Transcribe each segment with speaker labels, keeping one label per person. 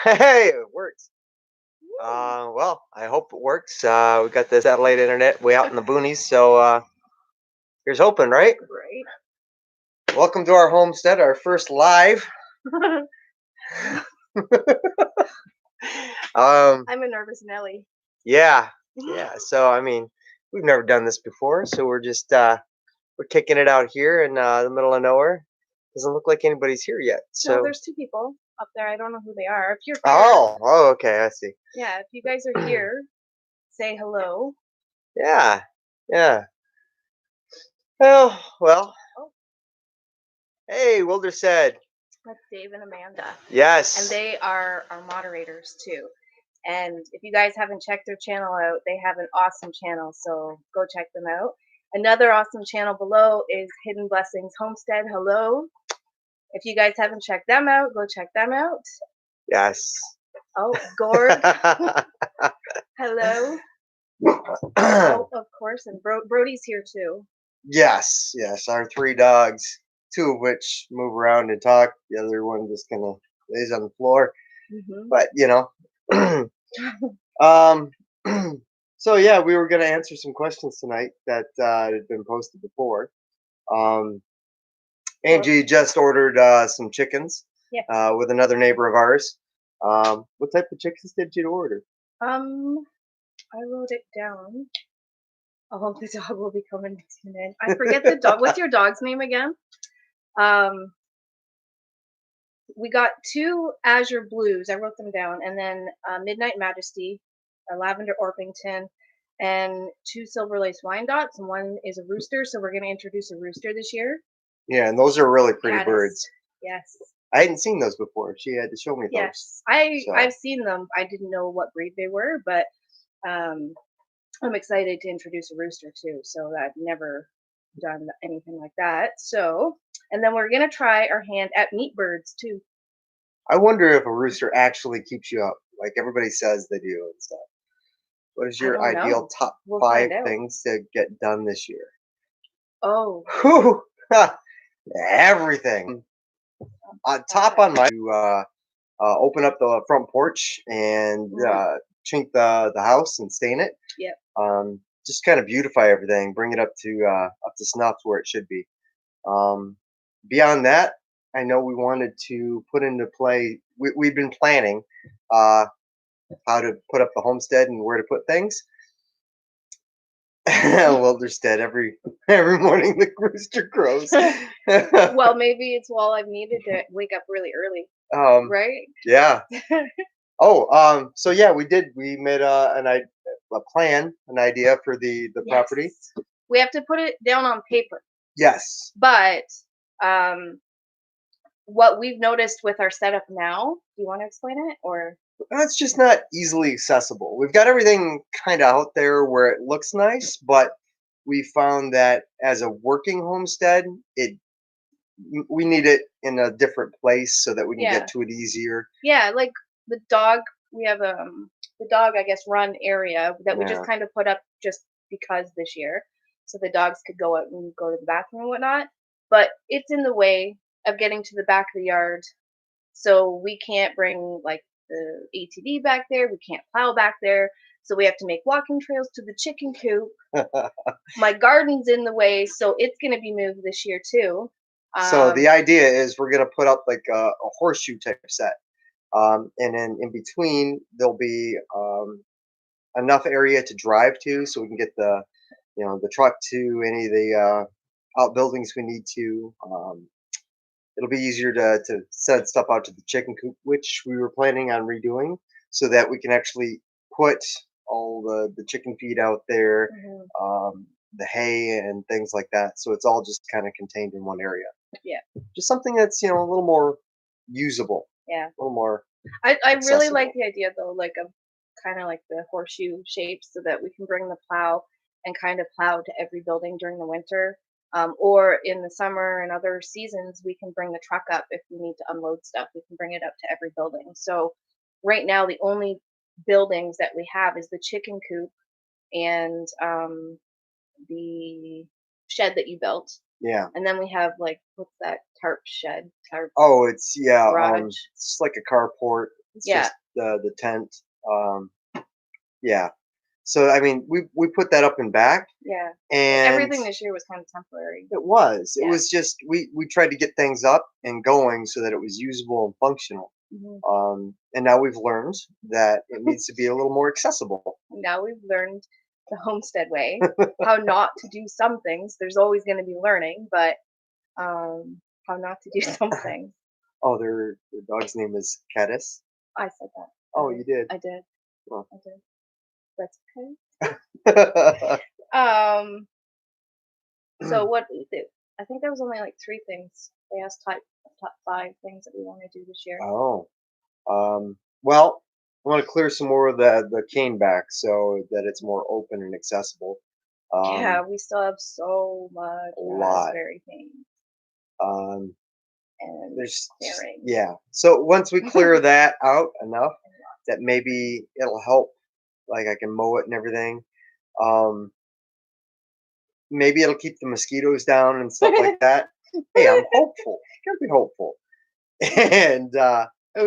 Speaker 1: Hey, it works.
Speaker 2: Woo!
Speaker 1: Well, I hope it works. We got the satellite internet way out in the boonies, so here's hoping, right?
Speaker 2: Right.
Speaker 1: Welcome to our homestead, our first live. um,
Speaker 2: I'm a nervous Nelly.
Speaker 1: yeah, yeah. So I mean, we've never done this before, so we're just we're kicking it out here in the middle of nowhere. Doesn't look like anybody's here yet.
Speaker 2: No,
Speaker 1: So,
Speaker 2: there's two people up there. I don't know who they are. If you're here,
Speaker 1: oh, okay, I see.
Speaker 2: yeah, if you guys are here, say hello.
Speaker 1: Yeah, yeah. Well.
Speaker 2: Oh,
Speaker 1: Hey, Wilder said
Speaker 2: that's Dave and Amanda. And
Speaker 1: yes.
Speaker 2: they are our moderators too. And if you guys haven't checked their channel out, they have an awesome channel, so go check them out. Another awesome channel below is Hidden Blessings Homestead. Hello. If you guys haven't checked them out, go check them out.
Speaker 1: Yes.
Speaker 2: Oh, Gorg. Hello. Oh, of course, and Brody's here too.
Speaker 1: Yes, yes. Our three dogs, two of which move around and talk. The other one just kind of lays on the floor.
Speaker 2: Hmm.
Speaker 1: But um, so yeah, we were gonna answer some questions tonight that had been posted before. Um,
Speaker 2: Well,
Speaker 1: Angie just ordered some chickens
Speaker 2: yes.
Speaker 1: with another neighbor of ours. What type of chickens did you order?
Speaker 2: Um, I wrote it down. Oh, the dog will be coming to tune in. I forget the dog. What's your dog's name again? Um, we got two Azure Blues. I wrote them down, and then Midnight Majesty, a Lavender Orpington, and two Silver Lace Wyandottes, and one is a rooster. So we're going to introduce a rooster this year.
Speaker 1: Yeah, and those are really pretty
Speaker 2: Caddis.
Speaker 1: birds.
Speaker 2: Yes.
Speaker 1: I hadn't seen those before. She had to show me those.
Speaker 2: Yes. I've
Speaker 1: So
Speaker 2: seen them. I didn't know what breed they were, but um, I'm excited to introduce a rooster too. So I've never done anything like that. So, and then we're gonna try our hand at meat birds too.
Speaker 1: I wonder if a rooster actually keeps you up, like everybody says they do and stuff. What is
Speaker 2: I
Speaker 1: your
Speaker 2: don't
Speaker 1: ideal
Speaker 2: know.
Speaker 1: top
Speaker 2: We'll find
Speaker 1: five
Speaker 2: out.
Speaker 1: things to get done this year?
Speaker 2: Oh,
Speaker 1: Whew, everything. Top
Speaker 2: five.
Speaker 1: on my to open up the front porch and
Speaker 2: Mm-hmm.
Speaker 1: chink the house and stain it.
Speaker 2: Yep.
Speaker 1: Just kind of beautify everything, bring it up to snuff where it should be. Um, Beyond that, I know we wanted to put into play. We've been planning uh, how to put up the homestead and where to put things. Wilderstead every morning the rooster crows.
Speaker 2: Well, maybe it's while I've needed to wake up really early,
Speaker 1: um,
Speaker 2: right?
Speaker 1: yeah. Oh, so yeah, we did. We made a plan, an idea for the property.
Speaker 2: Yes. We have to put it down on paper,
Speaker 1: Yes,
Speaker 2: but um, what we've noticed with our setup now. Do you want to explain it or?
Speaker 1: it's just not easily accessible. We've got everything kind of out there where it looks nice, but we found that as a working homestead, it we need it in a different place so that we can get
Speaker 2: Yeah.
Speaker 1: to it easier.
Speaker 2: Yeah, like the dog, we have the dog, I guess, run area that we just
Speaker 1: Yeah,
Speaker 2: kind of put up just because this year, so the dogs could go out and go to the bathroom and whatnot. But it's in the way of getting to the back of the yard, so we can't bring like the ATV back there. We can't plow back there, so we have to make walking trails to the chicken coop. My garden's in the way, so it's going to be moved this year too.
Speaker 1: so the
Speaker 2: Um,
Speaker 1: idea is we're gonna put up like a horseshoe type set, and then in between there'll be enough area to drive to, so we can get the truck to any of the outbuildings we need to. It'll be easier to send stuff out to the chicken coop, which we were planning on redoing, so that we can actually put all the chicken feed out there,
Speaker 2: mhm,
Speaker 1: the hay and things like that. So it's all just kind of contained in one area.
Speaker 2: yeah,
Speaker 1: Just something that's a little more usable,
Speaker 2: yeah.
Speaker 1: a little more
Speaker 2: I really like
Speaker 1: accessible.
Speaker 2: the idea though, like of kind of like the horseshoe shape, so that we can bring the plow and kind of plow to every building during the winter. Or in the summer and other seasons, we can bring the truck up if we need to unload stuff. We can bring it up to every building. So right now, the only buildings that we have is the chicken coop and the shed that you built.
Speaker 1: Yeah.
Speaker 2: And then we have like what's that tarp shed, tarp
Speaker 1: Oh, it's yeah.
Speaker 2: garage.
Speaker 1: It's like a carport. It's
Speaker 2: Yeah,
Speaker 1: just the tent. Yeah. So I mean, we put that up and back,
Speaker 2: yeah.
Speaker 1: and
Speaker 2: Everything this year was kind of temporary.
Speaker 1: it was. It
Speaker 2: Yeah.
Speaker 1: was just we tried to get things up and going so that it was usable and functional.
Speaker 2: Mhm.
Speaker 1: And now we've learned that it needs to be a little more accessible.
Speaker 2: Now we've learned the homestead way, how not to do some things. There's always going to be learning, but how not to do some things.
Speaker 1: Oh, their dog's name is Caddis.
Speaker 2: I said that.
Speaker 1: Oh, you did.
Speaker 2: I did.
Speaker 1: Well.
Speaker 2: I did. That's okay. Um. So what? I think there was only like three things. They asked top five things that we want to do this year.
Speaker 1: Oh. Well, I want to clear some more of the cane back so that it's more open and accessible.
Speaker 2: Yeah, we still have so much
Speaker 1: A lot.
Speaker 2: raspberry cane
Speaker 1: Um,
Speaker 2: and clearing.
Speaker 1: yeah. So once we clear that out enough, that maybe it'll help. Like I can mow it and everything. Um, maybe it'll keep the mosquitoes down and stuff like that. Hey, I'm hopeful. Gotta be hopeful. And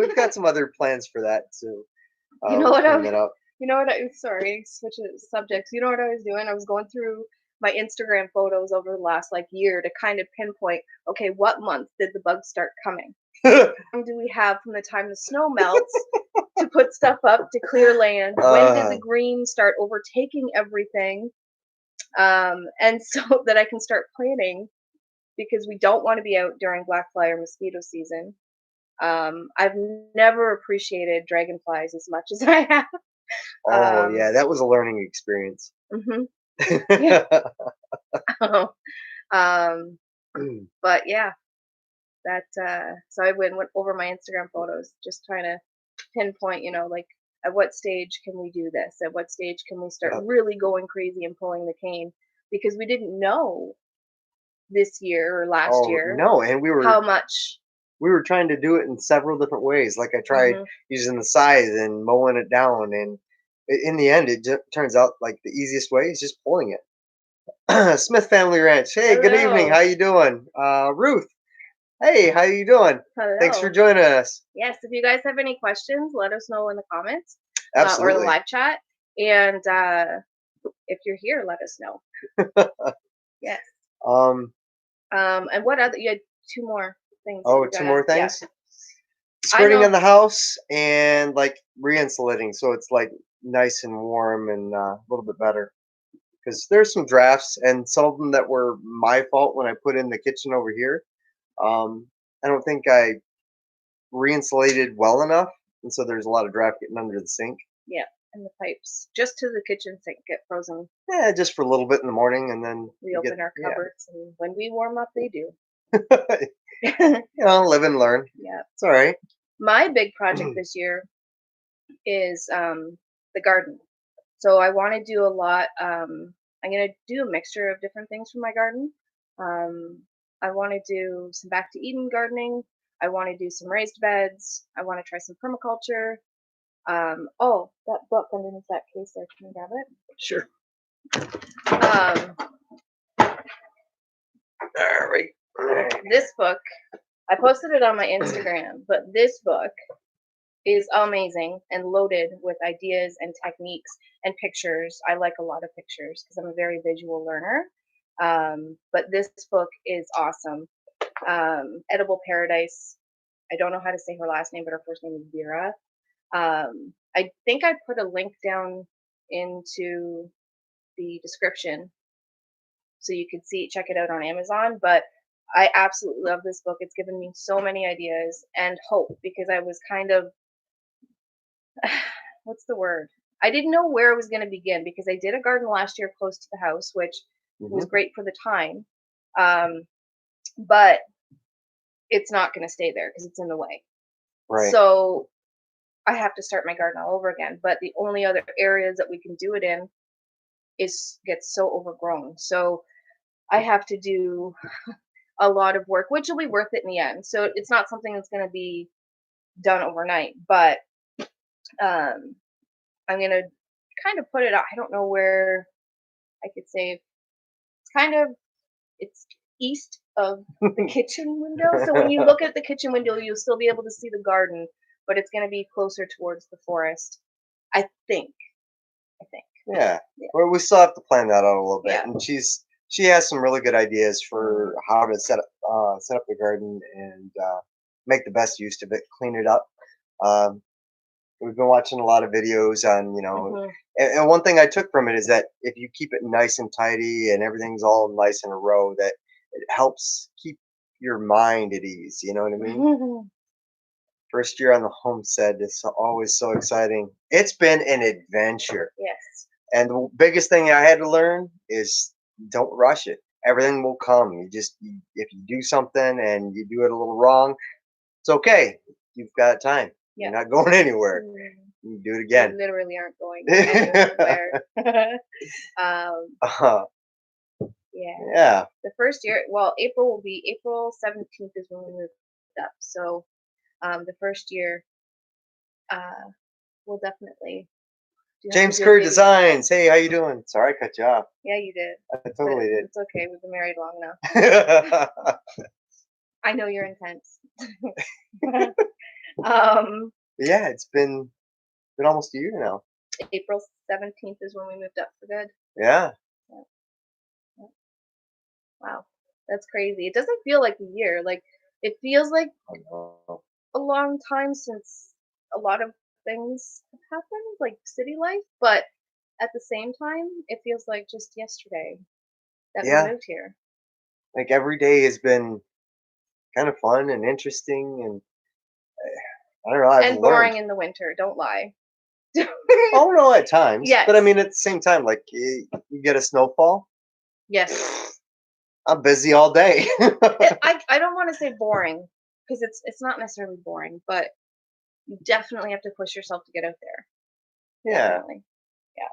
Speaker 1: we've got some other plans for that too.
Speaker 2: You know
Speaker 1: We'll
Speaker 2: what?
Speaker 1: clean that up.
Speaker 2: You know what? Sorry, switch subjects. You know what I was doing? I was going through my Instagram photos over the last like year to kind of pinpoint. Okay, what month did the bugs start coming? Do we have from the time the snow melts to put stuff up to clear land? When did the green start overtaking everything? And so that I can start planning because we don't want to be out during black fly or mosquito season. I've never appreciated dragonflies as much as I have.
Speaker 1: Oh yeah, that was a learning experience.
Speaker 2: Mhm. Yeah. um, but yeah, that so I went over my Instagram photos, just trying to pinpoint, like at what stage can we do this? At what stage can we start
Speaker 1: Yep.
Speaker 2: really going crazy and pulling the cane? Because we didn't know this year or last
Speaker 1: Oh
Speaker 2: year
Speaker 1: no, and
Speaker 2: how much.
Speaker 1: we were trying to do it in several different ways. Like I tried
Speaker 2: Mhm.
Speaker 1: using the scythe and mowing it down, and in the end, it turns out like the easiest way is just pulling it. Smith Family Ranch. Hey, good evening.
Speaker 2: Hello.
Speaker 1: How you doing? Ruth. Hey, how you doing? Thanks for
Speaker 2: Hello.
Speaker 1: joining us.
Speaker 2: Yes, if you guys have any questions, let us know in the comments or the
Speaker 1: Absolutely.
Speaker 2: live chat. And if you're here, let us know. Yes.
Speaker 1: Um.
Speaker 2: And what other? You had two more things.
Speaker 1: Oh,
Speaker 2: You
Speaker 1: two
Speaker 2: gotta.
Speaker 1: more
Speaker 2: Yeah.
Speaker 1: things.
Speaker 2: I
Speaker 1: Skirting
Speaker 2: know.
Speaker 1: on the house and like re-insulating, so it's like nice and warm and a little bit better. Because there's some drafts and some of them that were my fault when I put in the kitchen over here. Um, I don't think I re-insulated well enough, and so there's a lot of draft getting under the sink.
Speaker 2: Yeah. And the pipes just to the kitchen sink get frozen.
Speaker 1: Yeah, just for a little bit in the morning, and then
Speaker 2: We
Speaker 1: you
Speaker 2: open our
Speaker 1: yeah.
Speaker 2: cupboards, and when we warm up, they do.
Speaker 1: Live and learn.
Speaker 2: Yeah.
Speaker 1: It's all right.
Speaker 2: My big project this year is the garden. So I want to do a lot. I'm gonna do a mixture of different things for my garden. Um, I want to do some back to Eden gardening. I want to do some raised beds. I want to try some permaculture. Oh, that book underneath that case there. Can you grab it?
Speaker 1: Sure.
Speaker 2: Um,
Speaker 1: All right.
Speaker 2: this book, I posted it on my Instagram, but this book is amazing and loaded with ideas and techniques and pictures. I like a lot of pictures because I'm a very visual learner. But this book is awesome. Edible Paradise. I don't know how to say her last name, but her first name is Vera. I think I put a link down into the description so you could check it out on Amazon. But I absolutely love this book. It's given me so many ideas and hope because I was kind of what's the word? I didn't know where I was going to begin because I did a garden last year close to the house, which was great for the time. But it's not going to stay there because it's in the way.
Speaker 1: Right.
Speaker 2: So I have to start my garden all over again. But the only other areas that we can do it in gets so overgrown. So I have to do a lot of work, which will be worth it in the end. So it's not something that's going to be done overnight, but um, I'm going to kind of put it out. I don't know where I could say it's east of the kitchen window. So when you look at the kitchen window, you'll still be able to see the garden, but it's going to be closer towards the forest. I think. I think.
Speaker 1: Yeah.
Speaker 2: Yeah.
Speaker 1: Well, we still have to plan that out a little bit.
Speaker 2: Yeah.
Speaker 1: And she has some really good ideas for how to set up the garden and make the best use of it, clean it up. Um, we've been watching a lot of videos on,
Speaker 2: Hmm.
Speaker 1: and one thing I took from it is that if you keep it nice and tidy and everything's all nice in a row, that it helps keep your mind at ease. You know what I mean? First year on the homestead is always so exciting. It's been an adventure.
Speaker 2: Yes.
Speaker 1: And the biggest thing I had to learn is don't rush it. Everything will come. If you do something and you do it a little wrong, it's okay. You've got time.
Speaker 2: Yeah.
Speaker 1: You're not going anywhere.
Speaker 2: Mm.
Speaker 1: You can do it
Speaker 2: We
Speaker 1: again.
Speaker 2: literally aren't going anywhere.
Speaker 1: Uh,
Speaker 2: Yeah.
Speaker 1: yeah.
Speaker 2: The first year, well, April 17th is when we moved up. So, the first year, uh, we'll definitely do have to
Speaker 1: James
Speaker 2: do a
Speaker 1: Curry
Speaker 2: baby shower.
Speaker 1: Designs. Hey, how you doing? Sorry, I cut you off.
Speaker 2: Yeah, you did.
Speaker 1: I
Speaker 2: But
Speaker 1: totally did.
Speaker 2: it's okay. We've been married long enough. I know you're intense. um,
Speaker 1: Yeah, it's been almost a year now.
Speaker 2: April 17th is when we moved up for good.
Speaker 1: Yeah.
Speaker 2: Yeah. Yeah. Wow, that's crazy. It doesn't feel like a year. Like it feels like
Speaker 1: I know.
Speaker 2: a long time since a lot of things have happened, like city life. But at the same time, it feels like just yesterday that we
Speaker 1: Yeah.
Speaker 2: moved here.
Speaker 1: Like every day has been kind of fun and interesting, and I don't know. I've
Speaker 2: And
Speaker 1: learned.
Speaker 2: boring in the winter. Don't lie.
Speaker 1: Oh no, at times, but I
Speaker 2: Yes.
Speaker 1: mean, at the same time, like you get a snowfall,
Speaker 2: Yes.
Speaker 1: I'm busy all day.
Speaker 2: I don't want to say boring because it's not necessarily boring, but you definitely have to push yourself to get out there.
Speaker 1: Yeah.
Speaker 2: Definitely. Yeah.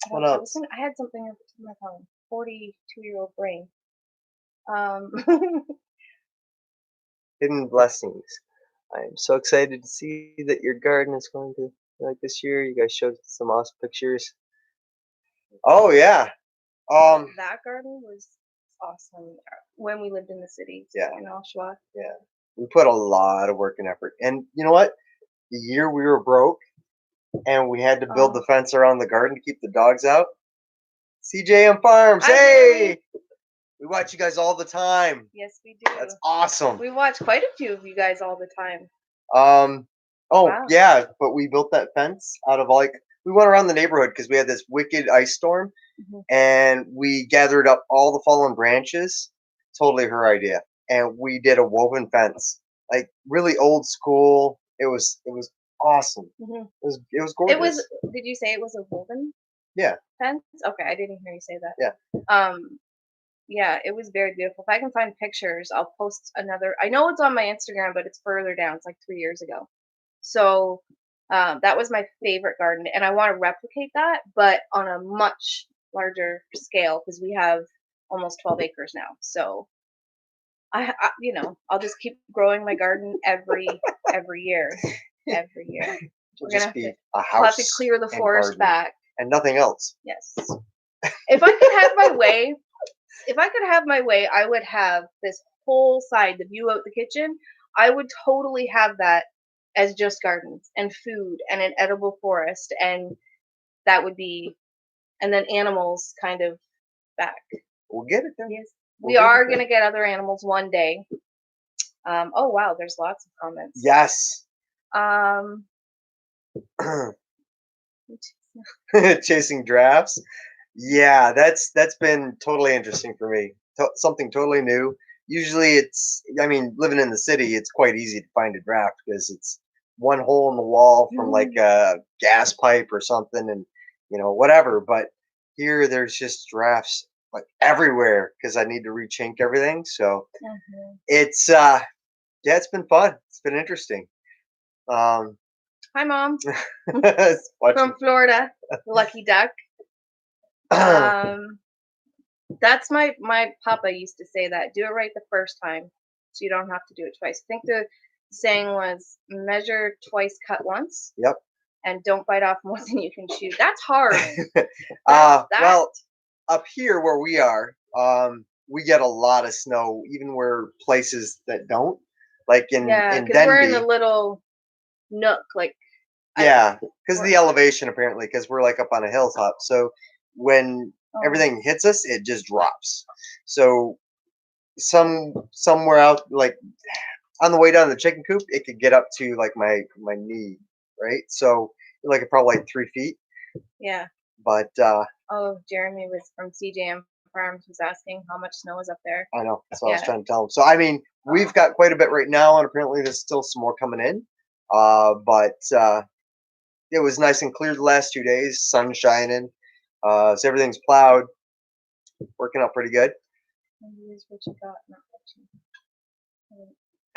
Speaker 1: What
Speaker 2: I
Speaker 1: else?
Speaker 2: I had something on my phone. 42-year-old brain. Um,
Speaker 1: Hidden blessings. I am so excited to see that your garden is going to like this year. You guys showed some awesome pictures. Oh yeah.
Speaker 2: that garden was awesome when we lived in the city
Speaker 1: Yeah.
Speaker 2: in Oshawa.
Speaker 1: Yeah. We put a lot of work and effort, and you know what? The year we were broke and we had to build the fence around the garden to keep the dogs out. CJM Farms.
Speaker 2: Hi,
Speaker 1: Hey, we watch you guys all the time.
Speaker 2: Yes, we do.
Speaker 1: That's awesome.
Speaker 2: We watch quite a few of you guys all the time.
Speaker 1: Oh
Speaker 2: Wow.
Speaker 1: yeah, but we built that fence out of we went around the neighborhood because we had this wicked ice storm,
Speaker 2: Mhm.
Speaker 1: and we gathered up all the fallen branches. Totally her idea, and we did a woven fence, like really old school. It was awesome.
Speaker 2: Mhm.
Speaker 1: It was
Speaker 2: It was.
Speaker 1: gorgeous.
Speaker 2: Did you say it was a woven
Speaker 1: Yeah,
Speaker 2: fence? Okay, I didn't hear you say that.
Speaker 1: yeah.
Speaker 2: Yeah, it was very beautiful. If I can find pictures, I'll post another. I know it's on my Instagram, but it's further down. It's like 3 years ago. So that was my favorite garden, and I want to replicate that, but on a much larger scale because we have almost 12 acres now. So I'll just keep growing my garden every year, every year.
Speaker 1: It'll
Speaker 2: We're gonna
Speaker 1: just
Speaker 2: have
Speaker 1: be
Speaker 2: to.
Speaker 1: a
Speaker 2: We'll have to
Speaker 1: house
Speaker 2: clear the
Speaker 1: and
Speaker 2: forest
Speaker 1: garden
Speaker 2: back.
Speaker 1: and nothing else.
Speaker 2: Yes. If I could have my way, I would have this whole side, the view out the kitchen. I would totally have that as just gardens and food and an edible forest, and that would be, and then animals kind of back.
Speaker 1: We'll get it then.
Speaker 2: Yes,
Speaker 1: We'll
Speaker 2: we
Speaker 1: get it
Speaker 2: are
Speaker 1: then.
Speaker 2: gonna get other animals one day. Oh wow, there's lots of comments.
Speaker 1: Yes.
Speaker 2: Um,
Speaker 1: Chasing drafts. Yeah, that's been totally interesting for me. Something totally new. Usually I mean, living in the city, it's quite easy to find a draft because it's one hole in the wall from like a gas pipe or something, and whatever. But here, there's just drafts like everywhere because I need to rechink everything. So
Speaker 2: Mhm.
Speaker 1: it's yeah, it's been fun. It's been interesting. Um,
Speaker 2: Hi, Mom,
Speaker 1: watching.
Speaker 2: from Florida, Lucky Duck. That's my papa used to say that. Do it right the first time, so you don't have to do it twice. I think the saying was measure twice, cut once,
Speaker 1: Yep.
Speaker 2: and don't bite off more than you can chew. That's hard. That
Speaker 1: Well, up here where we are, we get a lot of snow, even where places that don't, like
Speaker 2: Yeah,
Speaker 1: in
Speaker 2: because we're in a
Speaker 1: Denby.
Speaker 2: little nook, like I don't
Speaker 1: Yeah, because
Speaker 2: we're
Speaker 1: the elevation apparently, because we're like up on a hilltop. So when
Speaker 2: oh,
Speaker 1: everything hits us, it just drops. So somewhere out like on the way down to the chicken coop, it could get up to like my knee, right? So like probably like 3 feet.
Speaker 2: yeah.
Speaker 1: But
Speaker 2: Oh, Jeremy was from CJM Farms was asking how much snow is up there.
Speaker 1: I know that's what I was
Speaker 2: Yeah.
Speaker 1: trying to tell him. So I mean, we've
Speaker 2: Oh,
Speaker 1: got quite a bit right now, and apparently there's still some more coming in. But it was nice and clear the last 2 days, sun shining. So everything's plowed, working out pretty good.
Speaker 2: use what you got, not what you.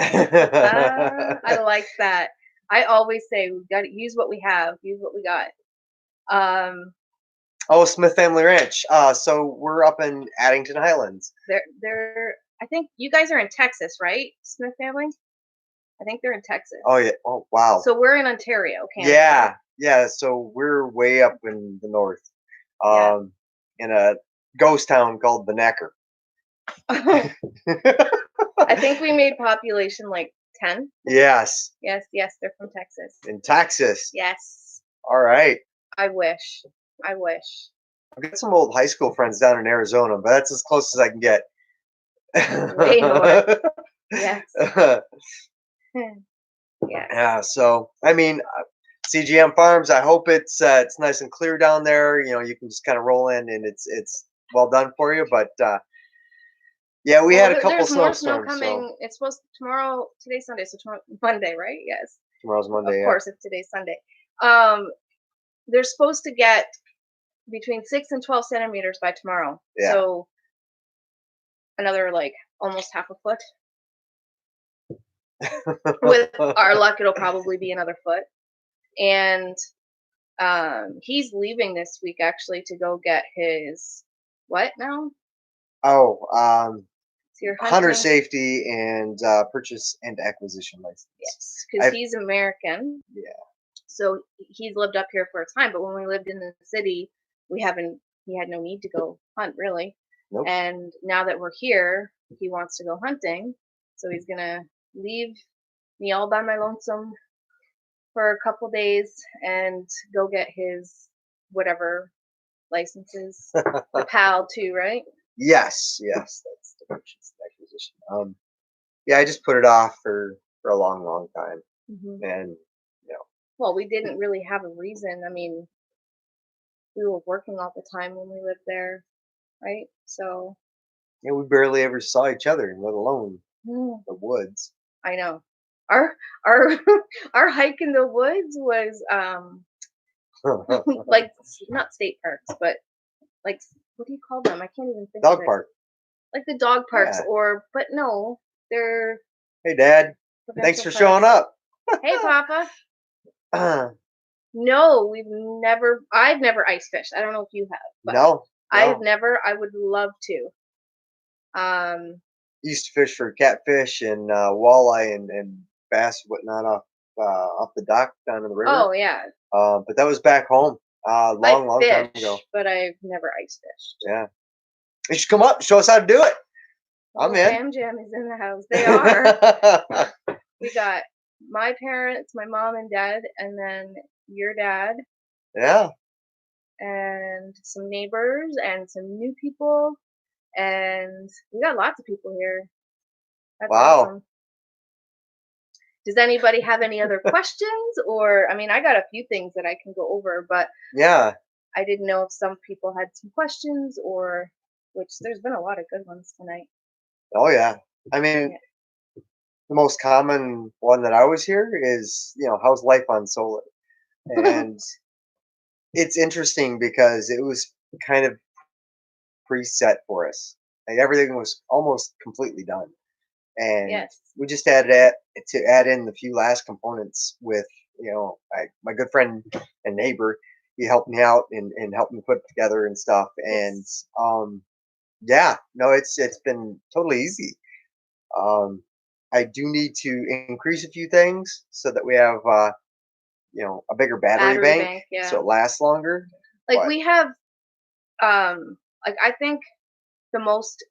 Speaker 2: I like that. I always say we got to use what we have, use what we got. Um,
Speaker 1: Oh, Smith Family Ranch. So we're up in Addington Highlands.
Speaker 2: they're. I think you guys are in Texas, right, Smith family? I think they're in Texas.
Speaker 1: Oh yeah. Oh wow.
Speaker 2: So we're in Ontario, Canada, right?
Speaker 1: Yeah, yeah. So we're way up in the north,
Speaker 2: Yeah.
Speaker 1: um, in a ghost town called the Necker.
Speaker 2: I think we made population like 10.
Speaker 1: Yes,
Speaker 2: Yes, yes, they're from Texas.
Speaker 1: in Texas.
Speaker 2: Yes.
Speaker 1: All right.
Speaker 2: I wish. I wish.
Speaker 1: I've got some old high school friends down in Arizona, but that's as close as I can get.
Speaker 2: Way north. Yes. Yes.
Speaker 1: Yeah. So I mean, CGM Farms. I hope it's nice and clear down there. You know, you can just kind of roll in, and it's well done for you. But yeah, we
Speaker 2: Well,
Speaker 1: had a couple
Speaker 2: there's more snow
Speaker 1: snowstorms. So
Speaker 2: coming. It's supposed tomorrow. Today's Sunday, so tomorrow Monday, right? Yes.
Speaker 1: tomorrow's
Speaker 2: Of
Speaker 1: Monday. Yeah.
Speaker 2: course, if today's Sunday. Um, they're supposed to get between 6 and 12 centimeters by tomorrow.
Speaker 1: Yeah.
Speaker 2: So another like almost half a foot. With our luck, it'll probably be another foot. And he's leaving this week actually to go get his what now?
Speaker 1: Oh,
Speaker 2: So you're
Speaker 1: hunter
Speaker 2: hunting.
Speaker 1: safety and purchase and acquisition license.
Speaker 2: Yes, because
Speaker 1: I
Speaker 2: he's American.
Speaker 1: Yeah.
Speaker 2: So he's lived up here for a time, but when we lived in the city, we haven't. He had no need to go hunt really,
Speaker 1: Nope.
Speaker 2: and now that we're here, he wants to go hunting. So he's gonna leave me all by my lonesome for a couple days and go get his whatever licenses. The PAL too, right?
Speaker 1: Yes, yes, that's the purchase and acquisition. Yeah, I just put it off for a long, long time,
Speaker 2: Hmm.
Speaker 1: and you know,
Speaker 2: Well, we didn't really have a reason. I mean, we were working all the time when we lived there, right? So,
Speaker 1: yeah, we barely ever saw each other, let alone
Speaker 2: mm,
Speaker 1: the woods.
Speaker 2: I know. Our our our hike in the woods was like not state parks, but like what do you call them? I can't even think of
Speaker 1: Dog
Speaker 2: it.
Speaker 1: park.
Speaker 2: Like the dog parks
Speaker 1: Yeah.
Speaker 2: or but no, they're
Speaker 1: Hey, Dad. Thanks
Speaker 2: provincial
Speaker 1: for showing
Speaker 2: parks.
Speaker 1: up.
Speaker 2: Hey, Papa.
Speaker 1: No,
Speaker 2: No, we've never. I've never ice fished. I don't know if you have, but
Speaker 1: no.
Speaker 2: I have never. I would love to.
Speaker 1: Used to fish for catfish and walleye and bass, whatnot, off the dock down in the river.
Speaker 2: Oh yeah,
Speaker 1: But that was back home,
Speaker 2: I
Speaker 1: long, long time ago.
Speaker 2: fish, but I've never ice fished.
Speaker 1: Yeah, you should come up, show us how to do it. I'm
Speaker 2: Well,
Speaker 1: in.
Speaker 2: Bam Jam is in the house. They are. We got my parents, my mom and dad, and then your dad,
Speaker 1: Yeah.
Speaker 2: and some neighbors, and some new people, and we got lots of people here. That's
Speaker 1: Wow.
Speaker 2: awesome. Does anybody have any other questions? Or, I mean, I got a few things that I can go over, but
Speaker 1: Yeah.
Speaker 2: I didn't know if some people had some questions or, which there's been a lot of good ones tonight.
Speaker 1: Oh yeah. I mean,
Speaker 2: Yeah.
Speaker 1: the most common one that I always hear is, how's life on solar? And it's interesting because it was kind of preset for us. Like everything was almost completely done, and
Speaker 2: Yes.
Speaker 1: we just to add in the few last components with my good friend and neighbor. He helped me out and helped me put it together and stuff. And
Speaker 2: Yes.
Speaker 1: yeah, no, it's been totally easy. Um, I do need to increase a few things so that we have a bigger battery
Speaker 2: Battery
Speaker 1: bank
Speaker 2: bank,
Speaker 1: so
Speaker 2: yeah.
Speaker 1: it lasts longer.
Speaker 2: Like
Speaker 1: But
Speaker 2: we have, like I think the most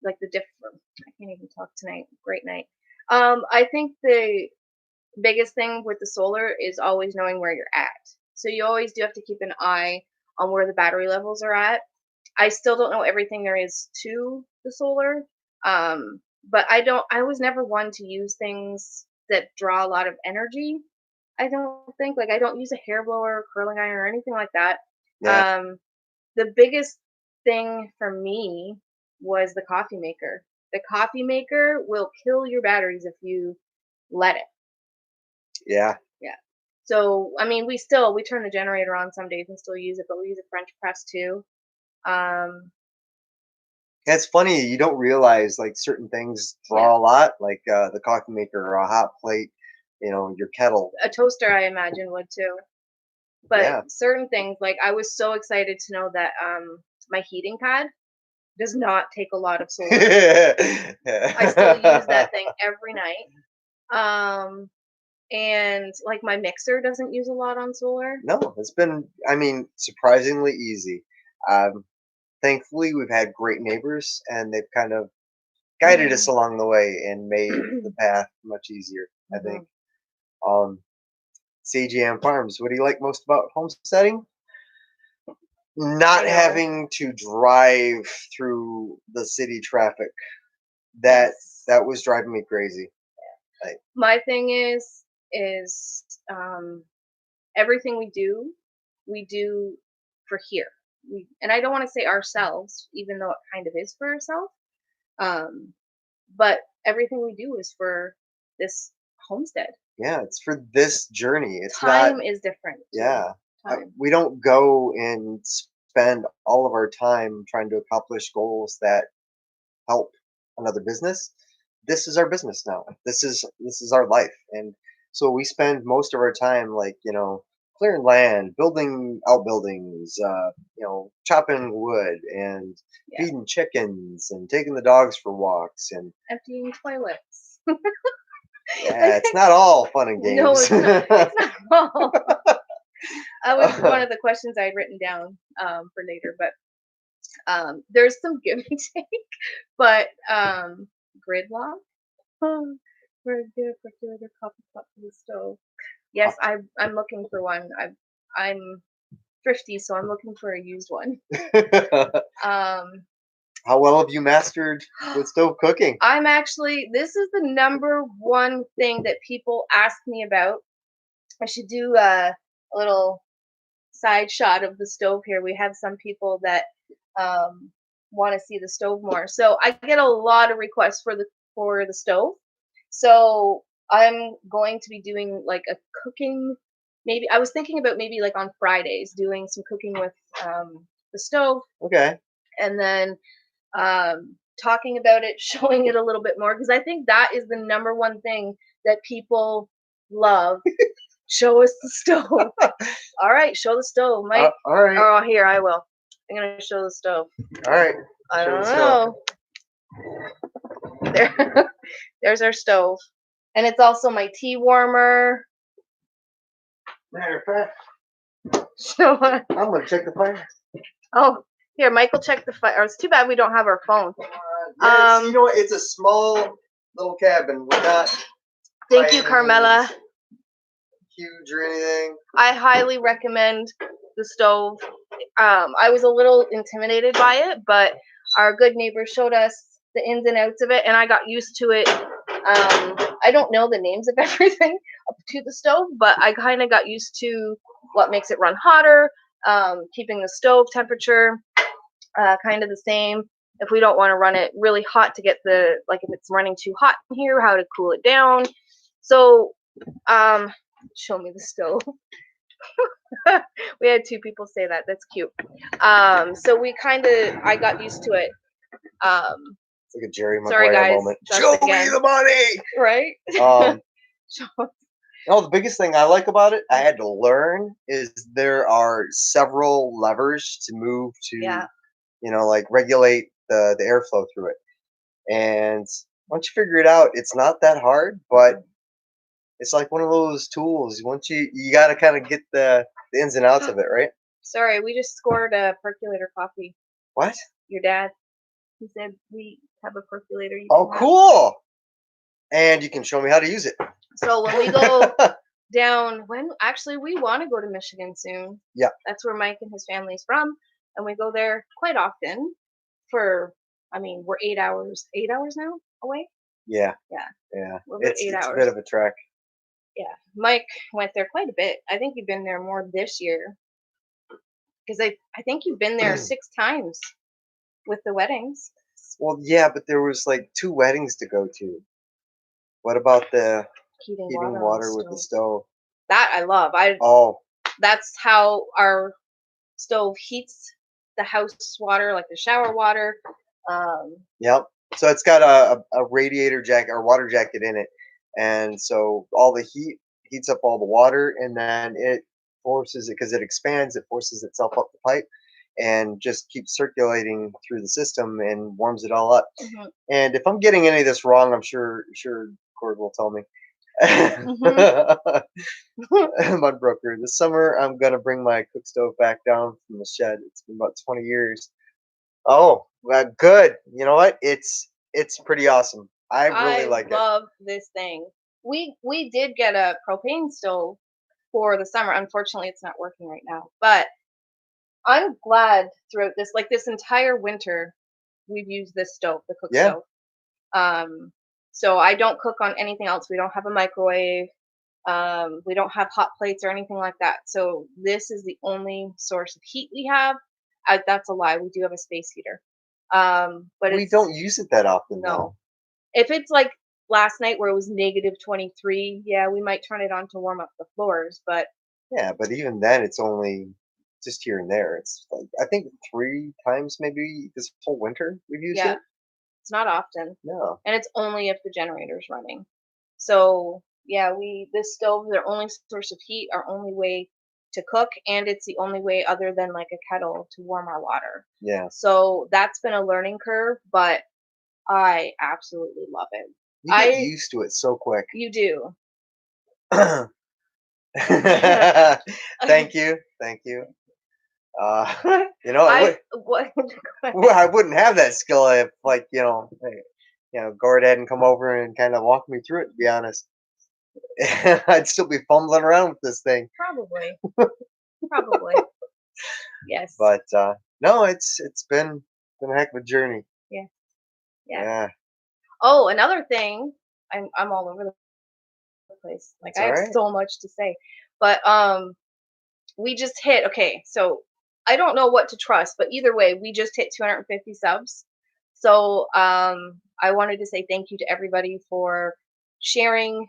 Speaker 2: like the different. I can't even talk tonight. Great night. I think the biggest thing with the solar is always knowing where you're at. So you always do have to keep an eye on where the battery levels are at. I still don't know everything there is to the solar. But I was never one to use things that draw a lot of energy. I don't think like I don't use a hair blower, curling iron, or anything like that.
Speaker 1: Yeah.
Speaker 2: Um, the biggest thing for me was the coffee maker. The coffee maker will kill your batteries if you let it.
Speaker 1: Yeah.
Speaker 2: Yeah. So I mean, we turn the generator on some days and still use it, but we use a French press too. Um,
Speaker 1: It's funny, you don't realize like certain things
Speaker 2: yeah.
Speaker 1: draw a lot, like the coffee maker or a hot plate, your kettle.
Speaker 2: A toaster, I imagine, would too. But
Speaker 1: Yeah.
Speaker 2: certain things, like I was so excited to know that my heating pad does not take a lot of solar. I still use that thing every night. Um, and like my mixer doesn't use a lot on solar.
Speaker 1: No, it's been, I mean, surprisingly easy. Um, Thankfully, we've had great neighbors, and they've kind of guided us
Speaker 2: Mhm.
Speaker 1: along the way and made the path much easier, I think.
Speaker 2: Mhm.
Speaker 1: Um, CGM Farms, what do you like most about homesteading?
Speaker 2: I
Speaker 1: Not
Speaker 2: know.
Speaker 1: having to drive through the city traffic. That
Speaker 2: Yes.
Speaker 1: that was driving me crazy. Like,
Speaker 2: My thing is um everything we do for here. And I don't want to say ourselves, even though it kind of is for ourselves. Um, but everything we do is for this homestead.
Speaker 1: yeah, it's for this journey. It's not,
Speaker 2: Time is different too.
Speaker 1: yeah.
Speaker 2: Time.
Speaker 1: We don't go and spend all of our time trying to accomplish goals that help another business. This is our business now. This is our life, and so we spend most of our time like clearing land, building outbuildings, chopping wood, and
Speaker 2: Yeah.
Speaker 1: feeding chickens, and taking the dogs for walks, and
Speaker 2: Emptying toilets.
Speaker 1: yeah, it's not all fun and
Speaker 2: No,
Speaker 1: games.
Speaker 2: it's not. It's not all. That was one of the questions I had written down for later, but there's some give and take, but gridlock. We're a good circulator coffee pot for the stove. Yes, I'm looking for one. I'm thrifty, so I'm looking for a used one. Um,
Speaker 1: How well have you mastered with stove cooking?
Speaker 2: I'm actually this is the number one thing that people ask me about. I should do a little side shot of the stove here. We have some people that um, want to see the stove more, so I get a lot of requests for the stove. So I'm going to be doing like a cooking. Maybe I was thinking about maybe like on Fridays doing some cooking with the stove,
Speaker 1: Okay.
Speaker 2: and then talking about it, showing it a little bit more because I think that is the number one thing that people love. Show us the stove. All right, show the stove, Mike.
Speaker 1: All right.
Speaker 2: Oh, here I will. I'm gonna show the stove.
Speaker 1: All right.
Speaker 2: I
Speaker 1: Show the
Speaker 2: don't
Speaker 1: stove.
Speaker 2: know. There, there's our stove, and it's also my tea warmer.
Speaker 1: Matter of fact,
Speaker 2: So,
Speaker 1: I'm gonna check the fire.
Speaker 2: oh, here, Michael, check the fire. It's too bad we don't have our phone.
Speaker 1: Yeah, you know what? It's a small little cabin. We're not
Speaker 2: Thank you,
Speaker 1: by any
Speaker 2: Carmela.
Speaker 1: means huge or anything.
Speaker 2: I highly recommend the stove. I was a little intimidated by it, but our good neighbor showed us the ins and outs of it, and I got used to it. I don't know the names of everything up to the stove, but I kind of got used to what makes it run hotter, keeping the stove temperature kind of the same. If we don't want to run it really hot to get if it's running too hot in here, how to cool it down. So, show me the stove. We had two people say that. That's cute. So I got used to it.
Speaker 1: It's like a Jerry
Speaker 2: Sorry,
Speaker 1: Maguire
Speaker 2: guys.
Speaker 1: moment.
Speaker 2: Just
Speaker 1: Show me
Speaker 2: again.
Speaker 1: the money.
Speaker 2: Right?
Speaker 1: No, the biggest thing I like about it, I had to learn, is there are several levers to move to,
Speaker 2: Yeah.
Speaker 1: like regulate the airflow through it. And once you figure it out, it's not that hard, but it's like one of those tools. Once you got to kind of get the ins and outs of it, right?
Speaker 2: Sorry, we just scored a percolator coffee.
Speaker 1: What?
Speaker 2: Your dad. He said we have a percolator you
Speaker 1: Oh,
Speaker 2: can have.
Speaker 1: cool. And you can show me how to use it.
Speaker 2: So when we go down, when actually we want to go to Michigan soon.
Speaker 1: Yeah.
Speaker 2: That's where Mike and his family's from, and we go there quite often. For, I mean, we're 8 hours now away.
Speaker 1: Yeah.
Speaker 2: Yeah,
Speaker 1: Yeah.
Speaker 2: we're about
Speaker 1: It's
Speaker 2: 8
Speaker 1: a
Speaker 2: hours.
Speaker 1: bit of a trek.
Speaker 2: Yeah, Mike went there quite a bit. I think you've been there more this year because I think you've been there 6 times with the weddings.
Speaker 1: Well, yeah, but there was like 2 weddings to go to. What about the
Speaker 2: Heating
Speaker 1: heating
Speaker 2: water on the
Speaker 1: water with the
Speaker 2: stove.
Speaker 1: stove?
Speaker 2: That I love.
Speaker 1: Oh,
Speaker 2: That's how our stove heats the house water, like the shower water. Um,
Speaker 1: yep. So it's got a radiator jacket or water jacket in it, and so all the heat heats up all the water, and then it forces it because it expands. It forces itself up the pipe, and just keeps circulating through the system and warms it all up.
Speaker 2: mhm,
Speaker 1: And if I'm getting any of this wrong, I'm sure Cord will tell me.
Speaker 2: mhm.
Speaker 1: Mud broker. This summer, I'm gonna bring my cook stove back down from the shed. It's been about 20 years. Oh, well, good. You know what? It's pretty awesome. I really
Speaker 2: I
Speaker 1: like it.
Speaker 2: love this thing. We did get a propane stove for the summer. Unfortunately, it's not working right now. But I'm glad throughout this, like this entire winter, we've used this stove, the cook
Speaker 1: Yeah,
Speaker 2: stove. Um, so I don't cook on anything else. We don't have a microwave. We don't have hot plates or anything like that. So this is the only source of heat we have. That's a lie. We do have a space heater. But
Speaker 1: we
Speaker 2: it's
Speaker 1: don't use it that often
Speaker 2: no.
Speaker 1: though.
Speaker 2: If it's like last night where it was negative 23, yeah, we might turn it on to warm up the floors. But
Speaker 1: Yeah, but even then, it's only just here and there. It's like I think 3 times maybe this whole winter we've used
Speaker 2: yeah,
Speaker 1: it.
Speaker 2: it's not often.
Speaker 1: No.
Speaker 2: And it's only if the generator's running. So yeah, this stove is our only source of heat, our only way to cook, and it's the only way other than like a kettle to warm our water.
Speaker 1: Yeah.
Speaker 2: So that's been a learning curve, but I absolutely love it.
Speaker 1: You get
Speaker 2: I
Speaker 1: used to it so quick.
Speaker 2: You do.
Speaker 1: Thank you. Thank you. Uh, you know,
Speaker 2: I what
Speaker 1: well, I wouldn't have that skill if, like, hey, Gord hadn't come over and kind of walked me through it. To be honest, I'd still be fumbling around with this thing.
Speaker 2: Probably. Probably. Yes.
Speaker 1: But no, it's been a heck of a journey.
Speaker 2: Yeah. Yeah.
Speaker 1: Yeah,
Speaker 2: Oh, another thing, I'm all over the place. Like
Speaker 1: that's
Speaker 2: I
Speaker 1: all
Speaker 2: have
Speaker 1: right.
Speaker 2: so much to say. But we just hit, okay, so I don't know what to trust, but either way, we just hit 250 subs. So I wanted to say thank you to everybody for sharing,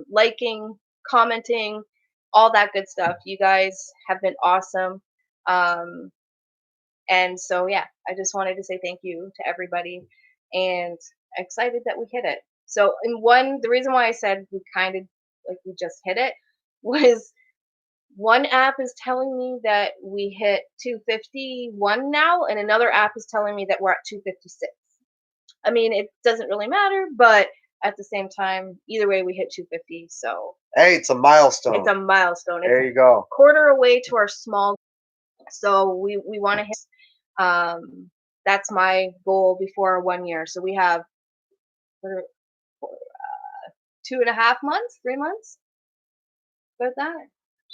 Speaker 2: liking, commenting, all that good stuff. You guys have been awesome. Um, and so yeah, I just wanted to say thank you to everybody and excited that we hit it. So the reason why I said we kind of like we just hit it was one app is telling me that we hit 251 now, and another app is telling me that we're at 256. I mean, it doesn't really matter, but at the same time, either way, we hit 250. So
Speaker 1: Hey, it's a
Speaker 2: it's
Speaker 1: milestone.
Speaker 2: a milestone. It's
Speaker 1: There you go.
Speaker 2: a quarter away to our small. So we want to hit. That's my goal before 1 year. So we have what are- 2.5 months, 3 months. About that?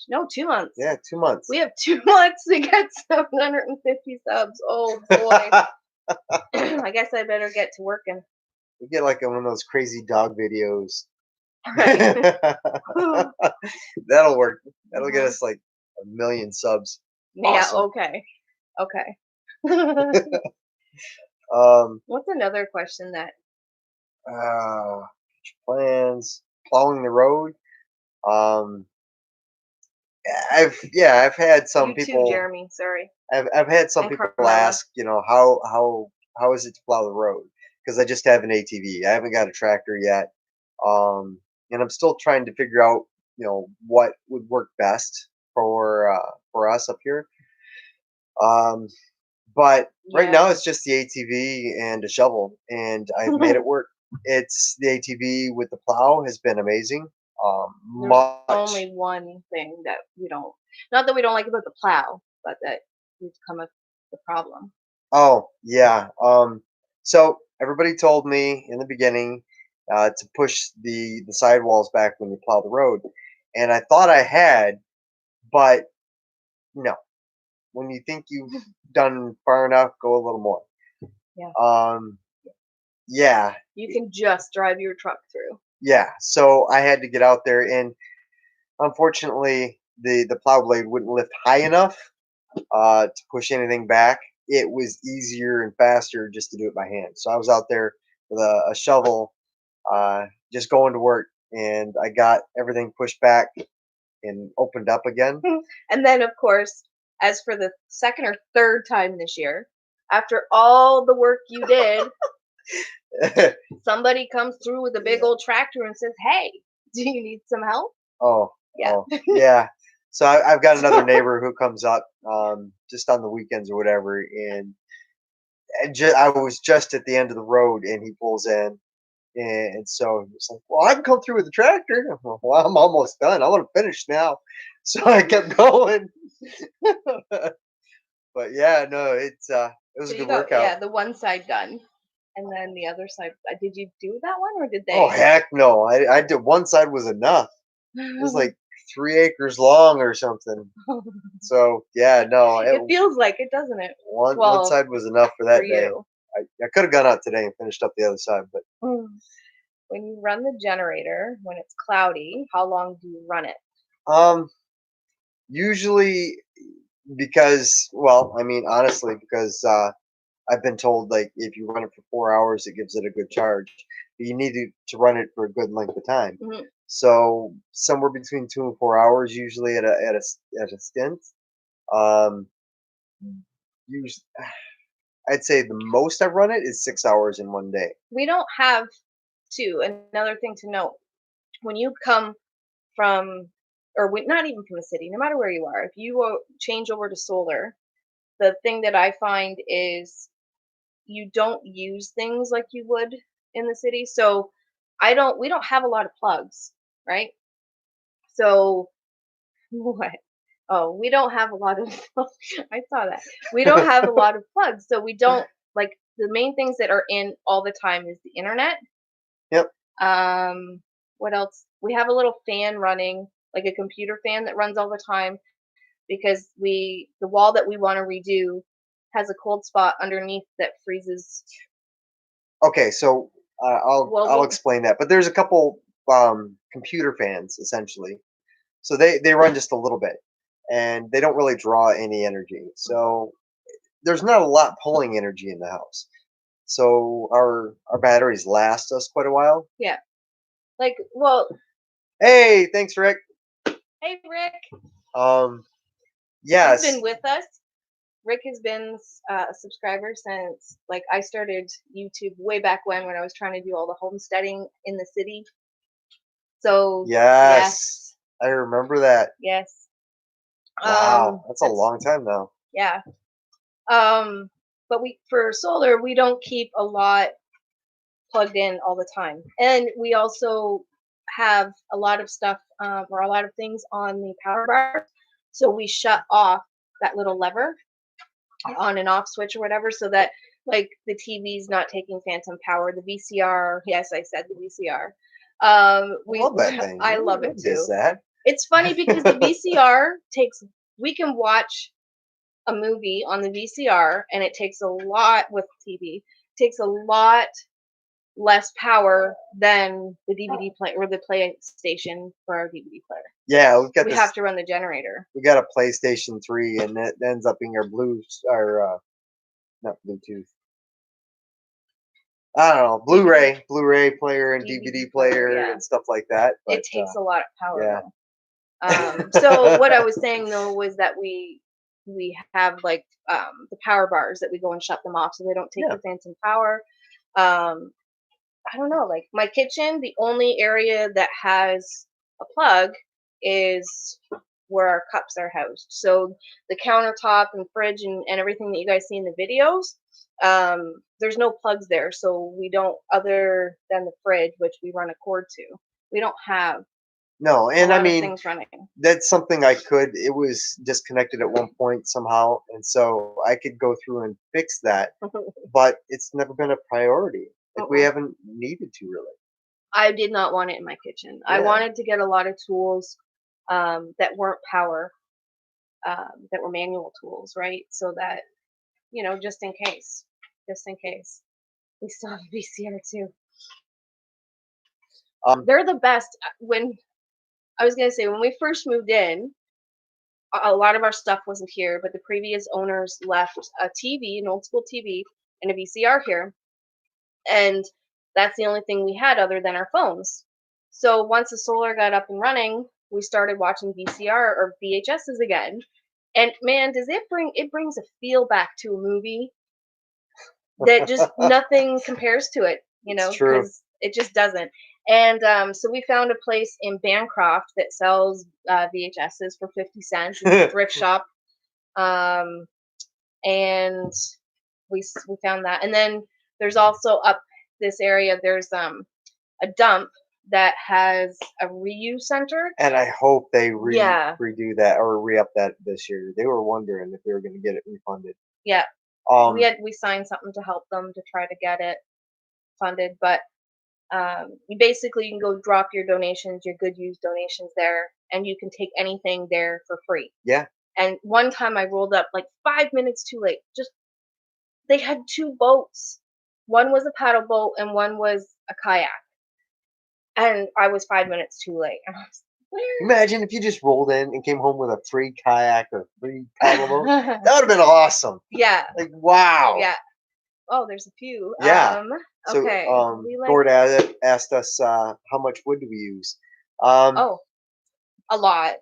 Speaker 2: No, 2 months.
Speaker 1: Yeah, 2 months.
Speaker 2: We have 2 months to get 750 subs. Oh boy. I guess I better get to working.
Speaker 1: We get like one of those crazy dog videos.
Speaker 2: Right.
Speaker 1: That'll work. That'll get
Speaker 2: Mhm.
Speaker 1: us like 1 million subs.
Speaker 2: Yeah,
Speaker 1: Awesome.
Speaker 2: okay. Okay.
Speaker 1: Um,
Speaker 2: What's another question that
Speaker 1: uh, plans, plowing the road. Um, I've had some
Speaker 2: you too,
Speaker 1: people.
Speaker 2: Jeremy, sorry.
Speaker 1: I've had some
Speaker 2: And
Speaker 1: people
Speaker 2: Carmela.
Speaker 1: ask, how is it to plow the road? Because I just have an ATV. I haven't got a tractor yet. And I'm still trying to figure out, what would work best for us up here. Um, but right now
Speaker 2: Yeah.
Speaker 1: it's just the ATV and a shovel, and I've made it work. It's the ATV with the plow has been amazing.
Speaker 2: There's
Speaker 1: Much.
Speaker 2: only one thing that we don't, not that we don't like about the plow, but that we've come up with the problem.
Speaker 1: Oh yeah. So everybody told me in the beginning to push the sidewalls back when you plow the road, and I thought I had, but no. When you think you've done far enough, go a little more.
Speaker 2: Yeah.
Speaker 1: Um, yeah,
Speaker 2: You can just drive your truck through.
Speaker 1: yeah. So I had to get out there, and unfortunately, the plow blade wouldn't lift high enough to push anything back. It was easier and faster just to do it by hand. So I was out there with a shovel, uh, just going to work, and I got everything pushed back and opened up again.
Speaker 2: And then, of course, as for the second or third time this year, after all the work you did, somebody comes through with a big
Speaker 1: Yeah.
Speaker 2: old tractor and says, "Hey, do you need some help?"
Speaker 1: Oh,
Speaker 2: Yeah.
Speaker 1: oh, yeah. So I've got another neighbor who comes up just on the weekends or whatever, and I was just at the end of the road, and he pulls in, and so he's like, "Well, I can come through with the tractor." I'm like, well, I'm almost done. I want to finish now, so I kept going. But yeah, no, it was
Speaker 2: So
Speaker 1: a
Speaker 2: you
Speaker 1: good
Speaker 2: got,
Speaker 1: workout.
Speaker 2: yeah, the one side done, and then the other side. Did you do that one or did
Speaker 1: Oh
Speaker 2: they?
Speaker 1: heck no! I did one side was enough. It was like 3 acres long or something. So yeah, no,
Speaker 2: It feels like it, doesn't it?
Speaker 1: one
Speaker 2: Well,
Speaker 1: side was enough for
Speaker 2: for
Speaker 1: that day.
Speaker 2: you.
Speaker 1: I could have gone out today and finished up the other side, but
Speaker 2: When you run the generator when it's cloudy, how long do you run it?
Speaker 1: um, usually because, well, I mean, honestly, because I've been told like if you run it for 4 hours, it gives it a good charge. But you need to run it for a good length of time.
Speaker 2: Mhm.
Speaker 1: So somewhere between 2 and 4 hours, usually at a stint. Um, usually, I'd say the most I've run it is 6 hours in one day.
Speaker 2: We don't have to. Another thing to note, when you come from, or not even from the city, no matter where you are, if you change over to solar, the thing that I find is you don't use things like you would in the city. So we don't have a lot of plugs, right? So what? Oh, we don't have a lot of I saw that. We don't have a lot of plugs. So we don't, like, the main things that are in all the time is the internet.
Speaker 1: Yep.
Speaker 2: Um what else? We have a little fan running, like a computer fan that runs all the time because the wall that we want to redo has a cold spot underneath that freezes.
Speaker 1: Okay, so
Speaker 2: Well,
Speaker 1: I'll explain that. But there's a couple computer fans essentially. So they run just a little bit, and they don't really draw any energy. So there's not a lot pulling energy in the house. So our batteries last us quite a while.
Speaker 2: yeah. Like, well,
Speaker 1: Hey, thanks, Rick.
Speaker 2: hey Rick,
Speaker 1: Um,
Speaker 2: he's been
Speaker 1: yes,
Speaker 2: with us. Rick has been a subscriber since, like, I started YouTube way back when I was trying to do all the homesteading in the city. So
Speaker 1: yes,
Speaker 2: yes,
Speaker 1: I remember that.
Speaker 2: yes.
Speaker 1: Wow, that's a
Speaker 2: That's
Speaker 1: long time now.
Speaker 2: yeah. But we for solar we don't keep a lot plugged in all the time, and we also have a lot of stuff or a lot of things on the power bar, so we shut off that little lever on and off switch or whatever, so that, like, the TV's not taking phantom power. The VCR, yes, I said the VCR.
Speaker 1: I
Speaker 2: We
Speaker 1: love that thing.
Speaker 2: I love it
Speaker 1: Who does
Speaker 2: too.
Speaker 1: that?
Speaker 2: It's funny because the VCR takes we can watch a movie on the VCR and it takes a lot with TV. Takes a lot less power than the DVD player or the PlayStation for our DVD player.
Speaker 1: Yeah, we've got
Speaker 2: We
Speaker 1: this.
Speaker 2: have to run the generator.
Speaker 1: We got a PlayStation 3, and it ends up being our not Bluetooth. I don't know, Blu-ray player and DVD
Speaker 2: DVD player,
Speaker 1: player
Speaker 2: yeah.
Speaker 1: and stuff like that. But
Speaker 2: It takes a lot of power
Speaker 1: yeah,
Speaker 2: though. So what I was saying though was that we have, like, the power bars that we go and shut them off so they don't take
Speaker 1: yeah,
Speaker 2: the phantom power. Um, I don't know, like my kitchen, the only area that has a plug is where our cups are housed. So the countertop and fridge and everything that you guys see in the videos, there's no plugs there. So we don't, other than the fridge, which we run a cord to, we don't have
Speaker 1: No,
Speaker 2: a
Speaker 1: and I
Speaker 2: lot of
Speaker 1: mean
Speaker 2: things running.
Speaker 1: that's something I could. It was disconnected at one point somehow, and so I could go through and fix that. But it's never been a priority. Like we
Speaker 2: Uh-uh.
Speaker 1: haven't needed to really.
Speaker 2: I did not want it in my kitchen. I
Speaker 1: Yeah.
Speaker 2: wanted to get a lot of tools that weren't power, that were manual tools, right? So that, just in case. We still have a VCR too.
Speaker 1: Um.
Speaker 2: They're the best. When I was gonna say when we first moved in, a lot of our stuff wasn't here, but the previous owners left a TV, an old school TV, and a VCR here, and that's the only thing we had other than our phones. So once the solar got up and running, we started watching VCR or VHSs again. And man, does it brings a feel back to a movie that just nothing compares to it,
Speaker 1: It's true.
Speaker 2: because it just doesn't. And so we found a place in Bancroft that sells VHSs for 50 cents. It's a thrift shop. Um, and we found that. And then there's also up this area, there's a dump that has a reuse center.
Speaker 1: And I hope they
Speaker 2: Yeah,
Speaker 1: redo that or re-up that this year. They were wondering if they were going to get it refunded.
Speaker 2: yeah.
Speaker 1: Um.
Speaker 2: We signed something to help them to try to get it funded, but you basically can go drop your donations, your good use donations there, and you can take anything there for free.
Speaker 1: Yeah.
Speaker 2: And one time I rolled up like 5 minutes too late. Just they had two boats. One was a paddle boat and one was a kayak. And I was 5 minutes too late. And I was
Speaker 1: Imagine if you just rolled in and came home with a free kayak or free paddleboat.
Speaker 2: like,
Speaker 1: That would have been awesome.
Speaker 2: yeah,
Speaker 1: Like wow.
Speaker 2: yeah. Oh, there's a few.
Speaker 1: Yeah. So
Speaker 2: Okay. We like
Speaker 1: Gord asked us how much wood do we use. Um.
Speaker 2: oh, a lot.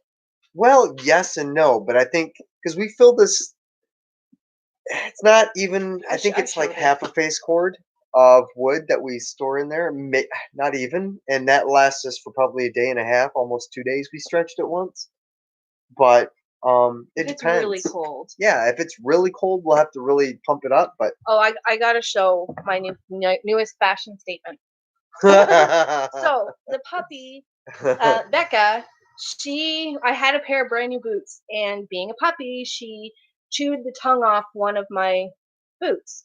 Speaker 1: Well, yes and no, but I think because we filled this, it's not even. I think
Speaker 2: I
Speaker 1: it's like
Speaker 2: showed it.
Speaker 1: half a face cord of wood that we store in there. Not even, and that lasts us for probably a day and a half, almost 2 days. We stretched it once, but
Speaker 2: If
Speaker 1: it
Speaker 2: it's really
Speaker 1: depends.
Speaker 2: cold.
Speaker 1: Yeah, if it's really cold, we'll have to really pump it up. But
Speaker 2: Oh, I gotta show my newest fashion statement. So the puppy, Becca, I had a pair of brand new boots, and being a puppy, she chewed the tongue off one of my boots.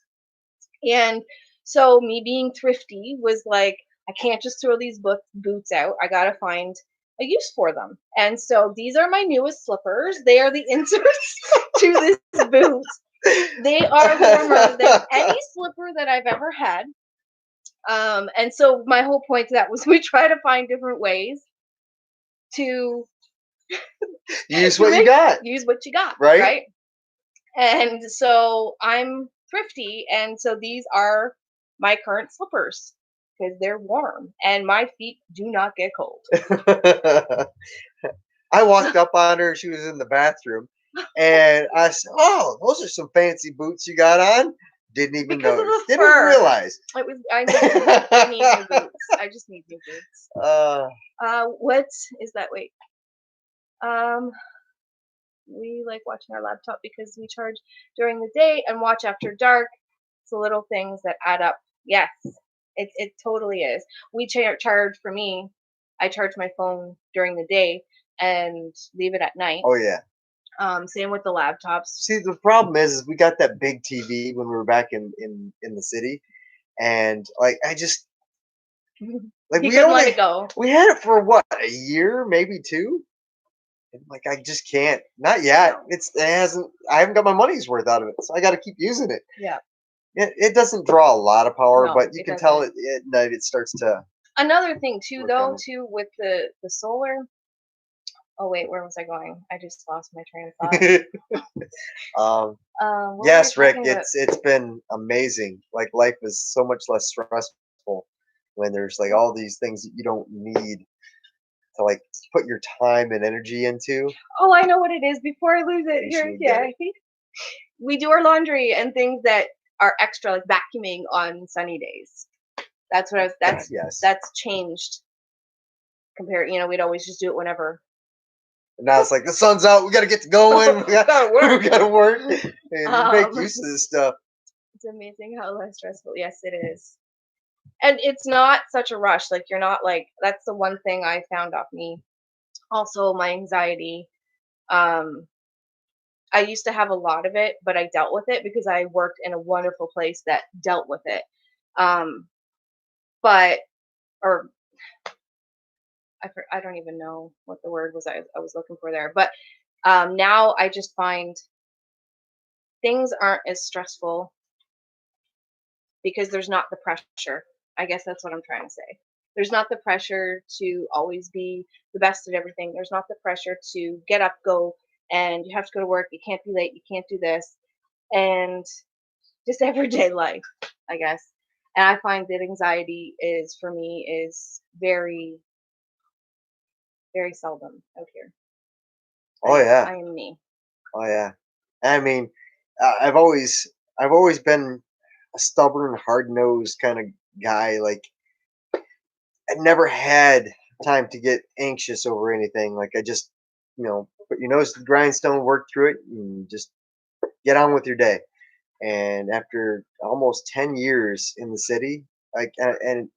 Speaker 2: And so me being thrifty was like, I can't just throw these boots out. I gotta find a use for them. And so these are my newest slippers. They are the inserts to this boot. They are warmer than any slipper that I've ever had. And so my whole point to that was we try to find different ways to
Speaker 1: Use
Speaker 2: to
Speaker 1: what you
Speaker 2: make
Speaker 1: got,
Speaker 2: use what you got,
Speaker 1: right?
Speaker 2: right? And so I'm thrifty, and so these are my current slippers because they're warm and my feet do not get cold.
Speaker 1: I walked up on her. She was in the bathroom, and I said, "Oh, those are some fancy boots you got on." Didn't even
Speaker 2: Because of
Speaker 1: notice.
Speaker 2: the
Speaker 1: Didn't
Speaker 2: fur.
Speaker 1: realize.
Speaker 2: It was I need new boots. I just need new boots.
Speaker 1: uh,
Speaker 2: What is that? Wait. Um, we like watching our laptop because we charge during the day and watch after dark. It's the little things that add up. Yes, it totally is. We charge for me. I charge my phone during the day and leave it at night.
Speaker 1: oh yeah.
Speaker 2: Same with the laptops.
Speaker 1: See, the problem is we got that big TV when we were back in the city, and like I just like
Speaker 2: You couldn't let it go.
Speaker 1: we had it for what, a year, maybe two. And like I just can't. Not yet.
Speaker 2: No.
Speaker 1: It hasn't. I haven't got my money's worth out of it, so I got to keep using it.
Speaker 2: Yeah.
Speaker 1: It doesn't draw a lot of power,
Speaker 2: No,
Speaker 1: but you
Speaker 2: it
Speaker 1: can tell
Speaker 2: doesn't.
Speaker 1: at night it starts to
Speaker 2: Another thing too,
Speaker 1: work on
Speaker 2: though,
Speaker 1: it.
Speaker 2: too with the solar. Oh wait, where was I going? I just lost my train of thought.
Speaker 1: um,
Speaker 2: What were we
Speaker 1: yes, Rick,
Speaker 2: talking about?
Speaker 1: it's been amazing. Like life is so much less stressful when there's like all these things that you don't need to like put your time and energy into.
Speaker 2: Oh, I know what it is. Before I lose it,
Speaker 1: You
Speaker 2: here,
Speaker 1: should
Speaker 2: yeah,
Speaker 1: get
Speaker 2: I think we do our laundry and things that are extra, like vacuuming on sunny days. That's what I was.
Speaker 1: it. Yes.
Speaker 2: That's changed. Compared, we'd always just do it whenever.
Speaker 1: And now it's like the sun's out. We got to get to going.
Speaker 2: Gotta work.
Speaker 1: We got to work and make
Speaker 2: Um,
Speaker 1: use of this stuff.
Speaker 2: it's amazing how less stressful. Yes, it is, and it's not such a rush. Like you're not like that's the one thing I found off me. Also, my anxiety. Um, I used to have a lot of it, but I dealt with it because I worked in a wonderful place that dealt with it. Um, but or I don't even know what the word was I was looking for there. But now I just find things aren't as stressful because there's not the pressure. I guess that's what I'm trying to say. There's not the pressure to always be the best at everything. There's not the pressure to get up, go, and you have to go to work. You can't be late. You can't do this. And just everyday life, I guess. And I find that anxiety is for me is very, very seldom out here.
Speaker 1: Oh yeah.
Speaker 2: I am me.
Speaker 1: Oh yeah. I mean, I've always been a stubborn, hard nosed kind of guy. Like I never had time to get anxious over anything. Like I just, put your nose to the grindstone, work through it, and just get on with your day. And after almost 10 years in the city, like and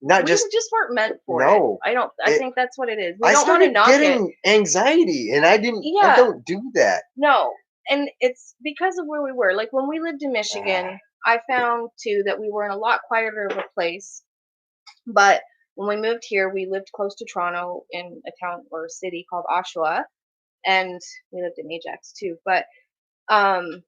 Speaker 1: not
Speaker 2: We
Speaker 1: just
Speaker 2: just weren't meant for it.
Speaker 1: no,
Speaker 2: I don't. I
Speaker 1: it.
Speaker 2: think that's what it is. We
Speaker 1: I
Speaker 2: don't want to
Speaker 1: started
Speaker 2: knock it.
Speaker 1: getting anxiety, and I
Speaker 2: Yeah.
Speaker 1: don't do that.
Speaker 2: No. And it's because of where we were. Like when we lived in Michigan, I found too that we were in a lot quieter of a place. But when we moved here, we lived close to Toronto in a town or a city called Oshawa, and we lived in Ajax too. But um,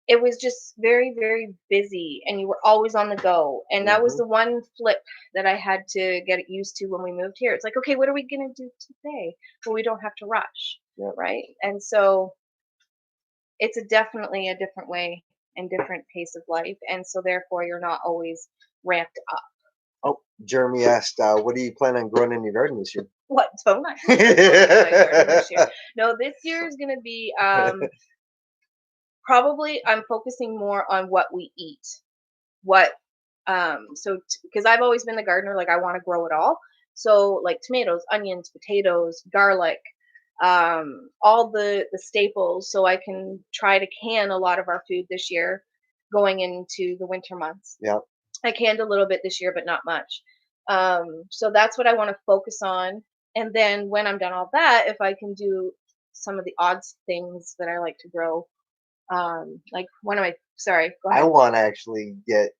Speaker 2: it was just very, very busy, and you were always on the go. And that was
Speaker 1: Hmm.
Speaker 2: the one flip that I had to get used to when we moved here. It's like, okay, what are we gonna do today? Well, we don't have to rush,
Speaker 1: Yeah.
Speaker 2: right? And so it's definitely a different way and different pace of life, and so therefore you're not always ramped up.
Speaker 1: Oh, Jeremy asked, "What do you plan on growing in your garden this year?"
Speaker 2: What? So nice. I'm so excited this year. No, this year is gonna be probably I'm focusing more on what we eat. What so because I've always been the gardener, like I want to grow it all. So like tomatoes, onions, potatoes, garlic, all the staples, so I can try to can a lot of our food this year going into the winter months.
Speaker 1: Yeah.
Speaker 2: I canned a little bit this year, but not much. So that's what I want to focus on. And then when I'm done all that, if I can do some of the odds things that I like to grow, like one of my, sorry, go
Speaker 1: I
Speaker 2: ahead.
Speaker 1: want to actually get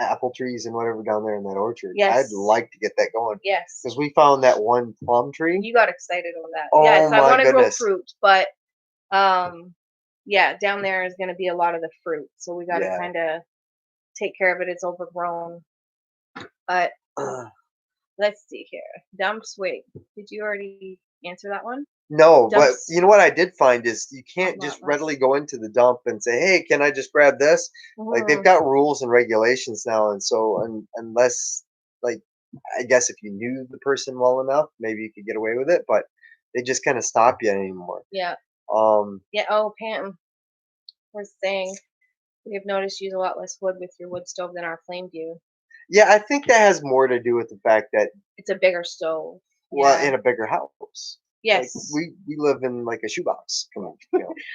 Speaker 1: apple trees and whatever down there in that orchard. I'd
Speaker 2: Yes,
Speaker 1: like to get that going
Speaker 2: yes.
Speaker 1: because we found that one plum tree.
Speaker 2: You got excited on that. Yes,
Speaker 1: Oh
Speaker 2: I
Speaker 1: my
Speaker 2: want to grow
Speaker 1: goodness.
Speaker 2: fruit, but um, yeah, down there is going to be a lot of the fruit, so we got to
Speaker 1: Yeah.
Speaker 2: kind of take care of it. It's overgrown, but let's see here. Dump swig. Did you already answer that one?
Speaker 1: No, but
Speaker 2: Dumps.
Speaker 1: you know what I did find is you can't
Speaker 2: Lot
Speaker 1: just
Speaker 2: less.
Speaker 1: readily go into the dump and say, "Hey, can I just grab this?" Like they've
Speaker 2: Mhm.
Speaker 1: got rules and regulations now, and so unless like I guess if you knew the person well enough, maybe you could get away with it, but they just kind of stop you anymore.
Speaker 2: Yeah.
Speaker 1: Um,
Speaker 2: Yeah. Oh, Pam was saying we have noticed you use a lot less wood with your wood stove than our flame view.
Speaker 1: yeah, I think that has more to do with the fact that
Speaker 2: It's a bigger stove.
Speaker 1: well,
Speaker 2: Yeah.
Speaker 1: in a bigger house, like
Speaker 2: Yes.
Speaker 1: we live in like a shoebox. Come on,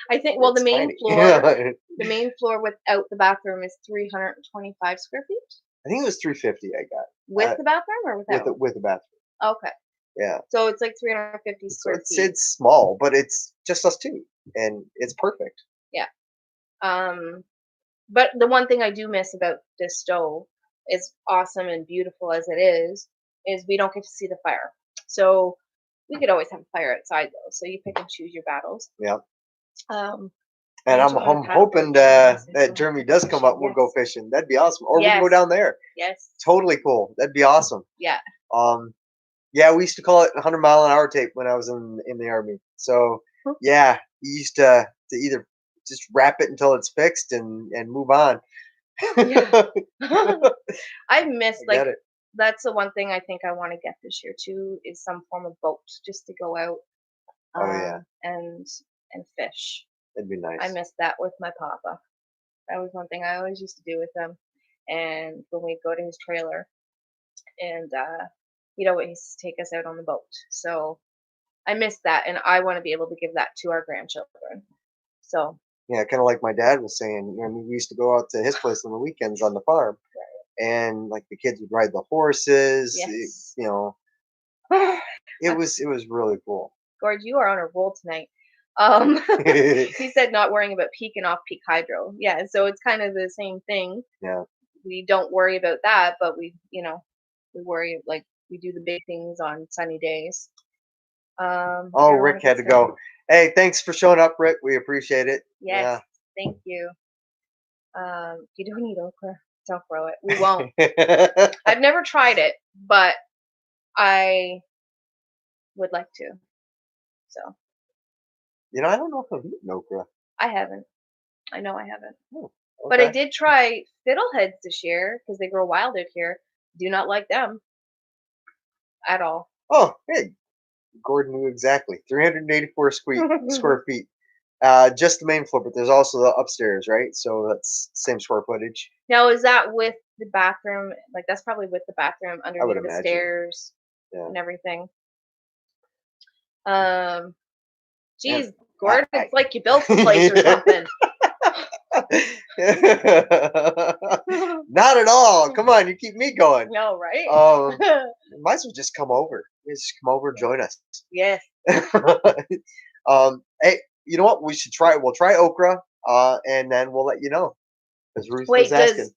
Speaker 2: I think. Well,
Speaker 1: it's tiny.
Speaker 2: the main floor without the bathroom is 325 square feet.
Speaker 1: I think it was 350 I got
Speaker 2: With the bathroom or without?
Speaker 1: with a bathroom.
Speaker 2: Okay.
Speaker 1: Yeah.
Speaker 2: So it's like 350
Speaker 1: So
Speaker 2: square feet.
Speaker 1: it's small, but it's just us 2, and it's perfect.
Speaker 2: Yeah. Um, but the one thing I do miss about this stove, as awesome and beautiful as it is we don't get to see the fire. So we could always have a fire outside though. So you pick and choose your battles.
Speaker 1: Yeah,
Speaker 2: Um,
Speaker 1: and
Speaker 2: I
Speaker 1: I'm
Speaker 2: enjoy my
Speaker 1: I'm
Speaker 2: paddleboard
Speaker 1: hoping
Speaker 2: too. I miss it
Speaker 1: that
Speaker 2: so much
Speaker 1: Jeremy
Speaker 2: to go
Speaker 1: does come up,
Speaker 2: fishing.
Speaker 1: we'll go
Speaker 2: Yes.
Speaker 1: fishing. That'd be awesome, or we can go
Speaker 2: Yes.
Speaker 1: down there.
Speaker 2: Yes.
Speaker 1: Totally cool. That'd be awesome.
Speaker 2: Yeah.
Speaker 1: Um, yeah, we used to call it 100-mile-an-hour tape when I was in the army. So, yeah, you used to either just wrap it until it's fixed and move on.
Speaker 2: Yeah.
Speaker 1: I
Speaker 2: I've missed like
Speaker 1: get it.
Speaker 2: that's the one thing I think I want to get this year too is some form of boat just to go out
Speaker 1: Oh, yeah,
Speaker 2: and fish.
Speaker 1: it'd be
Speaker 2: I
Speaker 1: nice.
Speaker 2: missed that with my papa. That was one thing I always used to do with him. And when we'd go to his trailer and he'd always take us out on the boat. So I missed that and I want to be able to give that to our grandchildren. So
Speaker 1: Yeah, kinda like my dad was saying, we used to go out to his place on the weekends on the farm, and, like, the kids would ride the horses,
Speaker 2: yes.
Speaker 1: you know, It was really cool.
Speaker 2: Gord, you are on a roll tonight. Um, he said not worrying about peak and off peak hydro. Yeah, so it's kind of the same thing.
Speaker 1: Yeah.
Speaker 2: We don't worry about that, but we worry like we do the big things on sunny days.
Speaker 1: Oh,
Speaker 2: Here,
Speaker 1: Rick
Speaker 2: what
Speaker 1: had
Speaker 2: does
Speaker 1: to
Speaker 2: it say?
Speaker 1: go. Hey, thanks for showing up, Rick. We appreciate it.
Speaker 2: Yes,
Speaker 1: Yeah.
Speaker 2: thank you. You don't need okra. Don't grow it. We won't. I've never tried it, but I would like to. So
Speaker 1: I don't know if I've eaten okra.
Speaker 2: I haven't. I know I haven't.
Speaker 1: Oh,
Speaker 2: But I
Speaker 1: okay.
Speaker 2: did try fiddleheads this year because they grow wild out here. Do not like them at all.
Speaker 1: Oh, hey, Gordon knew exactly. 384 square feet. Just the main floor, but there's also the upstairs, right? So that's same square footage,
Speaker 2: Now, is that with the bathroom? Like that's probably with the bathroom
Speaker 1: I would
Speaker 2: underneath the
Speaker 1: imagine.
Speaker 2: stairs
Speaker 1: Yeah.
Speaker 2: and everything. Um,
Speaker 1: And
Speaker 2: geez,
Speaker 1: I,
Speaker 2: Gord, it's like you built the place or something.
Speaker 1: Not at all. Come on, you keep me going.
Speaker 2: No, right?
Speaker 1: Um, might as well just come over. Just come over, join us.
Speaker 2: Yes.
Speaker 1: Hey, you know what? We should try. We'll try okra, and then we'll let you know. Because Ruth was
Speaker 2: Wait,
Speaker 1: asking.
Speaker 2: does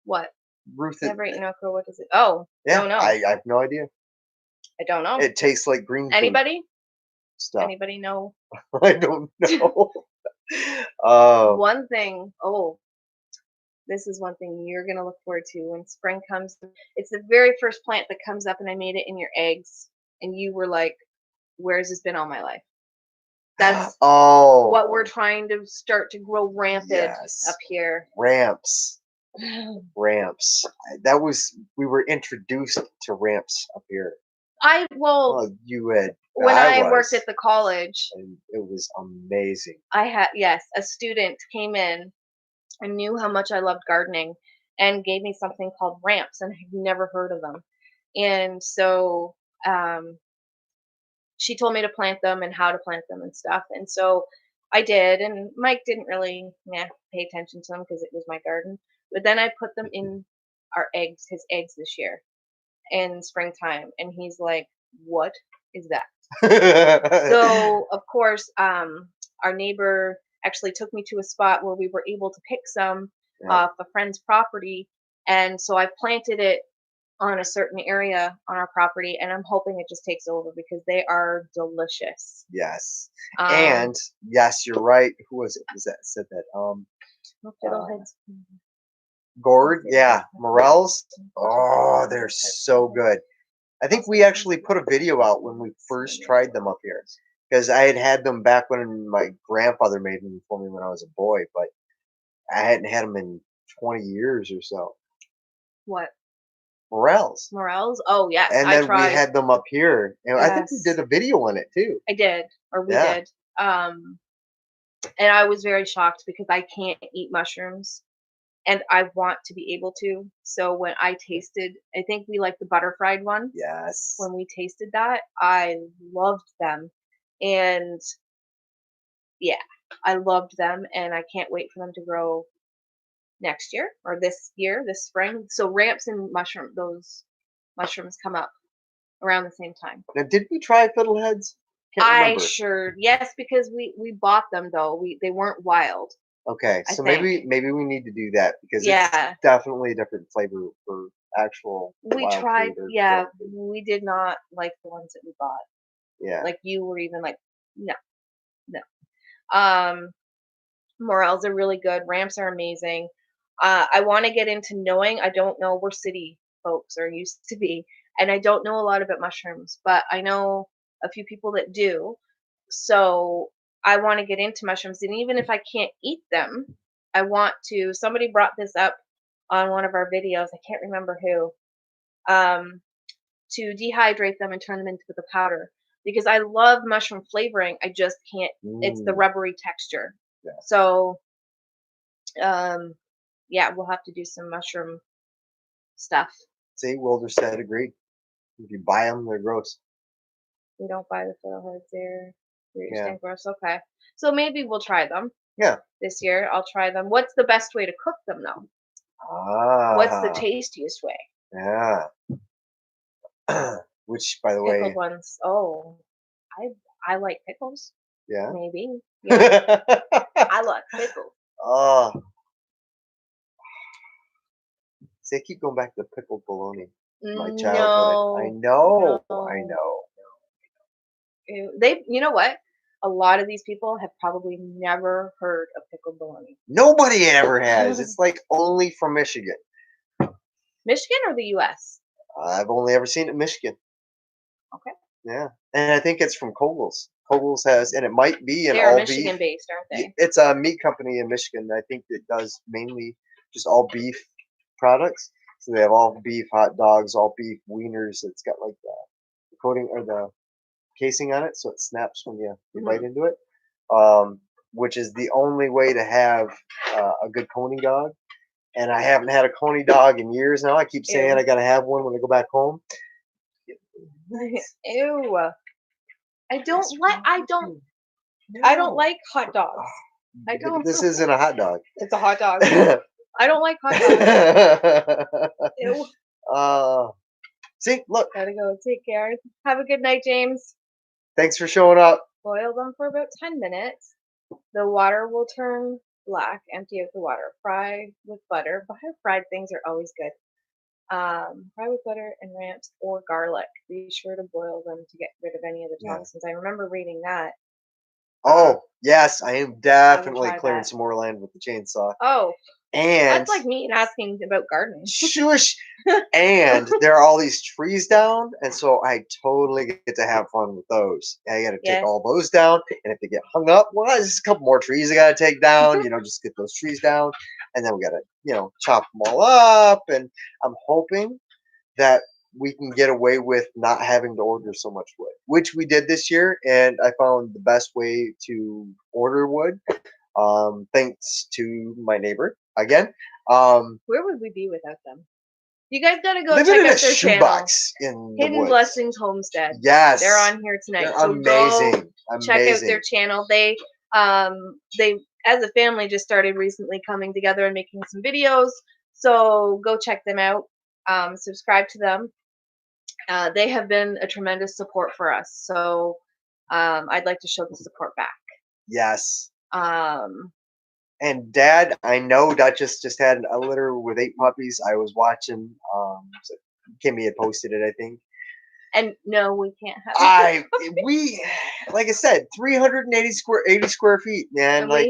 Speaker 2: what?
Speaker 1: Ruth,
Speaker 2: Never eaten okra. What is it? Oh,
Speaker 1: yeah,
Speaker 2: don't know.
Speaker 1: I have no idea.
Speaker 2: I don't know.
Speaker 1: It tastes like green food
Speaker 2: Anybody?
Speaker 1: stuff.
Speaker 2: Anybody know?
Speaker 1: I don't know. Um,
Speaker 2: One thing. Oh, this is one thing you're gonna look forward to when spring comes. It's the very first plant that comes up, and I made it in your eggs, and you were like, "Where's this been all my life?" That's
Speaker 1: oh,
Speaker 2: what we're trying to start to grow rampant up
Speaker 1: yes,
Speaker 2: here.
Speaker 1: ramps, ramps. That was we were introduced to ramps up here.
Speaker 2: Well,
Speaker 1: Well, you had,
Speaker 2: when
Speaker 1: I
Speaker 2: I worked
Speaker 1: was,
Speaker 2: at the college,
Speaker 1: and it was amazing.
Speaker 2: I had yes, a student came in and knew how much I loved gardening and gave me something called ramps, and I'd never heard of them. And so um, she told me to plant them and how to plant them and stuff. And so I did. And Mike didn't really pay attention to them because it was my garden. But then I put them in his eggs this year in springtime. And he's like, "What is that?" So, of course, our neighbor actually took me to a spot where we were able to pick some
Speaker 1: Yeah,
Speaker 2: off a friend's property. And so I planted it on a certain area on our property, and I'm hoping it just takes over because they are delicious.
Speaker 1: yes,
Speaker 2: Um,
Speaker 1: and yes, you're right. Who was it? Was that said that?
Speaker 2: no
Speaker 1: Uh,
Speaker 2: fiddleheads.
Speaker 1: Gord, yeah, Morels. Oh, they're so good. I think we actually put a video out when we first tried them up here because I had them back when my grandfather made them for me when I was a boy, but I hadn't had them in 20 years or so.
Speaker 2: What?
Speaker 1: Morels.
Speaker 2: Morels? Oh, yes,
Speaker 1: And
Speaker 2: I
Speaker 1: then we
Speaker 2: tried.
Speaker 1: had them up here, and I think we
Speaker 2: Yes,
Speaker 1: did a video on it too.
Speaker 2: I did, or we
Speaker 1: Yeah.
Speaker 2: did. Um, and I was very shocked because I can't eat mushrooms and I want to be able to. So when I tasted, I think we like the butter fried one.
Speaker 1: Yes.
Speaker 2: When we tasted that, I loved them. And yeah, I loved them and I can't wait for them to grow next year or this year, this spring. So ramps and those mushrooms come up around the same time.
Speaker 1: Now, did we try fiddleheads? Can't
Speaker 2: I
Speaker 1: remember.
Speaker 2: sure yes, because we bought them though. They weren't wild,
Speaker 1: Okay,
Speaker 2: I
Speaker 1: so
Speaker 2: think.
Speaker 1: maybe we need to do that because it's
Speaker 2: Yeah.
Speaker 1: definitely a different flavor for actual
Speaker 2: We
Speaker 1: wild
Speaker 2: tried
Speaker 1: food or
Speaker 2: yeah,
Speaker 1: grown food.
Speaker 2: we did not like the ones that we bought.
Speaker 1: Yeah.
Speaker 2: Like you were even like, no, no. Um Morels are really good. Ramps are amazing. I want to get into knowing. I don't know. We're city folks or used to be, and I don't know a lot about mushrooms, but I know a few people that do. So I want to get into mushrooms, and even if I can't eat them, I want to. Somebody brought this up on one of our videos. I can't remember who. Um, to dehydrate them and turn them into the powder because I love mushroom flavoring. I just can't. It's the
Speaker 1: Mm,
Speaker 2: rubbery texture.
Speaker 1: yeah.
Speaker 2: So um, yeah, we'll have to do some mushroom stuff.
Speaker 1: See, Wilder said agreed. If you buy them, they're gross.
Speaker 2: We don't buy the fiddleheads there. They're
Speaker 1: Yeah.
Speaker 2: gross. Okay, so maybe we'll try them
Speaker 1: Yeah.
Speaker 2: this year. I'll try them. What's the best way to cook them though? What's the
Speaker 1: Ah.
Speaker 2: tastiest way?
Speaker 1: Yeah. which, by the
Speaker 2: Pickled
Speaker 1: way,
Speaker 2: ones. Oh, I like pickles.
Speaker 1: yeah.
Speaker 2: Maybe. Yeah, I like pickles.
Speaker 1: Oh, see, I keep going back to pickled bologna. My childhood. I
Speaker 2: No,
Speaker 1: know. I
Speaker 2: no.
Speaker 1: know.
Speaker 2: Ew. They, you know what? A lot of these people have probably never heard of pickled bologna.
Speaker 1: Nobody ever has. It's like only from Michigan.
Speaker 2: Michigan or the U.S.?
Speaker 1: I've only ever seen it in Michigan.
Speaker 2: Okay.
Speaker 1: Yeah, and I think it's from Kogel's. Kogel's has, and it might be an
Speaker 2: They are
Speaker 1: all beef.
Speaker 2: Michigan based, aren't they?
Speaker 1: It's a meat company in Michigan. I think that does mainly just all beef products. So they have all beef hot dogs, all beef wieners. It's got like the coating or the casing on it, so it snaps when you bite
Speaker 2: Mhm.
Speaker 1: into it. Um, which is the only way to have a good coney dog. And I haven't had a coney dog in years now. I keep saying
Speaker 2: Ew.
Speaker 1: I gotta have one when I go back home.
Speaker 2: Ew. I don't
Speaker 1: Yes,
Speaker 2: like. I don't like hot dogs. I don't.
Speaker 1: This isn't a hot dog.
Speaker 2: It's a hot dog. I don't like hot dogs. Ew.
Speaker 1: uh, see, look,
Speaker 2: Gotta go. Take care. Have a good night, James.
Speaker 1: thanks for showing up.
Speaker 2: Boil them for about 10 minutes. The water will turn black. Empty out the water. Fry with butter. Fried things are always good. Fry with butter and ramps or garlic. Be sure to boil them to get rid of any of the
Speaker 1: Yeah.
Speaker 2: toxins. I remember reading that.
Speaker 1: Oh, yes, I am
Speaker 2: I will
Speaker 1: definitely
Speaker 2: try
Speaker 1: clearing
Speaker 2: that.
Speaker 1: some more land with the chainsaw.
Speaker 2: Oh,
Speaker 1: And
Speaker 2: that's like me asking about gardening.
Speaker 1: shush. And there are all these trees down, and so I totally get to have fun with those. I got to take
Speaker 2: Yes.
Speaker 1: all those down, and if they get hung up, well, there's just a couple more trees I got to take down. Just get those trees down, and then we got to chop them all up. And I'm hoping that we can get away with not having to order so much wood, which we did this year, and I found the best way to order wood. Thanks to my neighbor again.
Speaker 2: Where would we be without them? You guys gotta go
Speaker 1: Living
Speaker 2: check
Speaker 1: in a
Speaker 2: out their channel.
Speaker 1: shoebox in the
Speaker 2: Hidden
Speaker 1: woods.
Speaker 2: Blessings Homestead.
Speaker 1: Yes,
Speaker 2: They're on here tonight.
Speaker 1: they're
Speaker 2: So
Speaker 1: amazing.
Speaker 2: go check out their channel. They as a family just started recently coming together and making some videos. So go check them out. Subscribe to them. They have been a tremendous support for us. So I'd like to show the support back.
Speaker 1: Yes.
Speaker 2: Um,
Speaker 1: And Dad, I know Duchess just had a litter with 8 puppies. I was watching. Kimmy had posted it, I think.
Speaker 2: and no, we can't have.
Speaker 1: We like I said, 80 square feet, man.
Speaker 2: And
Speaker 1: Like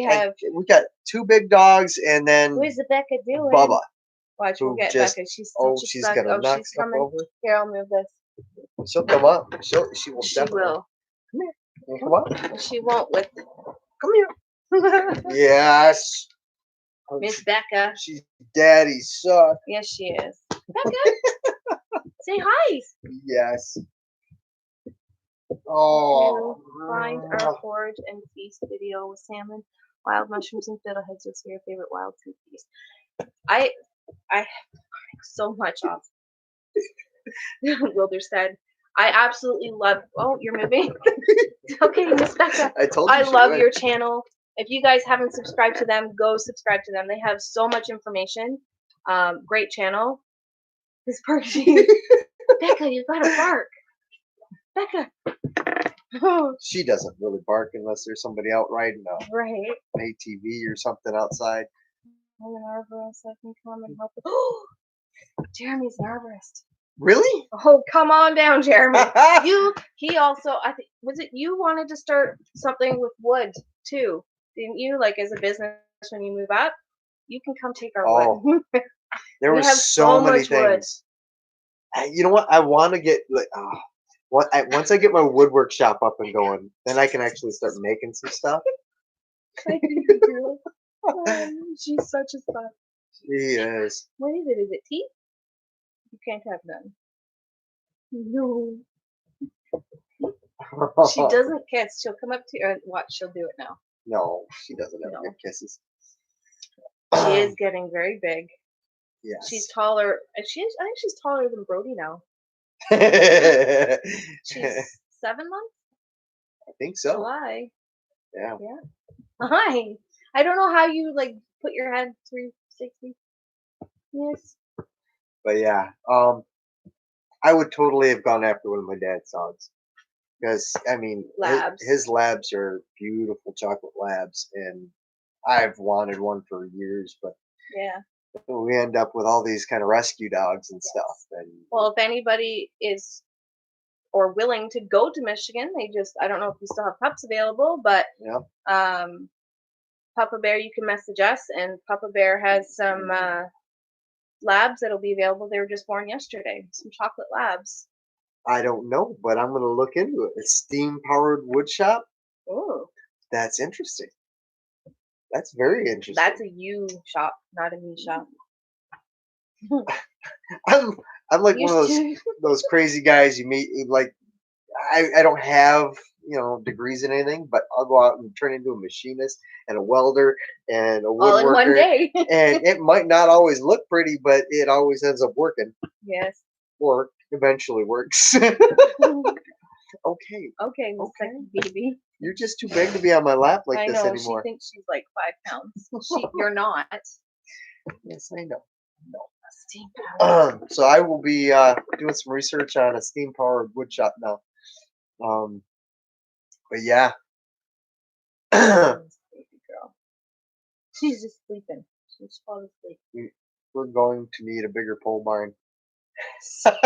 Speaker 1: we got 2 big dogs, and then
Speaker 2: Where's Becca doing?
Speaker 1: Bubba.
Speaker 2: Watch, we'll
Speaker 1: who
Speaker 2: get
Speaker 1: just
Speaker 2: Becca. She's
Speaker 1: she's
Speaker 2: stuck.
Speaker 1: gonna
Speaker 2: Oh,
Speaker 1: knock
Speaker 2: she's
Speaker 1: stuff
Speaker 2: coming.
Speaker 1: over.
Speaker 2: Here, I'll move this.
Speaker 1: She'll come up. She will
Speaker 2: She
Speaker 1: definitely.
Speaker 2: will.
Speaker 1: Come here. Come on.
Speaker 2: She won't with
Speaker 1: Come here. Yes.
Speaker 2: Miss Becca.
Speaker 1: She's daddy's son.
Speaker 2: Yes, she is. Becca, say hi.
Speaker 1: Yes. Oh.
Speaker 2: Find our forage and feast video with salmon, wild mushrooms, and fiddleheads. What's your favorite wild food feast? I so much off Wilderstead. I absolutely love. Oh, you're moving. Okay, Miss Becca.
Speaker 1: I told you.
Speaker 2: I love your channel. If you guys haven't subscribed to them, go subscribe to them. They have so much information. Great channel. This barking. Becca, you gotta bark. Becca.
Speaker 1: She doesn't really bark unless there's somebody out riding
Speaker 2: Right.
Speaker 1: an ATV or something outside.
Speaker 2: I'm an arborist. I can come and help. Jeremy's an arborist.
Speaker 1: Really?
Speaker 2: Oh, come on down, Jeremy. He also, I think, was it you wanted to start something with wood too, didn't you? Like as a business when you move up, you can come take our wood.
Speaker 1: There
Speaker 2: We
Speaker 1: were
Speaker 2: have
Speaker 1: so many
Speaker 2: much wood.
Speaker 1: things. You know what? I want to get like, once I get my woodwork shop up and going, then I can actually start making some stuff.
Speaker 2: I think you do. She's such a slut.
Speaker 1: She is.
Speaker 2: What is it? Is it teeth? You can't have none. No. She doesn't kiss. She'll come up to you. Watch, she'll do it now.
Speaker 1: No, she doesn't have
Speaker 2: No.
Speaker 1: good kisses.
Speaker 2: She is getting very big.
Speaker 1: Yes.
Speaker 2: She's taller. I think she's taller than Brody now. She's 7 months.
Speaker 1: I think so.
Speaker 2: July.
Speaker 1: Yeah.
Speaker 2: Hi. I don't know how you like put your head 360. Yes.
Speaker 1: But yeah. I would totally have gone after one of my dad's dogs because I mean
Speaker 2: Labs.
Speaker 1: his labs are beautiful chocolate labs, and I've wanted one for years, but
Speaker 2: Yeah.
Speaker 1: we end up with all these kind of rescue dogs and stuff.
Speaker 2: Yes.
Speaker 1: And
Speaker 2: Well, if anybody is or willing to go to Michigan, I don't know if we still have pups available, but
Speaker 1: yeah,
Speaker 2: um Papa Bear, you can message us, and Papa Bear has some labs that'll be available. They were just born yesterday. Some chocolate labs.
Speaker 1: I don't know, but I'm gonna look into it. A steam powered wood shop.
Speaker 2: Oh,
Speaker 1: That's interesting. That's very
Speaker 2: that's
Speaker 1: interesting.
Speaker 2: a you shop, not a me shop.
Speaker 1: I'm I'm like
Speaker 2: You
Speaker 1: one of
Speaker 2: should.
Speaker 1: those crazy guys you meet. Like I don't have degrees in anything, but I'll go out and turn into a machinist and a welder and a
Speaker 2: All in one
Speaker 1: woodworker,
Speaker 2: day.
Speaker 1: and it might not always look pretty, but it always ends up working,
Speaker 2: Yes.
Speaker 1: or eventually works. Okay,
Speaker 2: Okay, Miss
Speaker 1: okay.
Speaker 2: Sexy Baby.
Speaker 1: You're just too big to be on my lap like
Speaker 2: I
Speaker 1: this
Speaker 2: know she
Speaker 1: anymore.
Speaker 2: thinks she's like 5 pounds. You're not.
Speaker 1: Yes, I know.
Speaker 2: Steam power.
Speaker 1: So I will be doing some research on a steam powered wood shop now. Um, but yeah,
Speaker 2: Baby girl. She's just sleeping. She's falling asleep.
Speaker 1: we're going to need a bigger pole barn.
Speaker 2: Yes.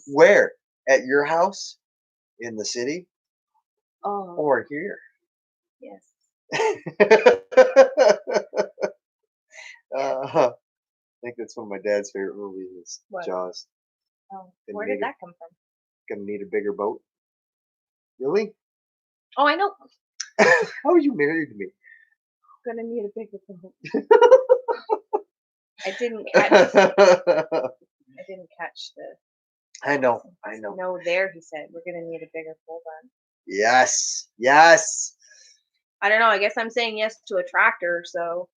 Speaker 1: Where? At your house? In the city?
Speaker 2: Oh,
Speaker 1: Or here?
Speaker 2: yes.
Speaker 1: I think that's one of my dad's favorite movies is
Speaker 2: What?
Speaker 1: Jaws.
Speaker 2: Oh,
Speaker 1: Gonna
Speaker 2: where
Speaker 1: need
Speaker 2: did
Speaker 1: a
Speaker 2: that come from?
Speaker 1: gonna need a bigger boat. Really?
Speaker 2: Oh, I know.
Speaker 1: How are you married to me?
Speaker 2: Gonna need a bigger boat. I didn't catch. I didn't catch the.
Speaker 1: I know, I know.
Speaker 2: No, there he said we're gonna need a bigger pole barn.
Speaker 1: Yes, yes,
Speaker 2: I don't know. I guess I'm saying yes to a tractor. So.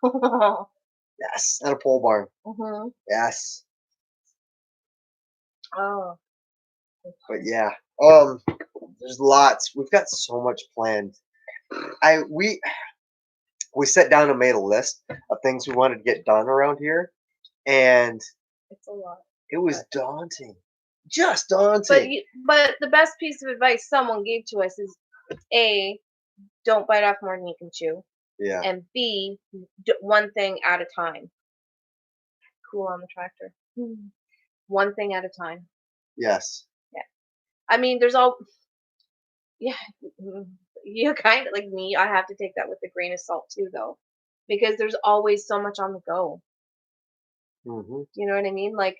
Speaker 2: Mhm.
Speaker 1: yes, and a pole barn. Yes,
Speaker 2: Oh.
Speaker 1: but yeah, um, there's lots. We've got so much planned. I we sat down and made a list of things we wanted to get done around here, and
Speaker 2: It's a lot.
Speaker 1: it was
Speaker 2: But
Speaker 1: daunting, just
Speaker 2: but
Speaker 1: daunting.
Speaker 2: but the best piece of advice someone gave to us is A, don't bite off more than you can chew,
Speaker 1: Yeah.
Speaker 2: and B, one thing at a time. Cool on the tractor. One thing at a time.
Speaker 1: Yes.
Speaker 2: Yeah. I mean, there's all yeah. You kind of like me. I have to take that with a grain of salt too, though, because there's always so much on the go.
Speaker 1: Hmm.
Speaker 2: You know what I mean? Like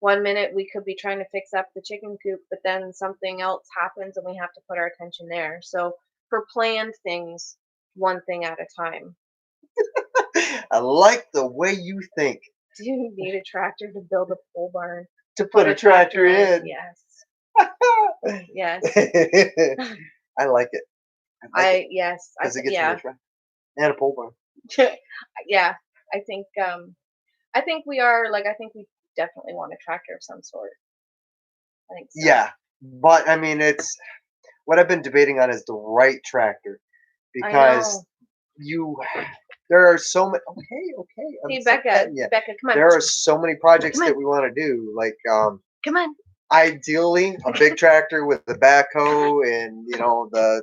Speaker 2: one minute we could be trying to fix up the chicken coop, but then something else happens and we have to put our attention there. So for planned things, one thing at a time.
Speaker 1: I like the way you think.
Speaker 2: Do you need a tractor to build a pole barn?
Speaker 1: To
Speaker 2: Put
Speaker 1: put
Speaker 2: a
Speaker 1: a tractor
Speaker 2: tractor in?
Speaker 1: in.
Speaker 2: Yes. Yes.
Speaker 1: I like it. I like it because it gets in the
Speaker 2: Yeah.
Speaker 1: tractor and a pole barn.
Speaker 2: Yeah. I think I think we are like I think we definitely want a tractor of some sort. I think so.
Speaker 1: Yeah, but I mean, it's what I've been debating on is the right tractor
Speaker 2: I
Speaker 1: because
Speaker 2: know.
Speaker 1: you there are so many. Okay, okay, I'm
Speaker 2: Hey
Speaker 1: still
Speaker 2: Becca,
Speaker 1: petting you.
Speaker 2: Becca, come on.
Speaker 1: There are so many projects
Speaker 2: Come
Speaker 1: that
Speaker 2: on.
Speaker 1: we want to do. Like,
Speaker 2: Come on.
Speaker 1: ideally, a big tractor with the backhoe and the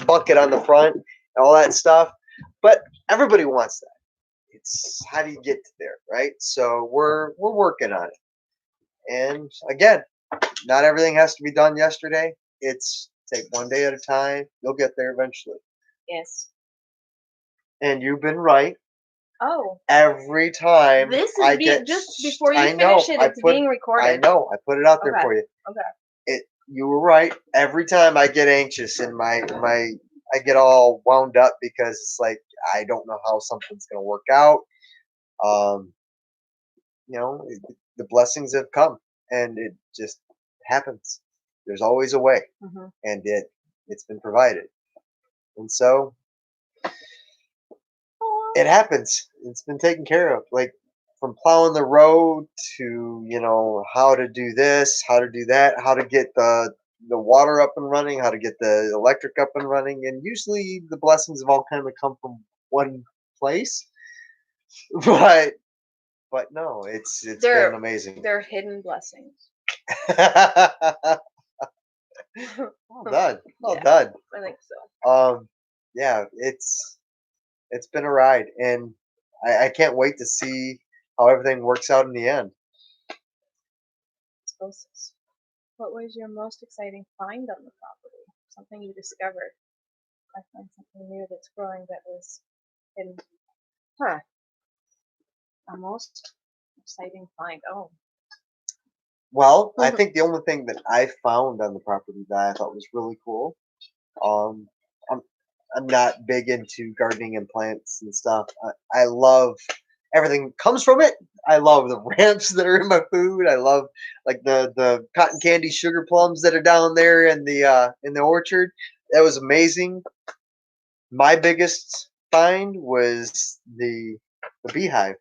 Speaker 1: bucket on the front and all that stuff. But everybody wants that. It's how do you get to there, right? So we're working on it. And again, not everything has to be done yesterday. It's take one day at a time. You'll get there eventually.
Speaker 2: Yes.
Speaker 1: And you've been right.
Speaker 2: Oh,
Speaker 1: Every time
Speaker 2: this is
Speaker 1: I
Speaker 2: being
Speaker 1: get,
Speaker 2: just before you
Speaker 1: I know,
Speaker 2: finish it.
Speaker 1: I
Speaker 2: It's
Speaker 1: put,
Speaker 2: being
Speaker 1: I
Speaker 2: recorded.
Speaker 1: know, I put it out there
Speaker 2: Okay.
Speaker 1: for you.
Speaker 2: Okay.
Speaker 1: You were right. Every time I get anxious and I get all wound up because it's like I don't know how something's gonna work out. Um, the blessings have come, and it just happens. There's always a way,
Speaker 2: Mhm.
Speaker 1: and it's been provided, and so it happens. It's been taken care of. Like from plowing the road to how to do this, how to do that, how to get the water up and running, how to get the electric up and running, and usually the blessings have all kind of come from one place, but but no, it's been
Speaker 2: They're
Speaker 1: amazing.
Speaker 2: they're hidden blessings.
Speaker 1: Well done, well
Speaker 2: Yeah,
Speaker 1: done.
Speaker 2: I think so.
Speaker 1: Yeah, it's been a ride, and I can't wait to see how everything works out in the end.
Speaker 2: Osmosis. What was your most exciting find on the property? Something you discovered. I find something new that's growing that was hidden. Huh. A most exciting find. Oh.
Speaker 1: Well, I think the only thing that I found on the property that I thought was really cool. Um, I'm I'm not big into gardening and plants and stuff. I love everything that comes from it. I love the ramps that are in my food. I love like the cotton candy sugar plums that are down there in the orchard. That was amazing. My biggest find was the beehive.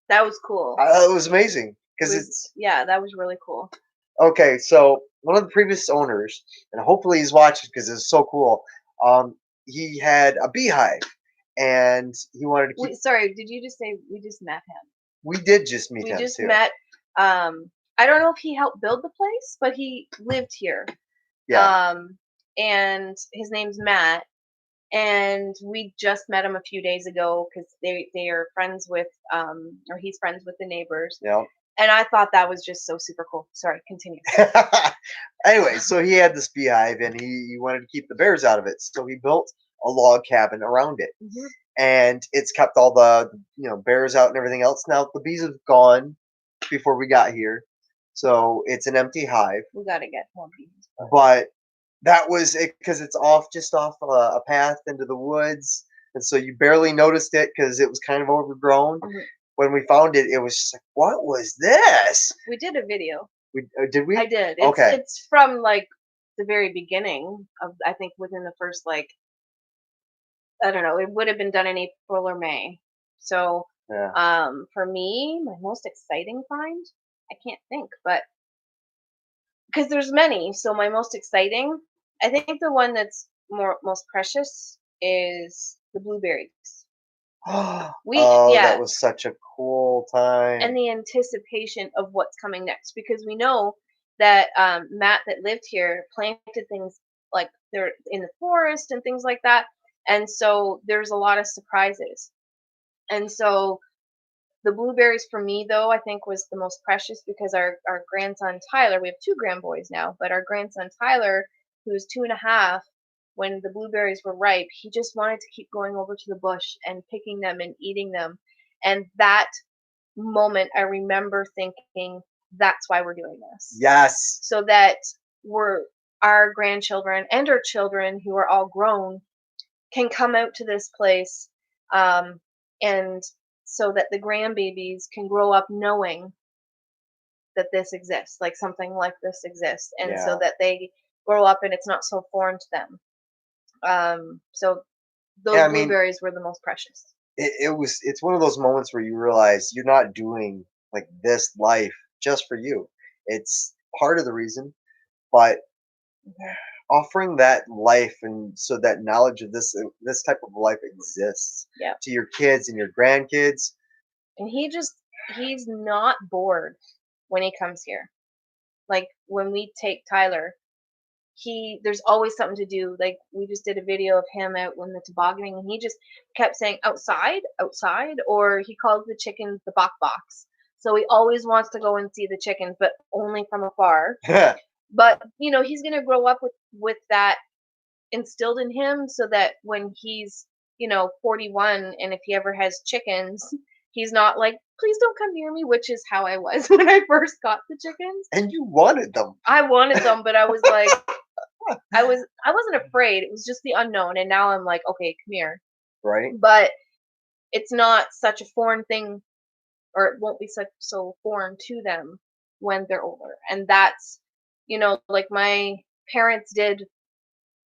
Speaker 2: That was cool.
Speaker 1: It was amazing
Speaker 2: It
Speaker 1: because
Speaker 2: was,
Speaker 1: it's
Speaker 2: yeah, that was really cool.
Speaker 1: okay. So one of the previous owners, and hopefully he's watching because it's so cool. He had a beehive, and he wanted to keep.
Speaker 2: We, sorry, did you just say we just met him?
Speaker 1: We did just meet
Speaker 2: We
Speaker 1: him
Speaker 2: just
Speaker 1: too.
Speaker 2: met. I don't know if he helped build the place, but he lived here.
Speaker 1: Yeah,
Speaker 2: And his name's Matt, and we just met him a few days ago because they are friends with or he's friends with the neighbors,
Speaker 1: yeah.
Speaker 2: and I thought that was just so super cool. Sorry, continue.
Speaker 1: Anyway, so he had this beehive, and he wanted to keep the bears out of it, so he built a log cabin around it,
Speaker 2: Hmm.
Speaker 1: and it's kept all the bears out and everything else. Now the bees have gone before we got here, so it's an empty hive.
Speaker 2: We got to get more bees.
Speaker 1: But that was it because it's just off a path into the woods, and so you barely noticed it because it was kind of overgrown.
Speaker 2: Mhm.
Speaker 1: When we found it, it was just like, "What was this?"
Speaker 2: We did a video.
Speaker 1: Did
Speaker 2: I
Speaker 1: we?
Speaker 2: did.
Speaker 1: Okay,
Speaker 2: It's from like the very beginning of, I think, within the first, like, I don't know, it would have been done in April or May. So,
Speaker 1: yeah.
Speaker 2: for me, my most exciting find, I can't think, but because there's many. So my most exciting, I think the one that's most precious is the blueberries.
Speaker 1: Oh, that
Speaker 2: Yeah,
Speaker 1: was such a cool time.
Speaker 2: and the anticipation of what's coming next, because we know that Matt that lived here planted things like they're in the forest and things like that, and so there's a lot of surprises. And so the blueberries for me, though, I think was the most precious because our grandson Tyler, we have two grandboys now, but our grandson Tyler, who was 2.5, when the blueberries were ripe, he just wanted to keep going over to the bush and picking them and eating them. And that moment, I remember thinking, that's why we're doing this.
Speaker 1: Yes.
Speaker 2: So that we're our grandchildren and our children who are all grown can come out to this place, um, and so that the grandbabies can grow up knowing that this exists, like something like this exists, and so
Speaker 1: Yeah.
Speaker 2: that they grow up and it's not so foreign to them. So
Speaker 1: Yeah,
Speaker 2: those
Speaker 1: I mean,
Speaker 2: blueberries were the most precious.
Speaker 1: it's one of those moments where you realize you're not doing like this life just for you. It's part of the reason, but offering that life and so that knowledge of this type of life exists
Speaker 2: Yeah,
Speaker 1: to your kids and your grandkids.
Speaker 2: and he's not bored when he comes here. Like when we take Tyler, there's always something to do. Like we just did a video of him out when the tobogganing, and he just kept saying outside, outside, or he calls the chickens the bok box. So he always wants to go and see the chickens, but only from afar. But he's gonna grow up with that instilled in him, so that when he's 41, and if he ever has chickens, he's not like, please don't come near me, which is how I was when I first got the chickens.
Speaker 1: And you wanted them,
Speaker 2: I wanted them, but I was like, I wasn't afraid. It was just the unknown, and now I'm like, okay, come here.
Speaker 1: right?
Speaker 2: But it's not such a foreign thing, or it won't be such so foreign to them when they're older. And that's, like my parents did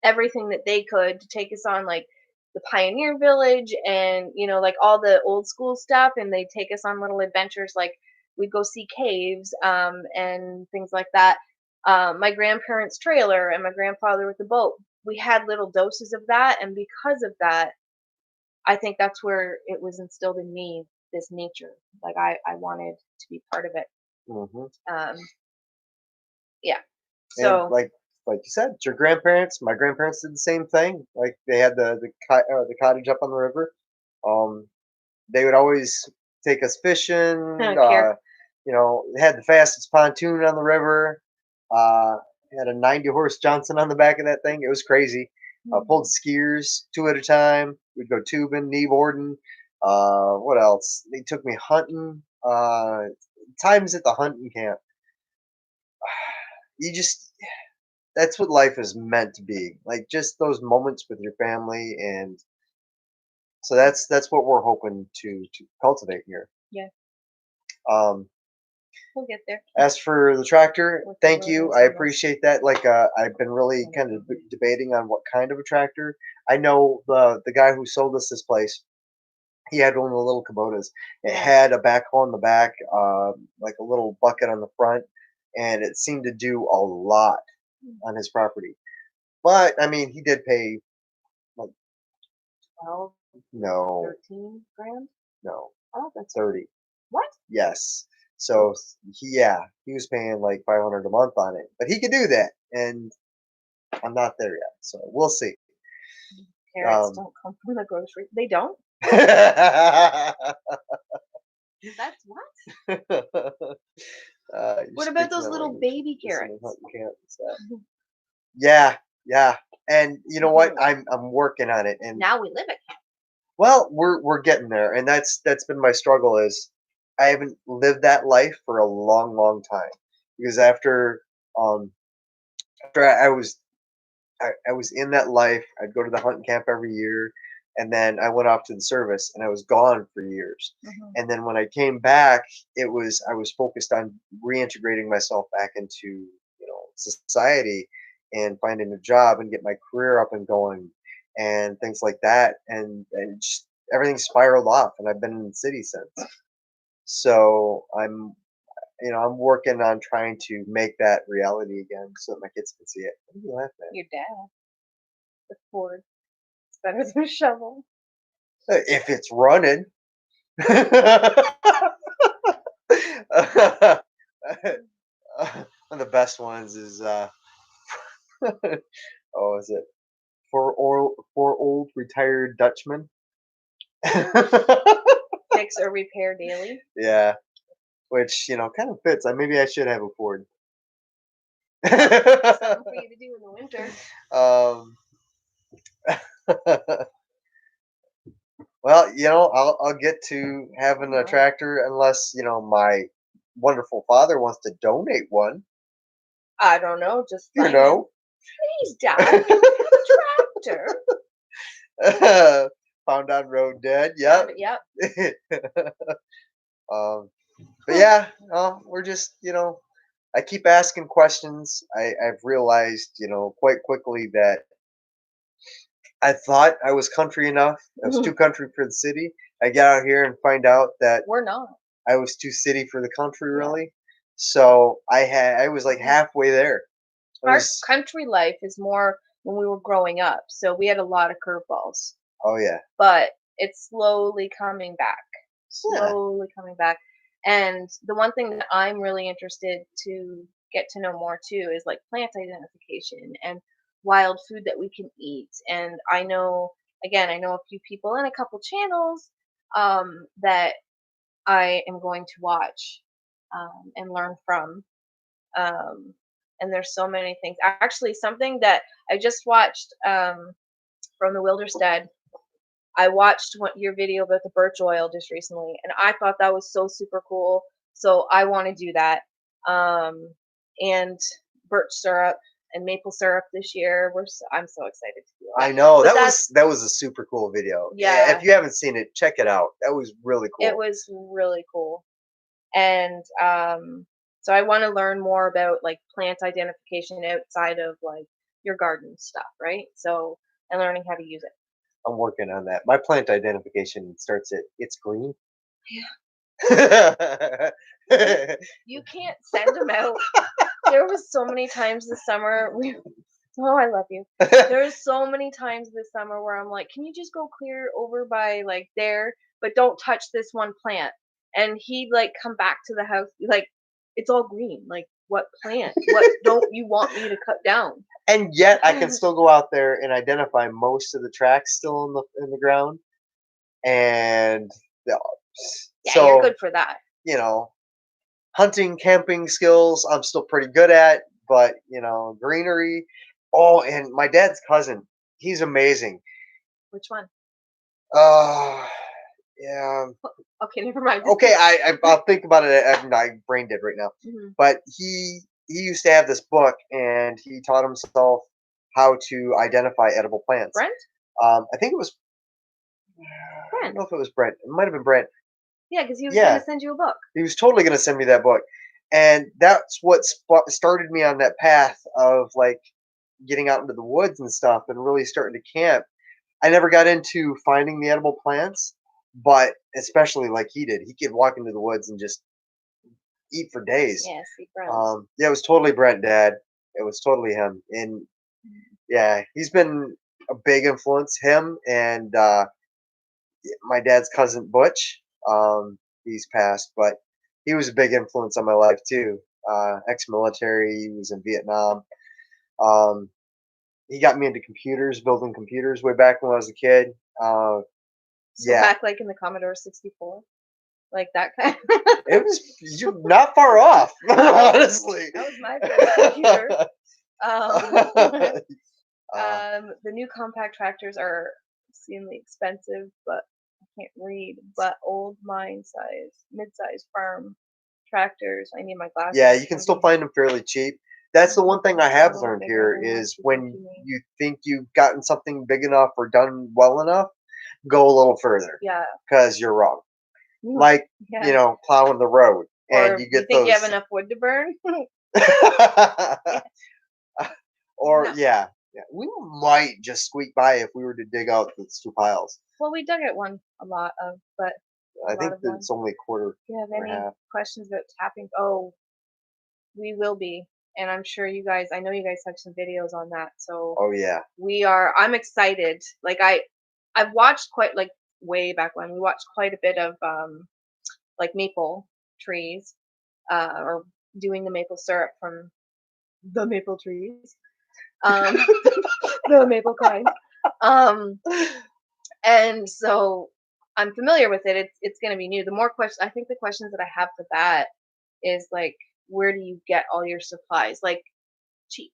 Speaker 2: everything that they could to take us on, like the Pioneer Village, and like all the old school stuff, and they take us on little adventures, like we'd go see caves, and things like that. My grandparents' trailer and my grandfather with the boat. We had little doses of that, and because of that, I think that's where it was instilled in me this nature. Like I wanted to be part of it.
Speaker 1: Hmm.
Speaker 2: Um, yeah.
Speaker 1: And
Speaker 2: So
Speaker 1: like you said, it's your grandparents. My grandparents did the same thing. Like they had the cottage up on the river. Um, they would always take us fishing.
Speaker 2: care.
Speaker 1: They had the fastest pontoon on the river. Uh, had a 90-horse Johnson on the back of that thing. It was crazy. Pulled skiers two at a time. We'd go tubing, kneeboarding. What else? They took me hunting. Times at the hunting camp. You just that's what life is meant to be. Like just those moments with your family, and so that's what we're hoping to cultivate here.
Speaker 2: Yeah,
Speaker 1: Um,
Speaker 2: we'll get there
Speaker 1: as for the tractor,
Speaker 2: with the
Speaker 1: thank
Speaker 2: Lord
Speaker 1: you.
Speaker 2: knows
Speaker 1: I
Speaker 2: on this.
Speaker 1: appreciate that. Like I've been really kind of debating on what kind of a tractor. I know the guy who sold us this place. He had one of the little Kubotas. It
Speaker 2: Yeah.
Speaker 1: had a backhoe on the back, like a little bucket on the front, and it seemed to do a lot on his property. But I mean, he did pay like
Speaker 2: 12,
Speaker 1: no,
Speaker 2: 13 grand.
Speaker 1: no,
Speaker 2: Oh, that's
Speaker 1: 30.
Speaker 2: what?
Speaker 1: Yes. So he was paying like 500 a month on it, but he could do that, and I'm not there yet. So we'll see.
Speaker 2: Carrots don't come from the grocery. They don't. That's what?
Speaker 1: You're
Speaker 2: What about
Speaker 1: speaking
Speaker 2: those
Speaker 1: that
Speaker 2: little
Speaker 1: language.
Speaker 2: baby
Speaker 1: Listen to
Speaker 2: carrots?
Speaker 1: hunting camp and stuff. Yeah, yeah. And you know what? I'm working on it, and
Speaker 2: Now we live at camp.
Speaker 1: well, we're getting there, and that's been my struggle is I haven't lived that life for a long, long time because um after I was in that life, I'd go to the hunting camp every year, and then I went off to the service, and I was gone for years. And then when I came back, I was focused on reintegrating myself back into society and finding a job and get my career up and going and things like that. And just, everything spiraled off, and I've been in the city since. So I'm working on trying to make that reality again so that my kids can see it. What are you laughing at?
Speaker 2: Your dad, the Ford. It's better than a shovel.
Speaker 1: If it's running. One of the best ones is oh, is it for old retired Dutchman?
Speaker 2: Fix or repair daily.
Speaker 1: Yeah, which kind of fits. Maybe I should have a Ford.
Speaker 2: Something for you to do in the winter.
Speaker 1: um, well, I'll get to having a tractor unless my wonderful father wants to donate one.
Speaker 2: I don't know. Just
Speaker 1: You know.
Speaker 2: please, Dad, can we have a tractor?
Speaker 1: Found on road dead. Yep.
Speaker 2: Yep.
Speaker 1: But yeah, we're just I keep asking questions. I've realized quite quickly that I thought I was country enough. I was too country for the city. I get out here and find out that
Speaker 2: We're not.
Speaker 1: I was too city for the country, really. So I was like halfway there.
Speaker 2: Our country life is more when we were growing up, so we had a lot of curveballs.
Speaker 1: Oh yeah.
Speaker 2: But it's slowly coming back.
Speaker 1: Yeah.
Speaker 2: Slowly coming back. And the one thing that I'm really interested to get to know more too is like plant identification and wild food that we can eat. And I know a few people and a couple channels that I am going to watch and learn from. Um, and there's so many things. Actually, something that I just watched from the Wilderstead. I watched your video about the birch oil just recently, and I thought that was so super cool. So I want to do that. And birch syrup and maple syrup this year. I'm so excited to do that.
Speaker 1: I know
Speaker 2: But
Speaker 1: that was a super cool video.
Speaker 2: Yeah.
Speaker 1: If you haven't seen it, check it out. That was really cool.
Speaker 2: It was really cool. And so I want to learn more about like plant identification outside of like your garden stuff, right? So and learning how to use it.
Speaker 1: I'm working on that. My plant identification starts at it's green.
Speaker 2: Yeah. You can't send them out. There was so many times this summer oh, I love you. There's so many times this summer where I'm like, can you just go clear over by like there? but don't touch this one plant. And he'd like come back to the house, like, it's all green. Like, what plant? What don't you want me to cut down?
Speaker 1: And yet I can still go out there and identify most of the tracks still in the ground. And yeah,
Speaker 2: Yeah, you're
Speaker 1: so,
Speaker 2: good for that.
Speaker 1: you know, hunting, camping skills, I'm still pretty good at, but greenery. Oh, and my dad's cousin, he's amazing.
Speaker 2: Which one?
Speaker 1: Uh, yeah.
Speaker 2: Okay, never mind.
Speaker 1: Okay, I'll think about it. I'm brain dead right now.
Speaker 2: Mhm.
Speaker 1: But he used to have this book, and he taught himself how to identify edible plants.
Speaker 2: Brent?
Speaker 1: I think it was. I don't
Speaker 2: Brent.
Speaker 1: know if it was Brent. It might have been Brent.
Speaker 2: Yeah, because he was
Speaker 1: Yeah,
Speaker 2: gonna send you a book.
Speaker 1: he was totally going to send me that book, and that's what started me on that path of like getting out into the woods and stuff, and really starting to camp. I never got into finding the edible plants, but especially like he did, he could walk into the woods and just eat for days.
Speaker 2: Yeah, see Brent.
Speaker 1: Yeah, it was totally Brent, Dad. It was totally him, and yeah, he's been a big influence. Him and my dad's cousin Butch. He's passed, but he was a big influence on my life too. Ex-military, he was in Vietnam. Um, he got me into computers, building computers way back when I was a kid.
Speaker 2: So
Speaker 1: Yeah,
Speaker 2: back like in the Commodore 64, like that kind.
Speaker 1: it was you not far off, honestly.
Speaker 2: That was my first computer. Um,
Speaker 1: uh,
Speaker 2: the new compact tractors are obscenely expensive, but I can't read. But old mid-size farm tractors. I need my glasses.
Speaker 1: yeah, you can
Speaker 2: to
Speaker 1: still
Speaker 2: read.
Speaker 1: find them fairly cheap. That's the one thing I
Speaker 2: A
Speaker 1: have
Speaker 2: little
Speaker 1: learned
Speaker 2: bigger
Speaker 1: here
Speaker 2: than what
Speaker 1: is
Speaker 2: you think
Speaker 1: when
Speaker 2: you need.
Speaker 1: you think you've gotten something big enough or done well enough, go a little further
Speaker 2: Yeah.
Speaker 1: because you're wrong.
Speaker 2: Mm,
Speaker 1: Like,
Speaker 2: yeah.
Speaker 1: plowing the road and
Speaker 2: Or
Speaker 1: you
Speaker 2: you
Speaker 1: get
Speaker 2: think you
Speaker 1: those.
Speaker 2: have enough wood to burn?
Speaker 1: Or,
Speaker 2: No.
Speaker 1: yeah, we might just squeak by if we were to dig out those two piles.
Speaker 2: Well, we dug at one but a
Speaker 1: I
Speaker 2: lot
Speaker 1: think
Speaker 2: of
Speaker 1: that
Speaker 2: one.
Speaker 1: it's only a quarter
Speaker 2: Do you have
Speaker 1: and a
Speaker 2: any
Speaker 1: half.
Speaker 2: questions about tapping? Oh, we will be, and I'm sure you guys. I know you guys have some videos on that, so
Speaker 1: Oh, yeah.
Speaker 2: we are. I'm excited. Like I've watched quite like way back when we watched quite a bit of like maple trees, or doing the maple syrup from the maple trees, um, the maple kind. Um, and so I'm familiar with it. It's going to be new. The more questions, I think the questions that I have for that is like, where do you get all your supplies? Like cheap.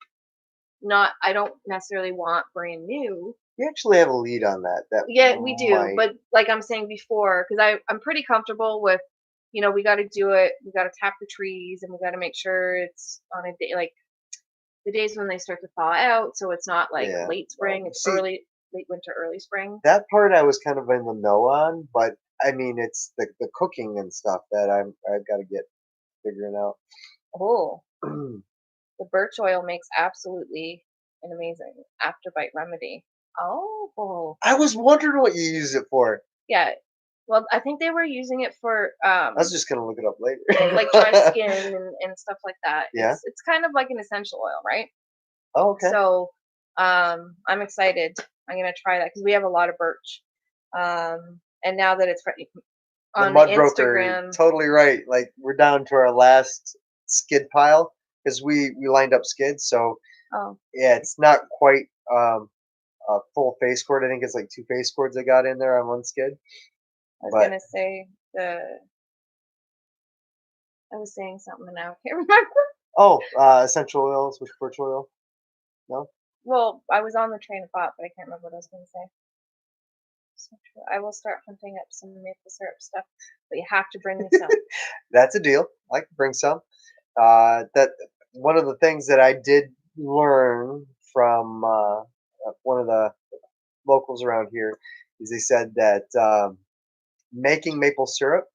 Speaker 2: Not, I don't necessarily want brand new.
Speaker 1: We actually have a lead on that. That
Speaker 2: Yeah, we do.
Speaker 1: might.
Speaker 2: But like I'm saying before, because I'm pretty comfortable with, we got to do it. We got to tap the trees and we got to make sure it's on a day, like the days when they start to thaw out. So it's not like
Speaker 1: Yeah.
Speaker 2: late spring, it's
Speaker 1: See,
Speaker 2: late winter, early spring.
Speaker 1: that part I was kind of in the know on, but I mean, it's the cooking and stuff that I've got to get figuring out.
Speaker 2: Oh, the birch oil makes absolutely an amazing afterbite remedy. Oh,
Speaker 1: I was wondering what you use it for.
Speaker 2: yeah. Well, I think they were using it for
Speaker 1: I was just gonna look it up later.
Speaker 2: like dry skin and stuff like that.
Speaker 1: Yeah.
Speaker 2: It's kind of like an essential oil, right?
Speaker 1: Oh, okay.
Speaker 2: So I'm excited. I'm gonna try that because we have a lot of birch. And now that it's
Speaker 1: The
Speaker 2: on
Speaker 1: mud broker,
Speaker 2: Instagram.
Speaker 1: totally right. Like we're down to our last skid pile because we lined up skids. So
Speaker 2: Oh,
Speaker 1: yeah, it's not quite a full face cord. I think it's like two face cords I got in there on one skid.
Speaker 2: I was
Speaker 1: But
Speaker 2: gonna say I was saying something and now I can't remember.
Speaker 1: oh, essential oils with birch oil. No.
Speaker 2: Well, I was on the train of thought, but I can't remember what I was gonna say. So true. I will start hunting up some maple syrup stuff, but you have to bring me some.
Speaker 1: That's a deal. I can bring some. That one of the things that I did learn from one of the locals around here is they said that making maple syrup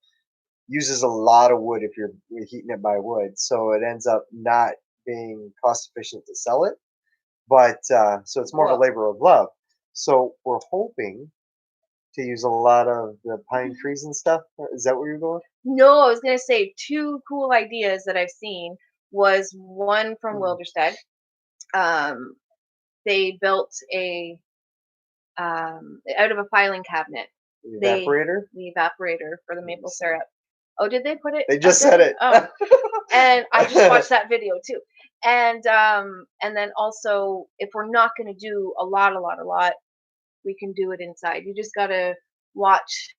Speaker 1: uses a lot of wood if you're heating it by wood, so it ends up not being cost efficient to sell it. But so it's more of a
Speaker 2: Whoa.
Speaker 1: labor of love. So we're hoping to use a lot of the pine trees and stuff. Is that where you're going?
Speaker 2: No, I was gonna say two cool ideas that I've seen was one from
Speaker 1: Mm.
Speaker 2: Wilderstead. Um, they built a out of a filing cabinet They
Speaker 1: Evaporator?
Speaker 2: the evaporator for the maple syrup. Oh, did they put it
Speaker 1: They
Speaker 2: up
Speaker 1: just said
Speaker 2: there?
Speaker 1: it.
Speaker 2: Oh, and I just watched that video too. And then also, if we're not going to do a lot, we can do it inside. You just gotta watch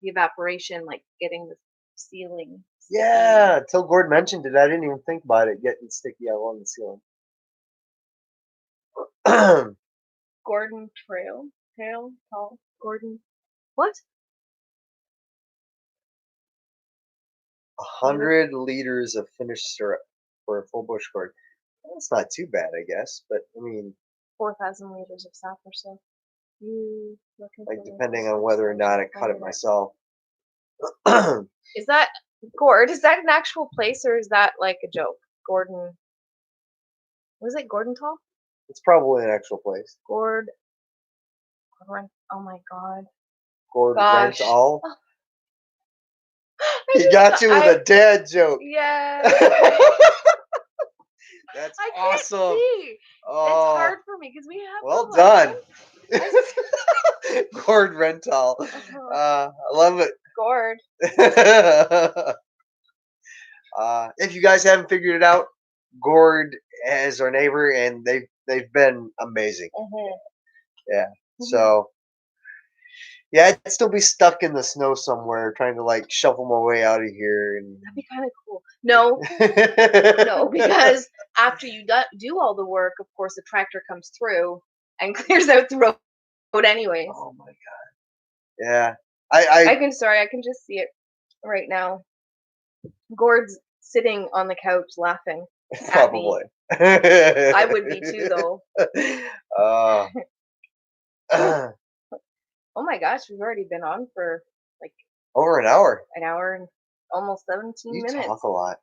Speaker 2: the evaporation, like getting the ceiling sticky.
Speaker 1: Yeah, until Gord mentioned it, I didn't even think about it getting sticky out on the ceiling.
Speaker 2: Gordon Tall, Gordon. What?
Speaker 1: 100 liters of finished syrup for a full bush gourd. That's not too bad, I guess. But I mean,
Speaker 2: 4,000 liters of sap or so. You looking
Speaker 1: like
Speaker 2: for
Speaker 1: depending
Speaker 2: local
Speaker 1: on whether or
Speaker 2: source
Speaker 1: not I
Speaker 2: to
Speaker 1: cut it
Speaker 2: find it?
Speaker 1: myself.
Speaker 2: Is that Gord? Is that an actual place or is that like a joke? Gordon. Was it Gordon Tall?
Speaker 1: It's probably an actual place.
Speaker 2: Gord. Oh my god.
Speaker 1: Gord
Speaker 2: Gosh.
Speaker 1: Rental.
Speaker 2: I
Speaker 1: He
Speaker 2: just
Speaker 1: got you with a dad joke.
Speaker 2: Yeah.
Speaker 1: That's
Speaker 2: I can't
Speaker 1: awesome.
Speaker 2: see. It's
Speaker 1: Oh,
Speaker 2: hard for me because we have
Speaker 1: well
Speaker 2: the
Speaker 1: done.
Speaker 2: lesson.
Speaker 1: Gord Rental. I love it.
Speaker 2: Gord.
Speaker 1: If you guys haven't figured it out, Gord is our neighbor, and they've been amazing. Yeah. So yeah, I'd still be stuck in the snow somewhere trying to like shovel my way out of here.
Speaker 2: That'd be kind of cool. No, no, because after you do all the work, of course, the tractor comes through and clears out the road anyways.
Speaker 1: Oh my god. Yeah.
Speaker 2: I can just see it right now. Gord's sitting on the couch laughing at me.
Speaker 1: Probably.
Speaker 2: I would be too, though. Oh my gosh, we've already been on for like
Speaker 1: over an hour.
Speaker 2: an hour and almost 17
Speaker 1: You
Speaker 2: minutes.
Speaker 1: talk a lot.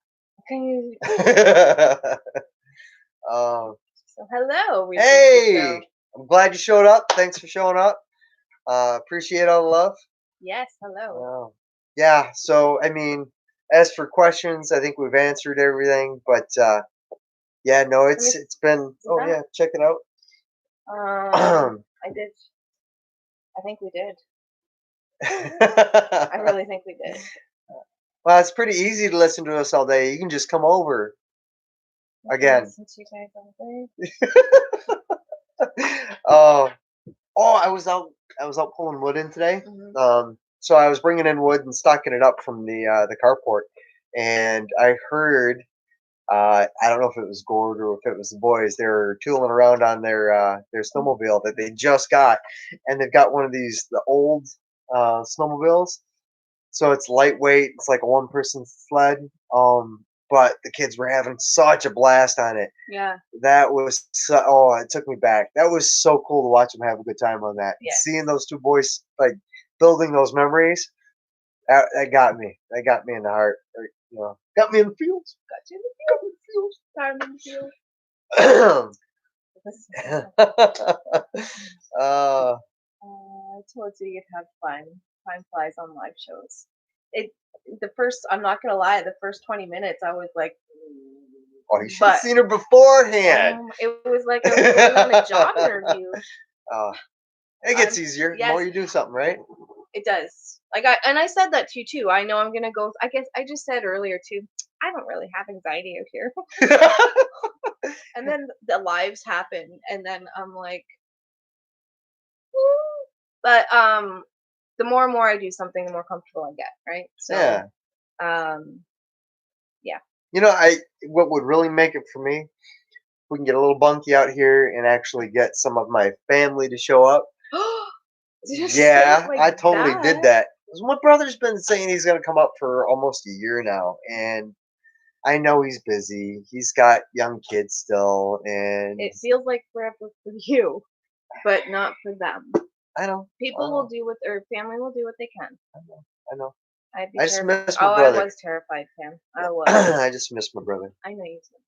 Speaker 2: Okay.
Speaker 1: Um,
Speaker 2: So hello.
Speaker 1: hey, I'm glad you showed up. Thanks for showing up. Appreciate all the love.
Speaker 2: Yes, hello.
Speaker 1: Yeah. So I mean, as for questions, I think we've answered everything. But yeah, no, it's been. Oh yeah, check it out.
Speaker 2: I did. I think we did. I really think we did.
Speaker 1: Well, it's pretty easy to listen to us all day. You can just come over again.
Speaker 2: Listen to you guys all day.
Speaker 1: Oh, I was out pulling wood in today. So I was bringing in wood and stocking it up from the carport, and I heard. I don't know if it was Gord or if it was the boys. They were tooling around on their snowmobile that they just got, and they've got one of the old snowmobiles. So it's lightweight. It's like a one-person sled. But the kids were having such a blast on it.
Speaker 2: Yeah.
Speaker 1: That was it took me back. That was so cool to watch them have a good time on that. Yeah. Seeing those two boys like building those memories, that got me. That got me in the heart. Got me in the feels.
Speaker 2: Got you in the feels. Time in the feels. I told you you'd have fun. Time flies on live shows. I'm not gonna lie, the first 20 minutes I was like,
Speaker 1: oh, you should have seen her beforehand.
Speaker 2: It was like I was going on a job interview.
Speaker 1: It gets easier the more you do something, right?
Speaker 2: It does. I said that to you too. I know I'm gonna go. I guess I just said earlier too. I don't really have anxiety out here. And then the lives happen, and then I'm like, woo. But the more and more I do something, the more comfortable I get, right? So yeah.
Speaker 1: What would really make it for me, we can get a little bunky out here and actually get some of my family to show up. Yeah, I totally did that. My brother's been saying he's gonna come up for almost a year now, and I know he's busy. He's got young kids still, and
Speaker 2: it feels like forever for you, but not for them.
Speaker 1: I know.
Speaker 2: People will do or family will do what they can.
Speaker 1: I know.
Speaker 2: I
Speaker 1: just miss my brother.
Speaker 2: I was terrified, Pam. I was.
Speaker 1: I just miss my brother.
Speaker 2: I know you did.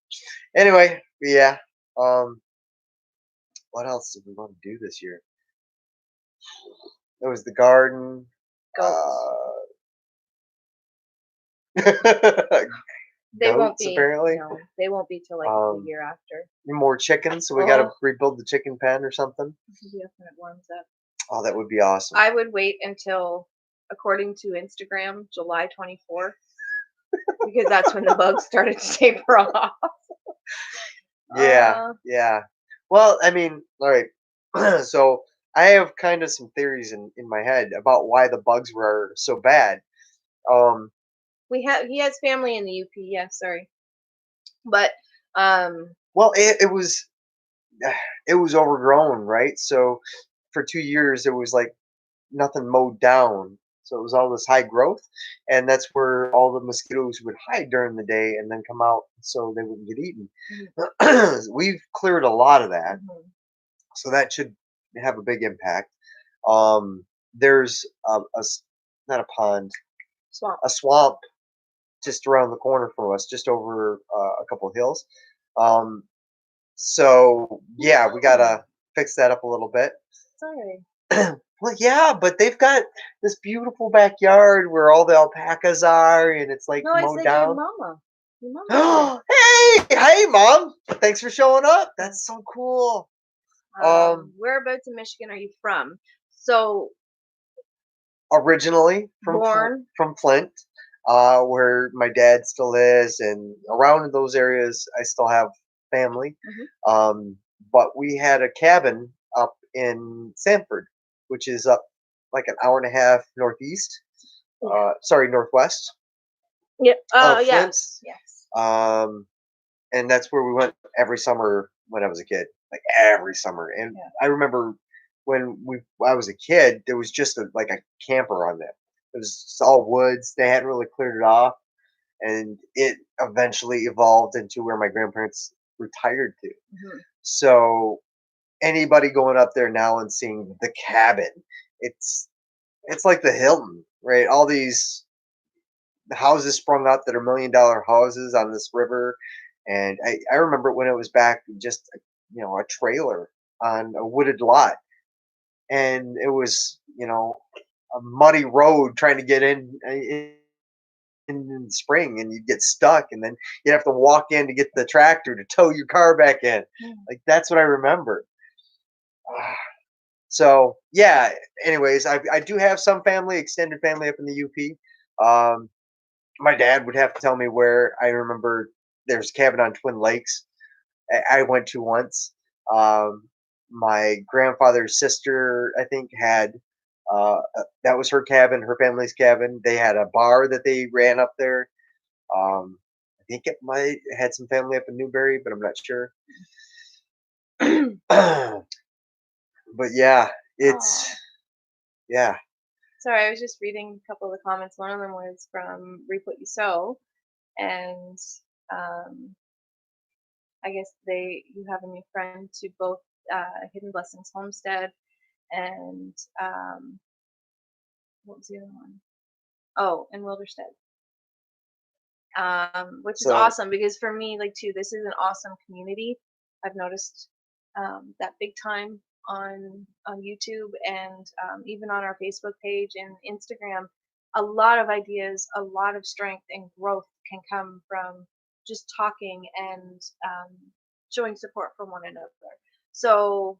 Speaker 1: Anyway, yeah. What else did we want to do this year? There was the garden.
Speaker 2: They won't be.
Speaker 1: Apparently.
Speaker 2: No, they won't be till like the year after.
Speaker 1: More chickens, so we got to rebuild the chicken pen or something.
Speaker 2: Yes, when it warms up.
Speaker 1: Oh, that would be awesome.
Speaker 2: I would wait until, according to Instagram, July 24th, because that's when the bugs started to taper off.
Speaker 1: Yeah,
Speaker 2: Uh,
Speaker 1: yeah. Well, I mean, all right. So I have kind of some theories in my head about why the bugs were so bad. Um,
Speaker 2: he has family in the UP. Yeah, sorry, but um,
Speaker 1: well, it was it was overgrown, right? So for 2 years, it was like nothing mowed down. So it was all this high growth, and that's where all the mosquitoes would hide during the day and then come out so they wouldn't get eaten.
Speaker 2: mhm,
Speaker 1: We've cleared a lot of that,
Speaker 2: mhm.
Speaker 1: so that should have a big impact. There's not a pond,
Speaker 2: Swamp.
Speaker 1: a swamp just around the corner from us, just over a couple of hills. Um, so yeah, we
Speaker 2: Oh,
Speaker 1: gotta fix that up a little bit.
Speaker 2: sorry.
Speaker 1: Well, yeah, but they've got this beautiful backyard where all the alpacas are, and it's like
Speaker 2: No, I
Speaker 1: mowed
Speaker 2: said your
Speaker 1: down.
Speaker 2: mama. Your mama's here.
Speaker 1: Hey, mom! Thanks for showing up.
Speaker 2: Yeah.
Speaker 1: That's so cool. Um,
Speaker 2: Whereabouts in Michigan are you from? So
Speaker 1: Originally
Speaker 2: born.
Speaker 1: From Flint, where my dad still is, and around those areas, I still have family.
Speaker 2: Mhm.
Speaker 1: Um, but we had a cabin up in Sanford, which is up like an hour and a half northeast.
Speaker 2: Yeah.
Speaker 1: Sorry, northwest
Speaker 2: Yeah.
Speaker 1: of Flint.
Speaker 2: Yes. Yes.
Speaker 1: Um, and that's where we went every summer when I was a kid, like every summer. And
Speaker 2: Yeah.
Speaker 1: I remember when I was a kid, there was just like a camper on there. It was just all woods. They hadn't really cleared it off, and it eventually evolved into where my grandparents retired to.
Speaker 2: Mhm.
Speaker 1: So anybody going up there now and seeing the cabin, it's it's like the Hilton, right? All these houses sprung up that are $1 million houses on this river. And I remember when it was back just a trailer on a wooded lot, and it was a muddy road trying to get in the spring, and you'd get stuck, and then you'd have to walk in to get the tractor to tow your car back in.
Speaker 2: Mm.
Speaker 1: Like that's what I remember. So yeah. Anyways, I do have some family, extended family up in the UP. My dad would have to tell me where. I remember there's a cabin on Twin Lakes I went to once. Um, my grandfather's sister, I think, had that was her cabin, her family's cabin. They had a bar that they ran up there. I think it might had some family up in Newberry, but I'm not sure. But yeah, it's
Speaker 2: Oh,
Speaker 1: yeah.
Speaker 2: sorry. I was just reading a couple of the comments. One of them was from Reap What You Sow, and um, I guess you have a new friend to both Hidden Blessings Homestead and what was the other one? Oh, and Wilderstead. Which is
Speaker 1: So
Speaker 2: awesome because for me, like too, this is an awesome community. I've noticed that big time on YouTube and even on our Facebook page and Instagram. A lot of ideas, a lot of strength and growth can come from just talking and showing support for one another. So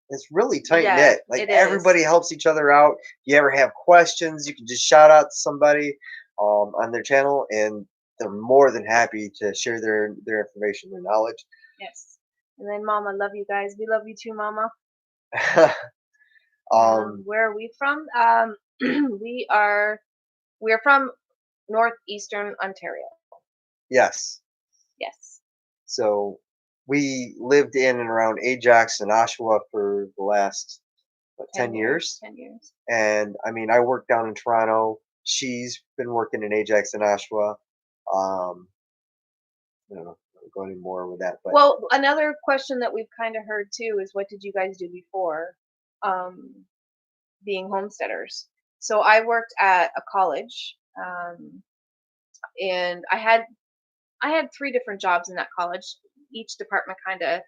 Speaker 1: it's really tight
Speaker 2: yeah,
Speaker 1: knit. Like
Speaker 2: it is.
Speaker 1: everybody helps each other out. You ever have questions, you can just shout out to somebody on their channel, and they're more than happy to share their information, their knowledge.
Speaker 2: Yes. And then Mama, love you guys. We love you too, Mama.
Speaker 1: um,
Speaker 2: Where are we from? We are we're from northeastern Ontario.
Speaker 1: yes.
Speaker 2: Yes.
Speaker 1: So we lived in and around Ajax and Oshawa for the last what,
Speaker 2: 10
Speaker 1: 10
Speaker 2: years.
Speaker 1: years.
Speaker 2: 10 years.
Speaker 1: And I mean, I work down in Toronto. She's been working in Ajax and Oshawa. Um, I don't know, I don't go any more with that, but
Speaker 2: Well, another question that we've kind of heard too is what did you guys do before um, being homesteaders? So I worked at a college, and I had three different jobs in that college. Each department kind of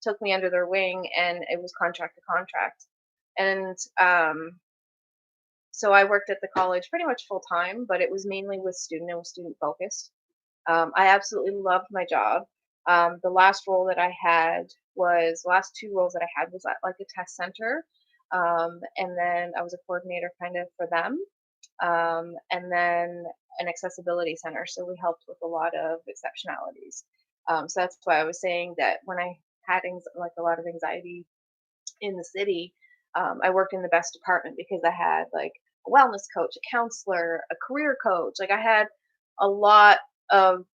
Speaker 2: took me under their wing, and it was contract to contract. And so I worked at the college pretty much full time, but it was mainly with student and was student focused. I absolutely loved my job. The last two roles that I had was at like a test center. And then I was a coordinator kind of for them. And then an accessibility center. So we helped with a lot of exceptionalities. So that's why I was saying that when I had like a lot of anxiety in the city, I worked in the best department because I had like a wellness coach, a counselor, a career coach. Like I had a lot of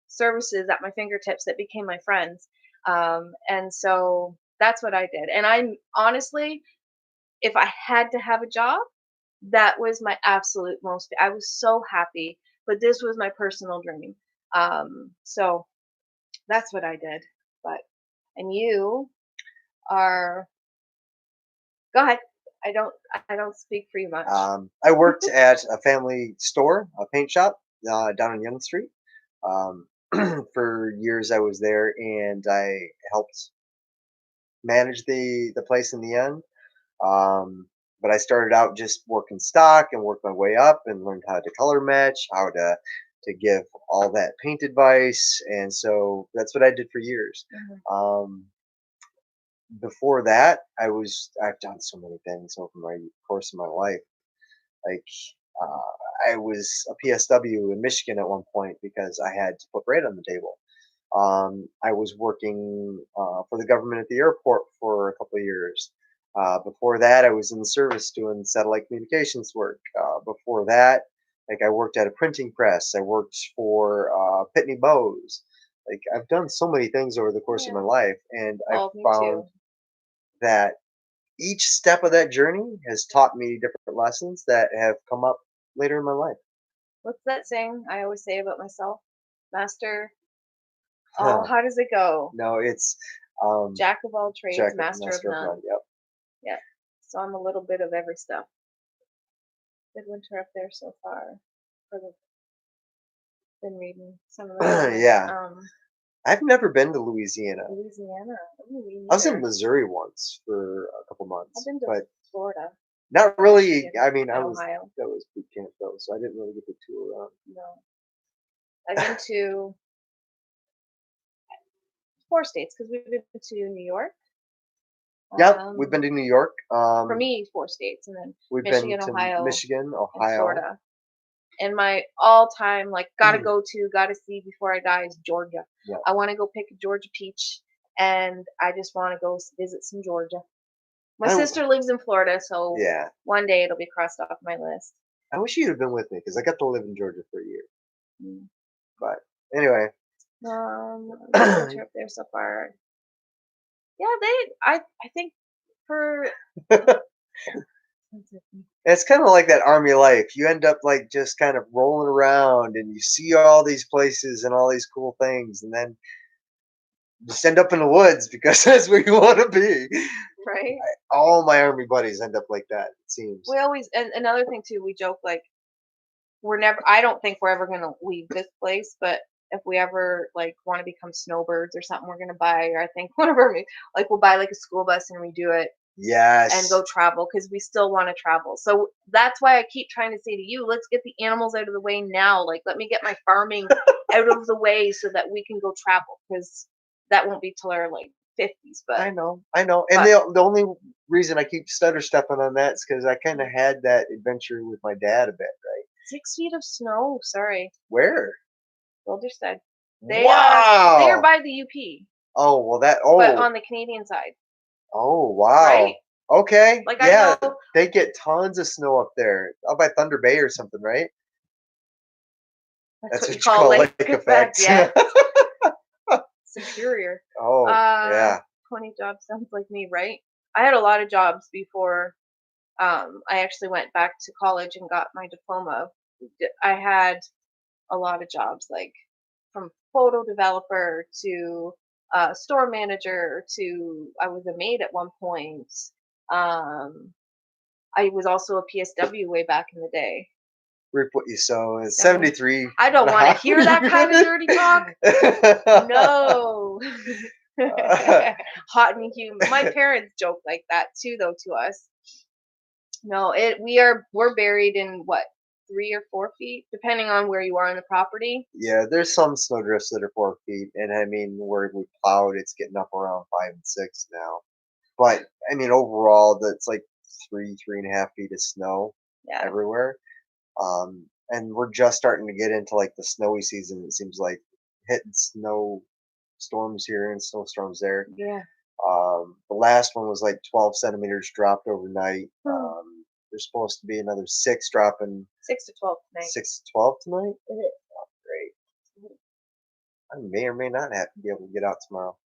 Speaker 2: services at my fingertips that became my friends. And so that's what I did. And I'm honestly, if I had to have a job, that was my absolute most. I was so happy, but this was my personal dream. So that's what I did. But and you are go ahead. I don't speak for you much.
Speaker 1: I worked at a family store, a paint shop, down on Young Street. Um, for years, I was there, and I helped manage the place in the end. Um, but I started out just working stock and worked my way up and learned how to color match, how to give all that paint advice, and so that's what I did for years.
Speaker 2: Mhm.
Speaker 1: Um, Before that, I've done so many things over my course of my life. Like I was a PSW in Michigan at one point because I had to put bread on the table. I was working for the government at the airport for a couple of years. Before that, I was in the service doing satellite communications work. Before that, like I worked at a printing press. I worked for Pitney Bowes. Like I've done so many things over the course of my
Speaker 2: Yeah.
Speaker 1: life, and I've
Speaker 2: Oh, me
Speaker 1: found
Speaker 2: too.
Speaker 1: that each step of that journey has taught me different lessons that have come up later in my life.
Speaker 2: What's that saying I always say about myself? Master. Oh,
Speaker 1: Huh.
Speaker 2: how does it go?
Speaker 1: No, it's um,
Speaker 2: Jack of all trades,
Speaker 1: Jack,
Speaker 2: master of
Speaker 1: master of none.
Speaker 2: none.
Speaker 1: Yep.
Speaker 2: Yeah. So I'm a little bit of every stuff. Good winter up there so far. For the been reading some of the comments.
Speaker 1: Yeah, I've never been to Louisiana.
Speaker 2: Louisiana. Ooh, me
Speaker 1: I was in
Speaker 2: neither.
Speaker 1: Missouri once for a couple
Speaker 2: I've
Speaker 1: months,
Speaker 2: been to
Speaker 1: but
Speaker 2: Florida,
Speaker 1: not really.
Speaker 2: Michigan,
Speaker 1: I mean,
Speaker 2: and Ohio.
Speaker 1: that was boot camp though, so I didn't really get to tour
Speaker 2: No, I've been to 4 states because we've been to New York.
Speaker 1: Yep, we've been
Speaker 2: Um,
Speaker 1: to New York.
Speaker 2: for me, 4 states, and then
Speaker 1: We've been
Speaker 2: Michigan,
Speaker 1: to
Speaker 2: Ohio,
Speaker 1: Michigan,
Speaker 2: and
Speaker 1: Ohio.
Speaker 2: Florida. And my all-time, like, gotta go to, gotta see before I die is Georgia.
Speaker 1: Yeah,
Speaker 2: I want to go pick a Georgia peach, and I just want to go visit some Georgia. My
Speaker 1: I
Speaker 2: sister lives in Florida, so
Speaker 1: yeah.
Speaker 2: one day it'll be crossed off my list.
Speaker 1: I wish you'd have been with me because I got to live in Georgia for a year.
Speaker 2: Mm.
Speaker 1: But anyway,
Speaker 2: Good winter up there so far. Yeah, I think for
Speaker 1: it's kind of like that army life. You end up like just kind of rolling around and you see all these places and all these cool things, and then just end up in the woods because that's where you want to be.
Speaker 2: right?
Speaker 1: All my army buddies end up like that, it seems.
Speaker 2: We always and another thing too, we joke like we're never I don't think we're ever gonna leave this place, but if we ever like want to become snowbirds or something, we're gonna buy or I think one of our like we'll buy like a school bus and redo it and
Speaker 1: Yes.
Speaker 2: go travel because we still want to travel. So that's why I keep trying to say to you, let's get the animals out of the way now. Like, let me get my farming out of the way so that we can go travel because that won't be till our like 50s.
Speaker 1: I know, I know. And
Speaker 2: But
Speaker 1: the only reason I keep stutter stepping on that is because I kind of had that adventure with my dad a bit, right?
Speaker 2: 6 feet of snow. Sorry,
Speaker 1: Where?
Speaker 2: Wilderstead. They are
Speaker 1: Wow.
Speaker 2: by the UP,
Speaker 1: Oh, well,
Speaker 2: but on the Canadian side,
Speaker 1: oh,
Speaker 2: right?
Speaker 1: wow. Okay.
Speaker 2: Like I
Speaker 1: Yeah,
Speaker 2: know
Speaker 1: they get tons of snow up there. Up by Thunder Bay or something, right?
Speaker 2: that's
Speaker 1: That's
Speaker 2: what you
Speaker 1: what you
Speaker 2: call
Speaker 1: call
Speaker 2: lake
Speaker 1: lake
Speaker 2: effect.
Speaker 1: effect.
Speaker 2: Yes, Superior.
Speaker 1: Oh,
Speaker 2: Uh,
Speaker 1: yeah.
Speaker 2: 20 jobs sounds like me, right? I had a lot of jobs before I actually went back to college and got my diploma. I had a lot of jobs, like from photo developer to store manager to I was a maid at one point. Um, I was also a PSW way back in the day.
Speaker 1: Reap what you sow is
Speaker 2: So
Speaker 1: 73
Speaker 2: I don't
Speaker 1: and a
Speaker 2: want to
Speaker 1: half.
Speaker 2: hear that kind of dirty talk. No. Hot and humid. My parents joke like that too, though, to us. No, we're buried in what 3 or 4 feet, depending on where you are on the property.
Speaker 1: Yeah, there's some snowdrifts that are 4 feet, and I mean, where we plowed, it's getting up around 5 and 6 now. But I mean, overall, that's like 3.5 feet of snow
Speaker 2: Yeah.
Speaker 1: everywhere. And we're just starting to get into like the snowy season. It seems like hitting snow storms here and snowstorms there.
Speaker 2: Yeah.
Speaker 1: The last one was like 12 centimeters dropped overnight.
Speaker 2: Hmm.
Speaker 1: There's supposed to be another six dropping
Speaker 2: 6 to 12 tonight.
Speaker 1: 6 to 12 tonight.
Speaker 2: Mhm.
Speaker 1: Great. I may or may not have to be able to get out tomorrow.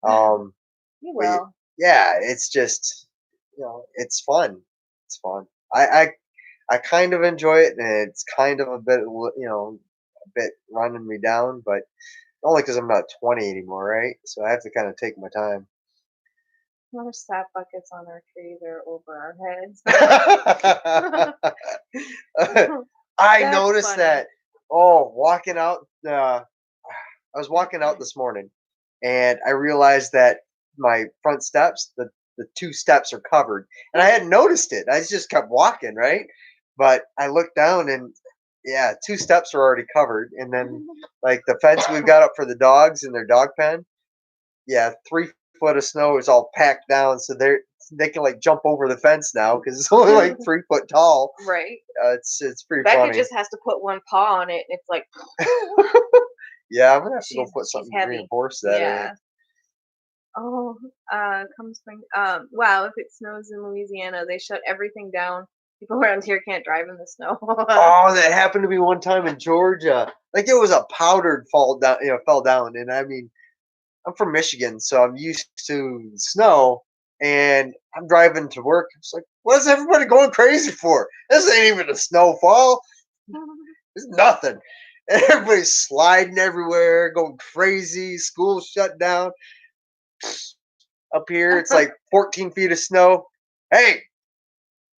Speaker 1: Um,
Speaker 2: You
Speaker 1: but
Speaker 2: will.
Speaker 1: yeah, it's just it's fun. It's fun. I kind of enjoy it, and it's kind of a bit a bit running me down, but only because I'm not 20 anymore, right? So I have to kind of take my time.
Speaker 2: More sap buckets on our tree. They're over our heads.
Speaker 1: I
Speaker 2: That's
Speaker 1: noticed
Speaker 2: funny.
Speaker 1: that. Oh, walking out. I was walking out this morning, and I realized that my front steps, the two steps are covered, and I hadn't noticed it. I just kept walking, right? But I looked down, and yeah, two steps were already covered, and then like the fence we've got up for the dogs in their dog pen, yeah, 3 foot of snow is all packed down, so they can like jump over the fence now because it's only like 3 foot tall.
Speaker 2: Right.
Speaker 1: It's pretty
Speaker 2: Becca
Speaker 1: funny.
Speaker 2: just has to put one paw on it, and it's like
Speaker 1: Yeah, I'm gonna have to go put
Speaker 2: she's
Speaker 1: something to
Speaker 2: heavy.
Speaker 1: reinforce that. I
Speaker 2: Yeah.
Speaker 1: think.
Speaker 2: Oh, come spring. Wow, if it snows in Louisiana, they shut everything down. People around here can't drive in the snow.
Speaker 1: Oh, that happened to me one time in Georgia. Like it was a powdered fall down, fell down, and I mean, I'm from Michigan, so I'm used to snow, and I'm driving to work. It's like, what is everybody going crazy for? This ain't even a snowfall. It's nothing. And everybody's sliding everywhere, going crazy. School's shut down. Up here, it's like 14 feet of snow. Hey,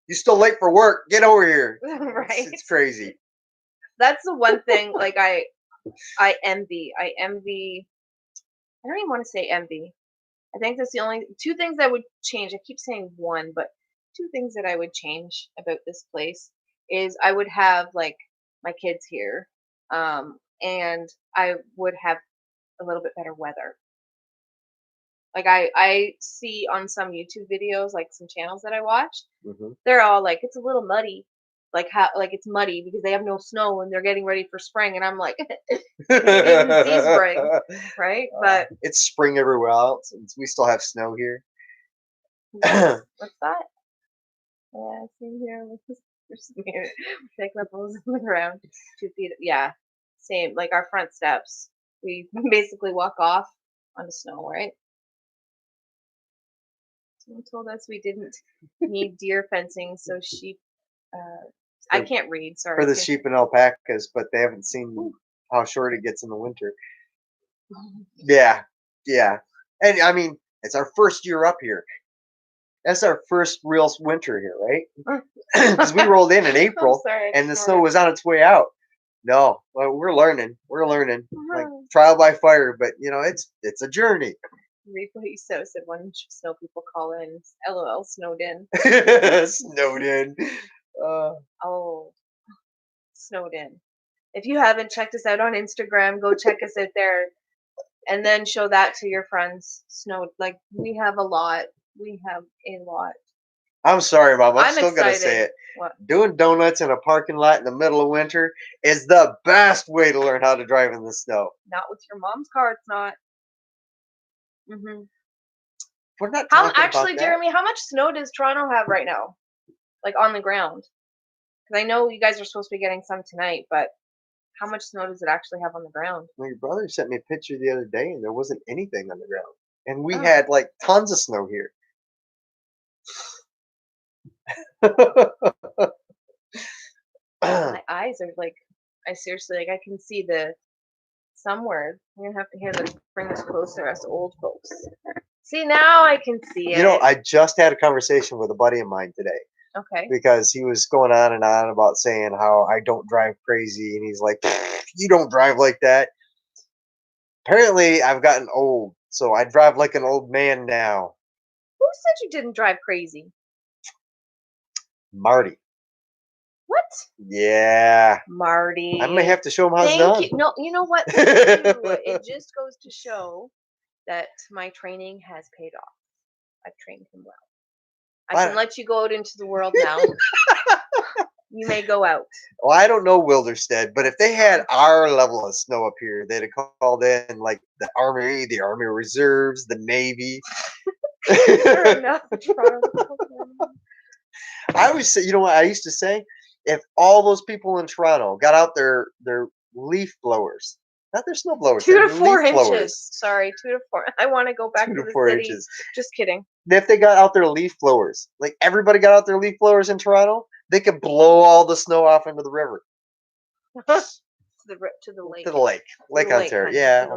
Speaker 1: you still late for work? Get over here.
Speaker 2: Right.
Speaker 1: It's crazy.
Speaker 2: That's the one thing. Like I envy. I envy. I don't even want to say envy. I think that's the only two things I would change. I keep saying one, but two things that I would change about this place is I would have like my kids here, and I would have a little bit better weather. Like I see on some YouTube videos, like some channels that I watch,
Speaker 1: Hmm.
Speaker 2: they're all like it's a little muddy, like how like it's muddy because they have no snow and they're getting ready for spring, and I'm like we didn't even see spring, right? But
Speaker 1: It's spring everywhere else, and we still have snow here.
Speaker 2: what's that? Yeah, same here. There's big ripples on the ground, 2 feet. Yeah, same. Like our front steps, we basically walk off on the snow, right? Someone told us we didn't need deer fencing, so sheep. Uh, I
Speaker 1: for,
Speaker 2: can't read.
Speaker 1: for
Speaker 2: Sorry.
Speaker 1: the sheep and alpacas, but they haven't seen how short it gets in the winter. Yeah, yeah, and I mean it's our first year up here. That's our first real winter here, right? Because we rolled in
Speaker 2: I'm
Speaker 1: April,
Speaker 2: sorry. I
Speaker 1: and the
Speaker 2: just
Speaker 1: snow
Speaker 2: snorted.
Speaker 1: was on its way out. No, well, we're learning. We're learning, like
Speaker 2: Mhm.
Speaker 1: trial by fire. But it's a journey.
Speaker 2: Read what you so said. One snow people call in. LOL, snowed in.
Speaker 1: Snowed in. Uh,
Speaker 2: Oh, snowed in. If you haven't checked us out on Instagram, go check us out there and then show that to your friends. Snowed. Like, we have a lot. We have a lot.
Speaker 1: I'm sorry, Mom. I'm
Speaker 2: I'm
Speaker 1: still gonna say
Speaker 2: excited.
Speaker 1: it.
Speaker 2: What?
Speaker 1: Doing donuts in a parking lot in the middle of winter is the best way to learn how to drive in the snow.
Speaker 2: Not with your mom's car, it's not.
Speaker 1: We're not
Speaker 2: How
Speaker 1: talking about
Speaker 2: actually,
Speaker 1: that.
Speaker 2: Jeremy, how much snow does Toronto have right now? Like on the ground? Because I know you guys are supposed to be getting some tonight, but how much snow does it actually have on the ground?
Speaker 1: Well, your brother sent me a picture the other day, and there wasn't anything on the ground, and we
Speaker 2: Oh,
Speaker 1: had like tons of snow here.
Speaker 2: my eyes are like, I seriously, like, I can see the somewhere. I'm gonna have to bring this closer, us old folks. See, now I can see it.
Speaker 1: I just had a conversation with a buddy of mine today
Speaker 2: Okay.
Speaker 1: because he was going on and on about saying how I don't drive crazy, and he's like, "You don't drive like that." Apparently, I've gotten old, so I drive like an old man now.
Speaker 2: Who said you didn't drive crazy?
Speaker 1: Marty.
Speaker 2: What?
Speaker 1: Yeah.
Speaker 2: Marty.
Speaker 1: I may have to show him how it's
Speaker 2: Thank
Speaker 1: done.
Speaker 2: you. No, you know what? Thank you. It just goes to show that my training has paid off. I've trained him well. I can let you go out into the world now. You may go out.
Speaker 1: Well, I don't know Wilderstead, but if they had our level of snow up here, they'd have called in like the Army Reserves, the Navy.
Speaker 2: Fair enough.
Speaker 1: I always say, you know what I used to say? If all those people in Toronto got out their leaf blowers, not their snow blowers,
Speaker 2: 2
Speaker 1: their
Speaker 2: to 4
Speaker 1: leaf
Speaker 2: inches.
Speaker 1: blowers,
Speaker 2: Sorry, 2 to 4. I want to go back
Speaker 1: 2
Speaker 2: to
Speaker 1: to
Speaker 2: the
Speaker 1: 4
Speaker 2: city.
Speaker 1: inches.
Speaker 2: Just kidding.
Speaker 1: If they got out their leaf blowers, like everybody got out their leaf blowers in Toronto, they could blow all the snow off into the river.
Speaker 2: To the lake.
Speaker 1: To the lake. Lake
Speaker 2: the lake,
Speaker 1: Ontario.
Speaker 2: honey,
Speaker 1: Yeah,
Speaker 2: to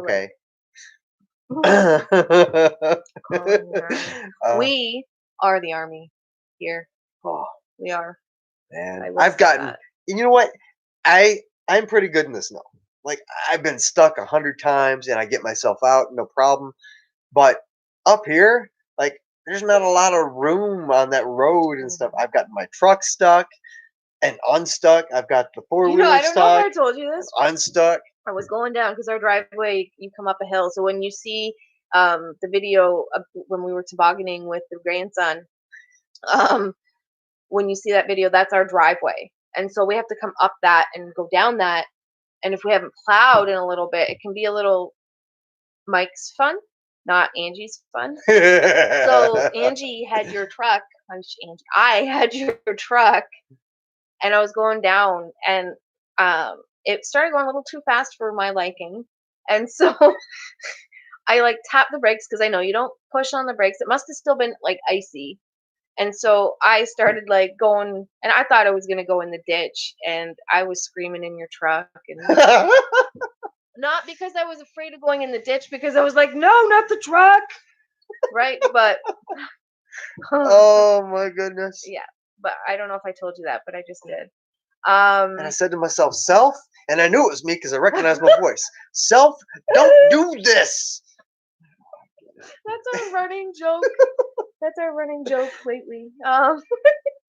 Speaker 2: the
Speaker 1: okay.
Speaker 2: We are the army here.
Speaker 1: Oh,
Speaker 2: We are.
Speaker 1: man.
Speaker 2: will
Speaker 1: I've
Speaker 2: say
Speaker 1: gotten,
Speaker 2: that.
Speaker 1: you know what? I'm pretty good in the snow. Like I've been stuck 100 times and I get myself out, no problem. But up here, like there's not a lot of room on that road and stuff. I've gotten my truck stuck and unstuck. I've got the four
Speaker 2: You know,
Speaker 1: wheeler
Speaker 2: I don't know if
Speaker 1: stuck,
Speaker 2: I told you this.
Speaker 1: unstuck.
Speaker 2: I was going down because our driveway, you come up a hill. So when you see the video of when we were tobogganing with the grandson, when you see that video, that's our driveway. And so we have to come up that and go down that. And if we haven't plowed in a little bit, it can be a little Mike's fun, not Angie's fun. So Angie had your truck. I had your truck, and I was going down, and it started going a little too fast for my liking, and so I like tapped the brakes because I know you don't push on the brakes. It must have still been like icy, and so I started like going, and I thought I was gonna go in the ditch, and I was screaming in your truck, and not because I was afraid of going in the ditch, because I was like, no, not the truck, right? But
Speaker 1: oh my goodness.
Speaker 2: yeah, but I don't know if I told you that, but I just did.
Speaker 1: And I said to myself, Self, and I knew it was me because I recognized my voice. Self, don't do this.
Speaker 2: That's our running joke. That's our running joke lately.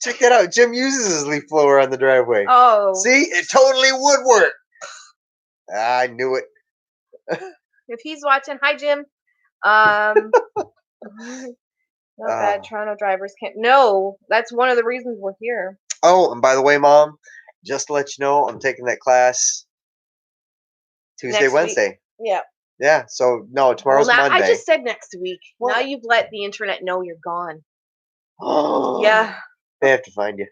Speaker 1: Check that out. Jim uses his leaf blower on the driveway.
Speaker 2: Oh,
Speaker 1: see, it totally would work. I knew it.
Speaker 2: If he's watching, hi Jim. Not bad. Toronto drivers can't. No, that's one of the reasons we're here.
Speaker 1: Oh, and by the way, Mom, just to let you know, I'm taking that class Tuesday,
Speaker 2: Next
Speaker 1: Wednesday.
Speaker 2: Week. Yeah.
Speaker 1: Yeah. So no, tomorrow's Monday.
Speaker 2: I just said next week.
Speaker 1: What?
Speaker 2: Now you've let the internet know you're gone.
Speaker 1: Oh.
Speaker 2: Yeah.
Speaker 1: They have to find you.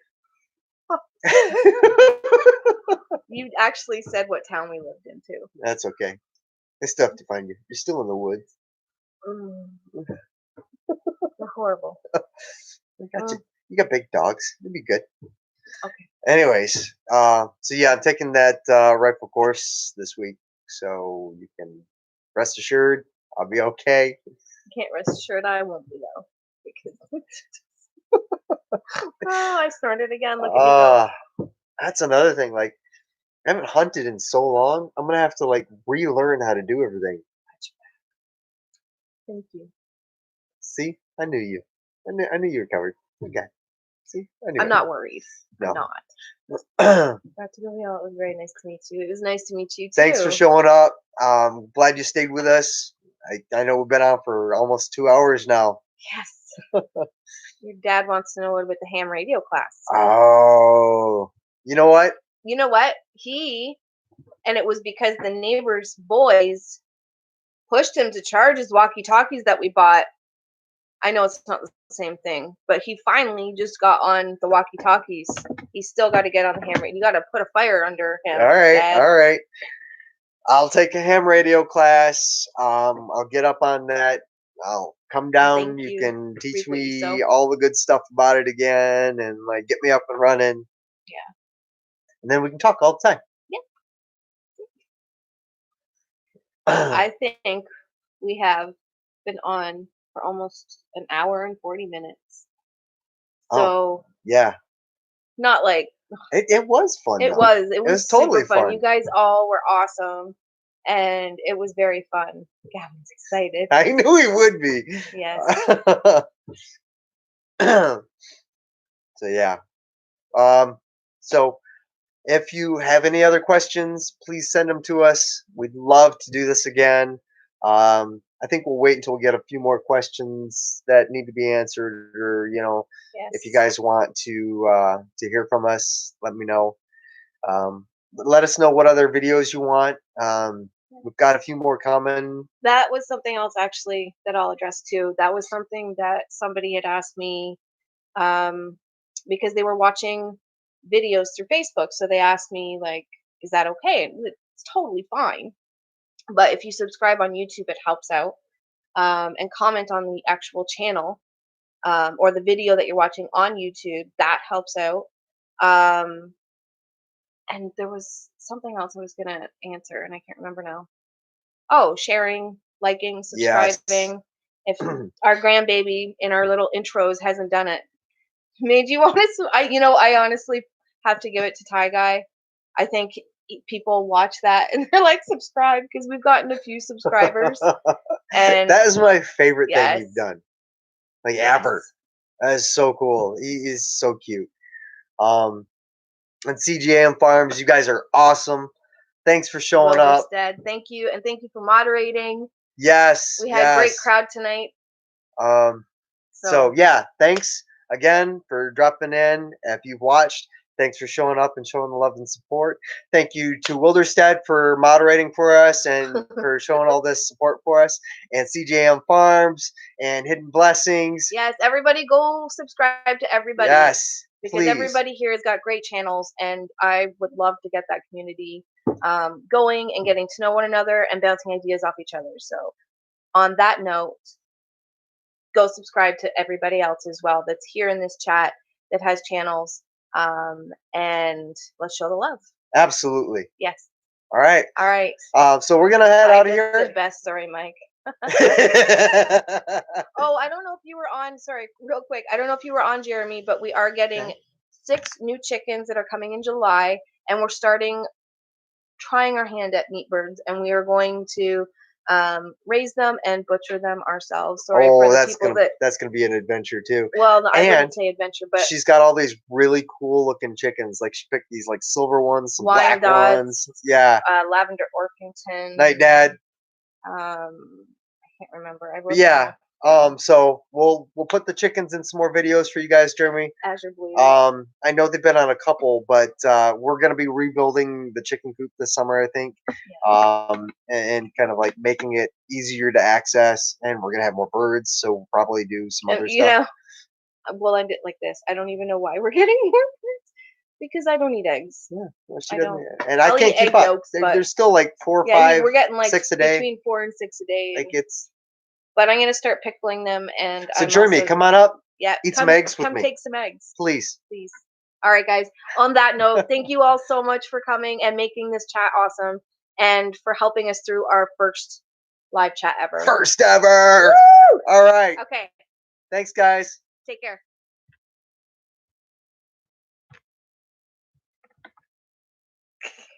Speaker 2: You actually said what town we lived in too.
Speaker 1: That's okay. They still have to find you. You're still in the woods.
Speaker 2: You're horrible.
Speaker 1: You got big dogs. You'll be good.
Speaker 2: Okay.
Speaker 1: Anyways, so yeah, I'm taking that rifle course this week, so you can rest assured I'll be okay.
Speaker 2: You can't rest assured I won't be though. Because I snorted again. Look at me go.
Speaker 1: That's another thing. Like, I haven't hunted in so long. I'm gonna have to like relearn how to do everything.
Speaker 2: Thank you.
Speaker 1: See, I knew you. I knew you were covered. Okay. See, I knew.
Speaker 2: I'm not worried.
Speaker 1: No.
Speaker 2: I'm not. Dr. Gabrielle, it was very nice to meet you. It was nice to meet you too.
Speaker 1: Thanks for showing up. Glad you stayed with us. I know we've been on for almost 2 hours now.
Speaker 2: Yes. Your dad wants to know what about the ham radio class.
Speaker 1: Oh, you know what?
Speaker 2: You know what? And it was because the neighbor's boys pushed him to charge his walkie-talkies that we bought. I know it's not the same thing, but he finally just got on the walkie-talkies. He's still got to get on the ham radio. You got to put a fire under him.
Speaker 1: All right,
Speaker 2: Dad.
Speaker 1: all right. I'll take a ham radio class. I'll get up on that. I'll come down.
Speaker 2: Thank
Speaker 1: You
Speaker 2: you.
Speaker 1: can teach
Speaker 2: Repeat
Speaker 1: me
Speaker 2: yourself.
Speaker 1: all the good stuff about it again, and like get me up and running.
Speaker 2: Yeah.
Speaker 1: And then we can talk all the time.
Speaker 2: Yeah. I think we have been on for almost an hour and 40 minutes. So
Speaker 1: yeah.
Speaker 2: Not like
Speaker 1: it was fun.
Speaker 2: It
Speaker 1: though.
Speaker 2: was. It was
Speaker 1: totally
Speaker 2: super fun. You guys all were awesome, and it was very fun. Gavin's excited.
Speaker 1: I knew he would be.
Speaker 2: Yes.
Speaker 1: So yeah. So if you have any other questions, please send them to us. We'd love to do this again. I think we'll wait until we get a few more questions that need to be answered, or if you
Speaker 2: Yes.
Speaker 1: guys want to hear from us, let me know. Let us know what other videos you want. We've got a few more coming.
Speaker 2: That was something else actually that I'll address too. That was something that somebody had asked me um, because they were watching videos through Facebook. So they asked me like, "Is that okay?" And it's totally fine. But if you subscribe on YouTube, it helps out. And comment on the actual channel or the video that you're watching on YouTube. That helps out. Um, and there was something else I was gonna answer, and I can't remember now. Oh, sharing, liking,
Speaker 1: Yes.
Speaker 2: subscribing. If our grandbaby in our little intros hasn't done it, made you want to. I honestly have to give it to Ty Guy. I think people watch that and they're like, subscribe because we've gotten a few subscribers. And
Speaker 1: That is my favorite thing
Speaker 2: yes,
Speaker 1: you've done, like ever.
Speaker 2: yes,
Speaker 1: That is so cool. He is so cute. Um, and CGM Farms, you guys are awesome. Thanks for showing up.
Speaker 2: Wilderstead. Thank you, and thank you for moderating.
Speaker 1: Yes,
Speaker 2: We had a great
Speaker 1: yes.
Speaker 2: crowd tonight.
Speaker 1: Um, so
Speaker 2: So
Speaker 1: yeah, thanks again for dropping in. If you've watched, thanks for showing up and showing the love and support. Thank you to Wilderstead for moderating for us and for showing all this support for us, and CJM Farms and Hidden Blessings.
Speaker 2: yes, everybody go subscribe to everybody
Speaker 1: Yes,
Speaker 2: because
Speaker 1: please.
Speaker 2: everybody here has got great channels, and I would love to get that community going and getting to know one another and bouncing ideas off each other. So on that note, go subscribe to everybody else as well that's here in this chat that has channels. And let's show the love.
Speaker 1: Absolutely.
Speaker 2: Yes.
Speaker 1: All right.
Speaker 2: All right.
Speaker 1: So we're gonna head
Speaker 2: I
Speaker 1: out of
Speaker 2: missed
Speaker 1: here.
Speaker 2: it best. Sorry, Mike. Oh, I don't know if you were on. Sorry, real quick. I don't know if you were on, Jeremy, but we are getting
Speaker 1: Okay.
Speaker 2: 6 new chickens that are coming in July, and we're trying our hand at meat birds, and we are going to raise them and butcher them ourselves. Sorry for
Speaker 1: Oh,
Speaker 2: the people that.
Speaker 1: that's gonna be an adventure too.
Speaker 2: Well, no, I
Speaker 1: And
Speaker 2: wouldn't say adventure, but
Speaker 1: she's got all these really cool looking chickens. Like she picked these like silver ones, some black
Speaker 2: Wyandottes,
Speaker 1: ones. Yeah.
Speaker 2: Lavender Orpington.
Speaker 1: Night Dad.
Speaker 2: I can't remember. I
Speaker 1: But
Speaker 2: wrote
Speaker 1: yeah.
Speaker 2: down
Speaker 1: So we'll put the chickens in some more videos for you guys, Jeremy.
Speaker 2: Azure Blue.
Speaker 1: I know they've been on a couple, but we're gonna be rebuilding the chicken coop this summer, I think. And kind of like making it easier to access, and we're gonna have more birds, so we'll probably do some other
Speaker 2: You
Speaker 1: stuff.
Speaker 2: know, we'll end it like this. I don't even know why we're getting more birds because I don't eat eggs.
Speaker 1: Yeah, well, she
Speaker 2: I
Speaker 1: doesn't,
Speaker 2: don't.
Speaker 1: and I
Speaker 2: I'll eat
Speaker 1: can't keep
Speaker 2: egg
Speaker 1: up.
Speaker 2: yolks, but
Speaker 1: There's still like 4 or
Speaker 2: yeah,
Speaker 1: 5,
Speaker 2: we're getting like
Speaker 1: 6 a day.
Speaker 2: between 4 and 6 a day.
Speaker 1: Like it's
Speaker 2: But I'm gonna start pickling them, and
Speaker 1: so.
Speaker 2: I'm
Speaker 1: Jeremy,
Speaker 2: also
Speaker 1: come on up,
Speaker 2: yeah.
Speaker 1: eat
Speaker 2: Come
Speaker 1: some eggs with
Speaker 2: come
Speaker 1: me,
Speaker 2: take some eggs,
Speaker 1: please.
Speaker 2: please. All right, guys. On that note, thank you all so much for coming and making this chat awesome, and for helping us through our first live chat ever.
Speaker 1: First ever.
Speaker 2: Woo!
Speaker 1: All right.
Speaker 2: Okay.
Speaker 1: Thanks, guys.
Speaker 2: Take care.